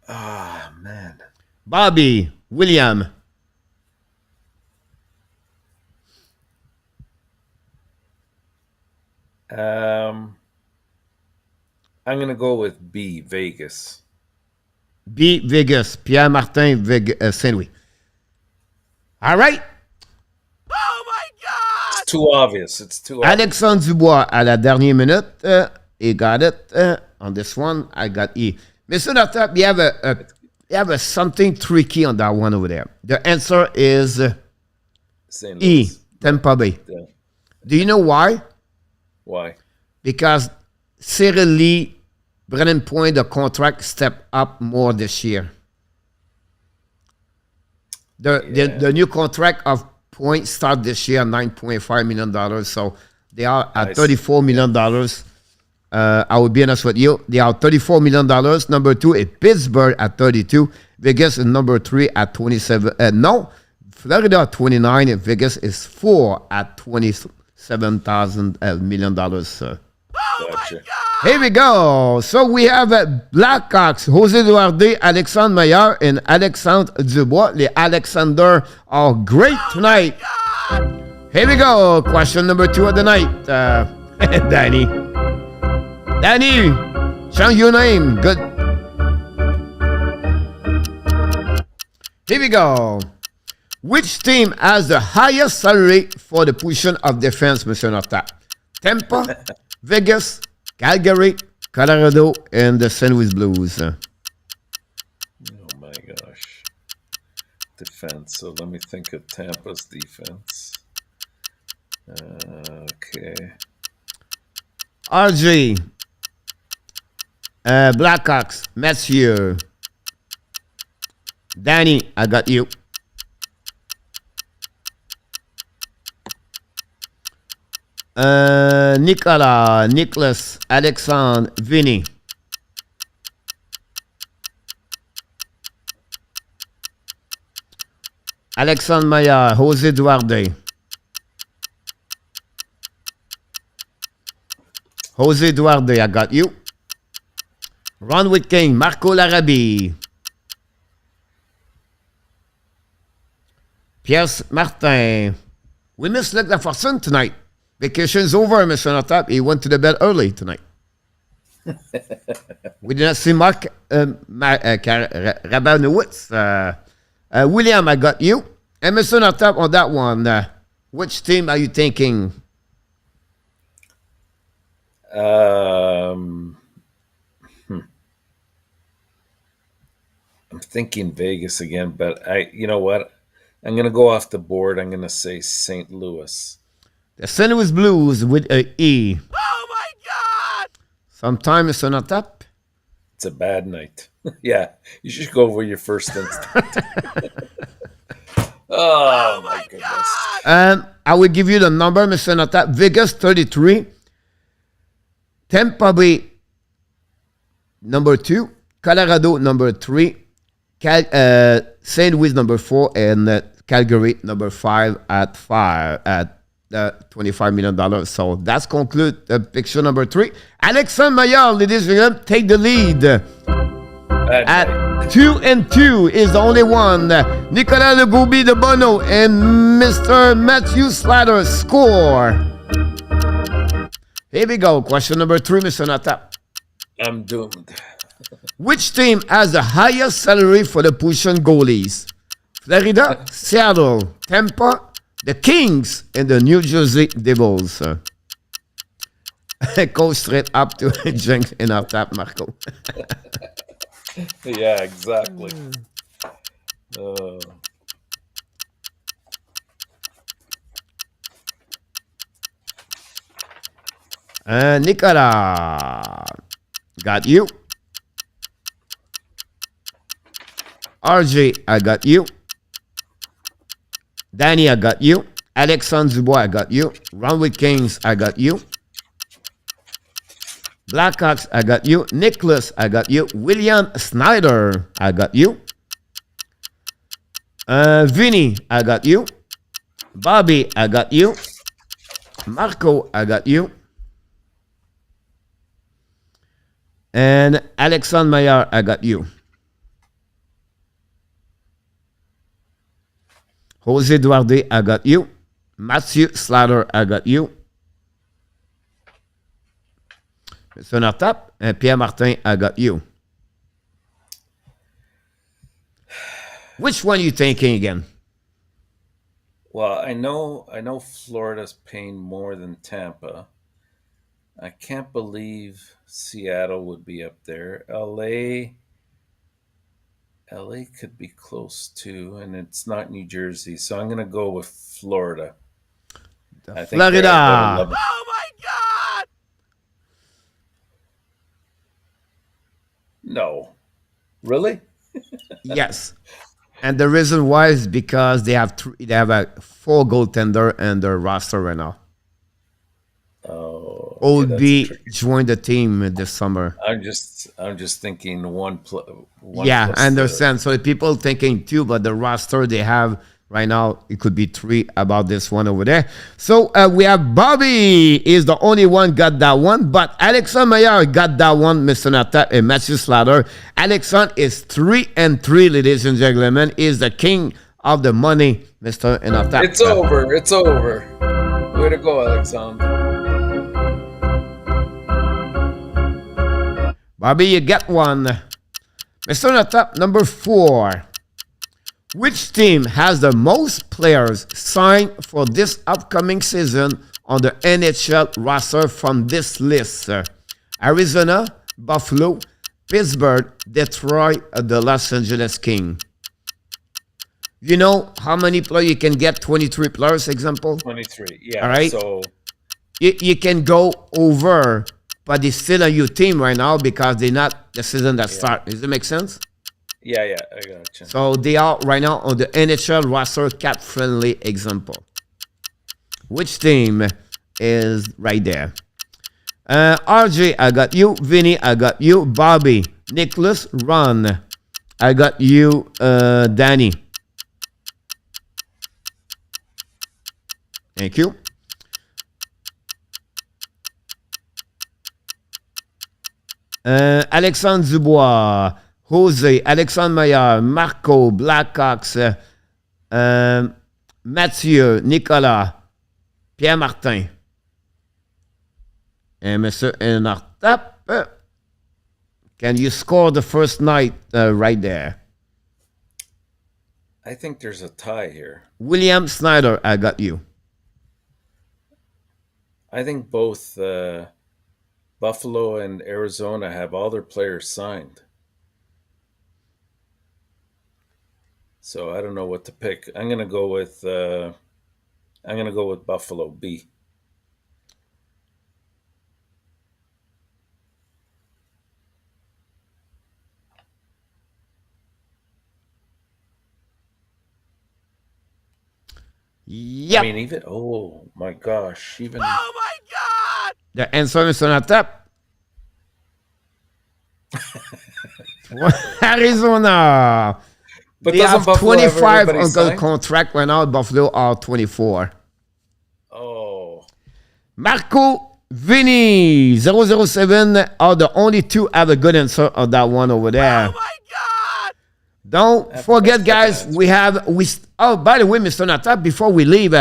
D: Ah, man.
C: Bobby, William.
D: I'm going to go with B, Vegas.
C: B, Vegas. Pierre-Martin, Saint Louis. All right.
E: Oh my God!
D: It's too obvious. It's too obvious.
C: Alexandre Dubois à la dernière minute. He got it. On this one, I got E. Mr. NH'S, you have something tricky on that one over there. The answer is
D: St.
C: E,
D: Louis.
C: Tampa Bay.
D: Yeah.
C: Do you know why?
D: Why?
C: Because Cyril Lee, Brennan Point, the contract stepped up more this year. The new contract of Point start this year, $9.5 million. So they are at $34 million. I will be honest with you. They are $34 million. Number 2 is Pittsburgh at 32. Vegas is number 3 at 27. No, Florida at 29. And Vegas is 4 at $27 million.
D: Gotcha.
C: Here we go. So we have Blackhawks, Jose Duarte, Alexandre Meilleur, and Alexandre Dubois. The Alexander are great tonight. Here we go. Question number 2 of the night. Danny. Danny, change your name. Good. Here we go. Which team has the highest salary for the position of defense, Mr. NH'S? Tampa, Vegas, Calgary, Colorado, and the St. Louis Blues.
D: Oh my gosh. Defense. So let me think of Tampa's defense. Okay.
C: RG, Blackhawks, Mathieu. Danny, I got you. Nicolas, Nicholas, Alexandre, Vinny. Alexandre Meilleur, Jose Duarte. Jose Duarte, I got you. Ron Whitking, Marco Larrabee. Pierre Martin. We missed Luc Lafortune tonight. Vacation's over, Mr. NH'S. He went to the bed early tonight. We did not see Mark Rabanowitz. William, I got you. And Mr. NH'S on that one. Which team are you thinking?
D: I'm thinking Vegas again, but you know what? I'm going to go off the board. I'm going to say St. Louis.
C: The St. Louis Blues with a E.
E: Oh my God!
C: Sometime, Mr. NH'S.
D: It's a bad night. Yeah, you should go over your first instinct. Oh my goodness.
C: I will give you the number, Mr. NH'S. Vegas 33. Tampa Bay number 2. Colorado number 3, St. Louis number 4, and Calgary number 5 at $25 million. So that's conclude picture number 3. Alexandre Maillard, ladies and gentlemen, take the lead. At 2-2 is the only one. Nicolas Legoubi de Bono and Mr. Matthew SLATER score. Here we go. Question number 3, Mr. NHLTAP.
D: I'm doomed.
C: Which team has the highest salary for the position goalies? Florida, Seattle, Tampa, the Kings, and the New Jersey Devils. Go straight up to Jenks in our tap, Marco.
D: Yeah, exactly.
C: Nicolas, got you. RJ, I got you. Danny, I got you. Alexandre Dubois, I got you. Runway Kings, I got you. Blackhawks, I got you. Nhl'S, I got you. William Snyder, I got you. Vinny, I got you. Bobby, I got you. Marco, I got you. And Alexandre Maillard, I got you. Jose Duarte, I got you. Matthew SLATER, I got you. Mr. NHLTAP and Pierre Martin, I got you. Which one are you thinking again?
D: Well, I know Florida's paying more than Tampa. I can't believe Seattle would be up there. LA could be close too, and it's not New Jersey, so I'm going to go with Florida. I think
C: Florida.
E: Oh my God!
D: No. Really?
C: Yes. And the reason why is because they have a 4 goaltender in their roster right now.
D: Oh.
C: Old B
D: tricky.
C: joined the team this summer.
D: I'm just thinking one
C: Yeah,
D: plus
C: I understand. So the people thinking 2, but the roster they have right now, it could be 3 about this one over there. So we have Bobby is the only one got that one, but Alexandre Maillard got that one, Mr. NHLTAP and Matthew SLATER. Alexandre is 3-3, ladies and gentlemen, is the king of the money, Mr. NHLTAP.
D: It's over. It's over. Way to go, Alexandre.
C: Bobby, you get one. Mr. NHLTAP, number 4. Which team has the most players signed for this upcoming season on the NHL roster from this list? Arizona, Buffalo, Pittsburgh, Detroit, the Los Angeles Kings. You know how many players you can get? 23 players, example?
D: 23, yeah.
C: All right.
D: So
C: You can go over, but it's still on your team right now because they're not the season that start. Does it make sense?
D: yeah, I gotcha.
C: So they are right now on the NHL roster cap-friendly example. Which team is right there? RJ, I got you. Vinny, I got you. Bobby, Nhl'S, Ron, I got you. Danny. Thank you. Alexandre Dubois, Jose, Alexandre Maillard, Marco, Blackhawks, Mathieu, Nicolas, Pierre Martin. And Mr. NHLTAP, can you score the first night right there?
D: I think there's a tie here.
C: William Snyder, I got you.
D: I think both Buffalo and Arizona have all their players signed. So I don't know what to pick. I'm gonna go with Buffalo B.
C: Yep.
D: I mean, even oh my gosh, even
E: Oh my God!
C: The answer is NHLTAP. Arizona.
D: But
C: They
D: doesn't
C: have
D: Buffalo have
C: 25
D: everybody
C: on the
D: signed?
C: contract right now. Buffalo are 24.
D: Oh,
C: Marco Vinny 007 are the only two have a good answer on that one over there.
E: Oh my God!
C: Don't forget, guys, oh, by the way, Mr. Natap, before we leave,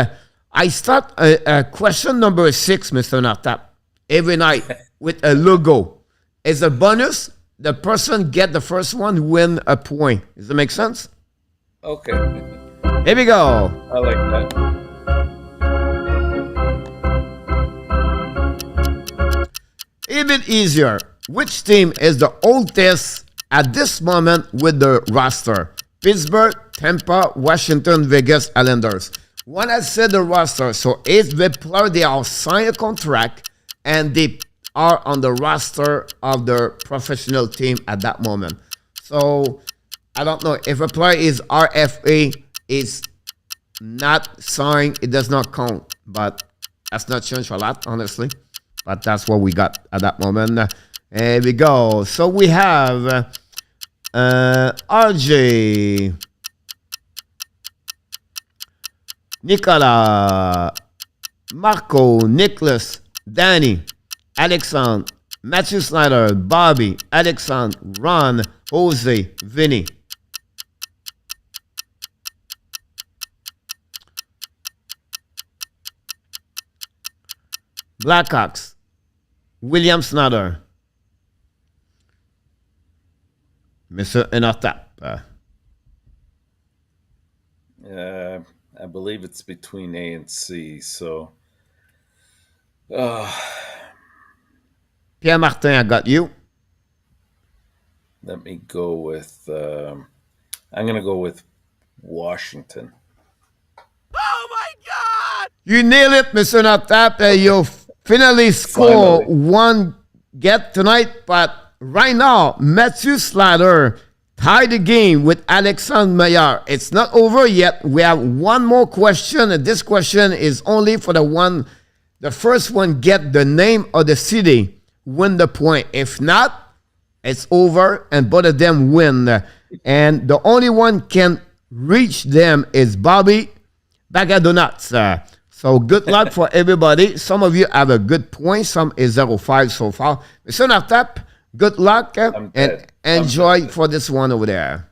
C: I start question number 6, Mr. Natap, every night with a logo. As a bonus, the person get the first one win a point. Does that make sense?
D: okay.
C: Here we go.
D: I like that.
C: A bit easier. Which team is the oldest at this moment with the roster? Pittsburgh, Tampa, Washington, Vegas, Islanders. When I said the roster, so if the player they are signed a contract and they are on the roster of the professional team at that moment. So I don't know if a player is RFA is not signed, it does not count. But that's not changed a lot, honestly. But that's what we got at that moment. Here we go. So we have RJ, Nicolas, Marco, Nhl'S, Danny, Alexandre, Matthew Snyder, Bobby, Alexandre, Ron, Jose, Vinny. Blackhawks, William Snyder, Mr. ENORTAP.
D: I believe it's between A and C, so
C: Pierre Martin, I got you.
D: let me go with I'm gonna go with Washington.
E: Oh my God!
C: You nail it, Mr. ENORTAP. You finally score
D: Finally.
C: one get tonight, but right now, Matthew Slater tied the game with Alexandre Meilleur. It's not over yet. We have one more question, and this question is only for the first one get the name of the city, win the point. If not, it's over, and both of them win. And the only one can reach them is Bobby Bagadonuts. So good luck for everybody. Some of you have a good point. Some is 0-5 so far. Mr. ENORTAP, good luck and
D: dead.
C: enjoy for this one over there.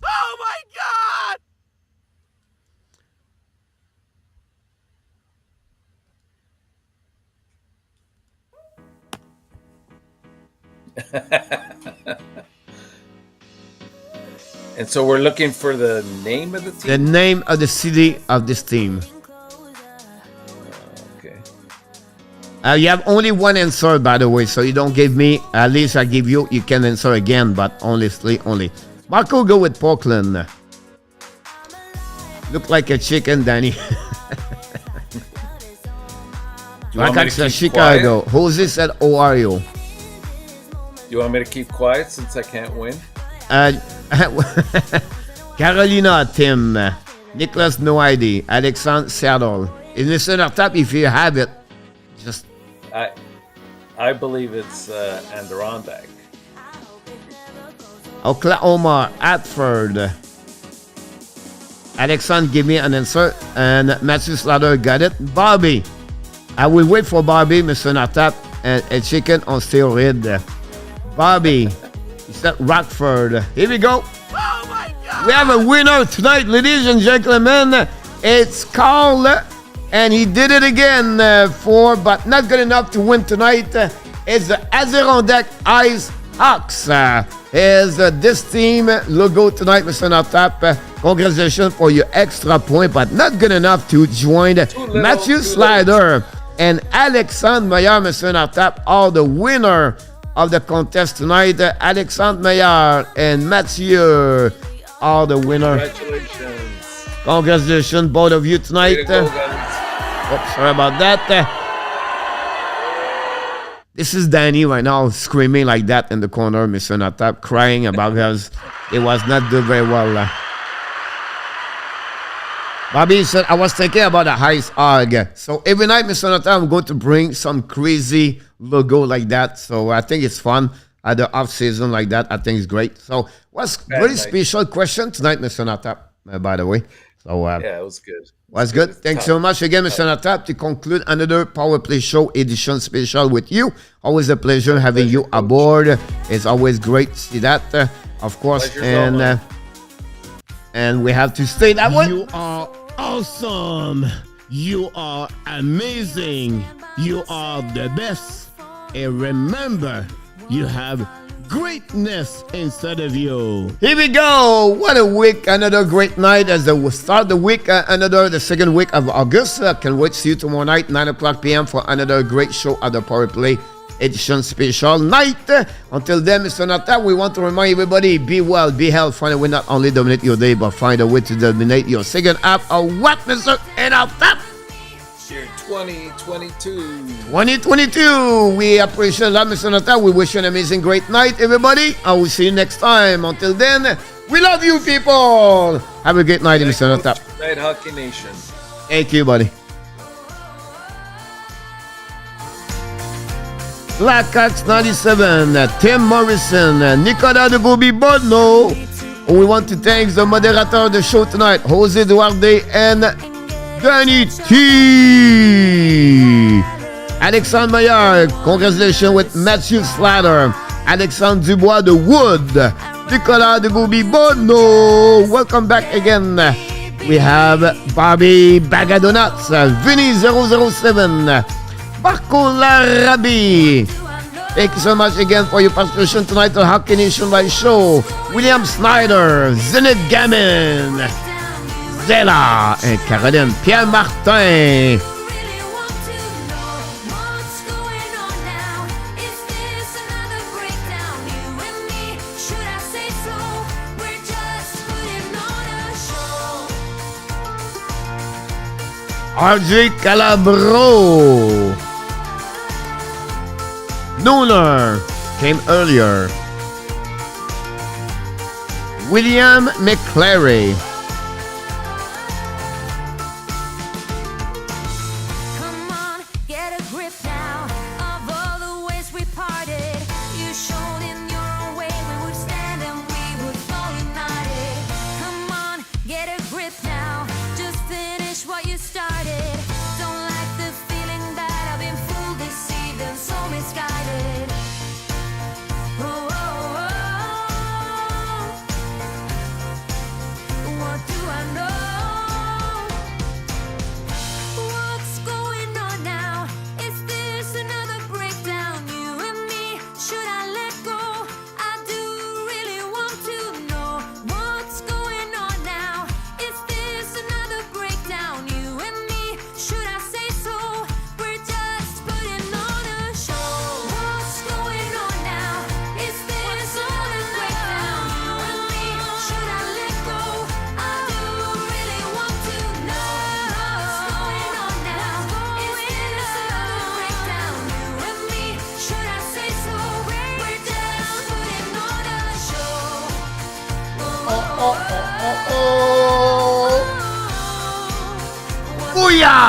E: Oh my God!
D: And so we're looking for the name of the
C: The
D: team.
C: name of the city of this team.
D: Okay.
C: You have only one answer, by the way, so you don't give me. At least I give you. You can answer again, but honestly, only. Marco, go with Portland. Look like a chicken, Danny.
D: You want me to keep
C: Chicago. Jose said Ohio.
D: You want me to keep quiet since I can't win?
C: Carolina, Tim. Nicholas, no ID. Alexandre, Seattle. In the center top, if you have it, just
D: I believe it's Adirondack.
C: Oklahoma, Hartford. Alexandre, give me an answer. And Matthew Slaughter got it. Bobby. I will wait for Bobby, Mr. Natap, and a chicken on steroid. Bobby. He said Rockford. Here we go.
E: Oh my God!
C: We have a winner tonight, ladies and gentlemen. It's Carl, and he did it again but not good enough to win tonight. It's the Adirondack Ice Hawks. Is this team logo tonight, Mr. Natap. Congratulations for your extra point, but not good enough to join Matthew Slider and Alexandre Meilleur, Mr. Natap, are the winner of the contest tonight. Alexandre Meilleur and Mathieu are the winner.
D: Congratulations.
C: Congratulations, both of you tonight.
D: Way to go, guys.
C: Oops, sorry about that. This is Danny right now screaming like that in the corner, Mr. Natap, crying about us. It was not doing very well. Bobby said, I was thinking about the highest ARG. So every night, Mr. Nata, I'm going to bring some crazy logo like that. So I think it's fun at the off season like that. I think it's great. So what's very special question tonight, Mr. Nata, by the way. So
D: Yeah, it was good.
C: was good. Thanks so much again, Mr. Nata, to conclude another Power Play Show edition special with you. Always a pleasure having you aboard. It's always great to see that, of course. And we have to stay that way.
F: You are awesome. You are amazing. You are the best. And remember, you have greatness inside of you.
C: Here we go. What a week. Another great night as we start the week. The second week of August. Can't wait to see you tomorrow night, 9 o'clock p.m. for another great show at the Power Play edition special night. Until then, Mr. Nata, we want to remind everybody, be well, be healthy. Find a way not only dominate your day, but find a way to dominate your second half of what, Mr. Nhl'S?
D: Year 2022.
C: 2022. We appreciate that, Mr. Nata. We wish you an amazing, great night, everybody. I will see you next time. Until then, we love you, people. Have a great night, Mr. Nata.
D: Night Hockey Nation.
C: Thank you, buddy. Blackhawks 97, Tim Morrison, Nicolas de Gobi Bodno. We want to thank the moderator of the show tonight, Jose Duarte and Danny T. Alexandre Maillard, congratulations with Matthew SLATER, Alexandre Dubois de Wood, Nicolas de Gobi Bodno. Welcome back again. We have Bobby Bagadonuts, Vinny 007, Marco Larabi. Thank you so much again for your participation tonight on Hockey Nation Live Show. William Snyder, Zenith Gammon, Stella and Caroline Pierre Martin. RJ Calabro. Nooner came earlier. William McClary.
A: Come on, get a grip now of all the ways we parted. You showed in your own way we would stand and we would fall united. Come on, get a grip now. Just finish what you started. Don't like the feeling that I've been fooled, deceived, and so misguided. Oh, oh, oh. What do I know? What's going on now? Is this another breakdown? You and me, should I let go? I do really want to know what's going on now. Is this another breakdown? You and me, should I say so? We're just putting on a show. What's going on now? Is this another breakdown? You and me, should I let go? I do really want to know what's going on now. Is this another breakdown? You and me, should I say so? We're just putting on a show.
C: Booyah!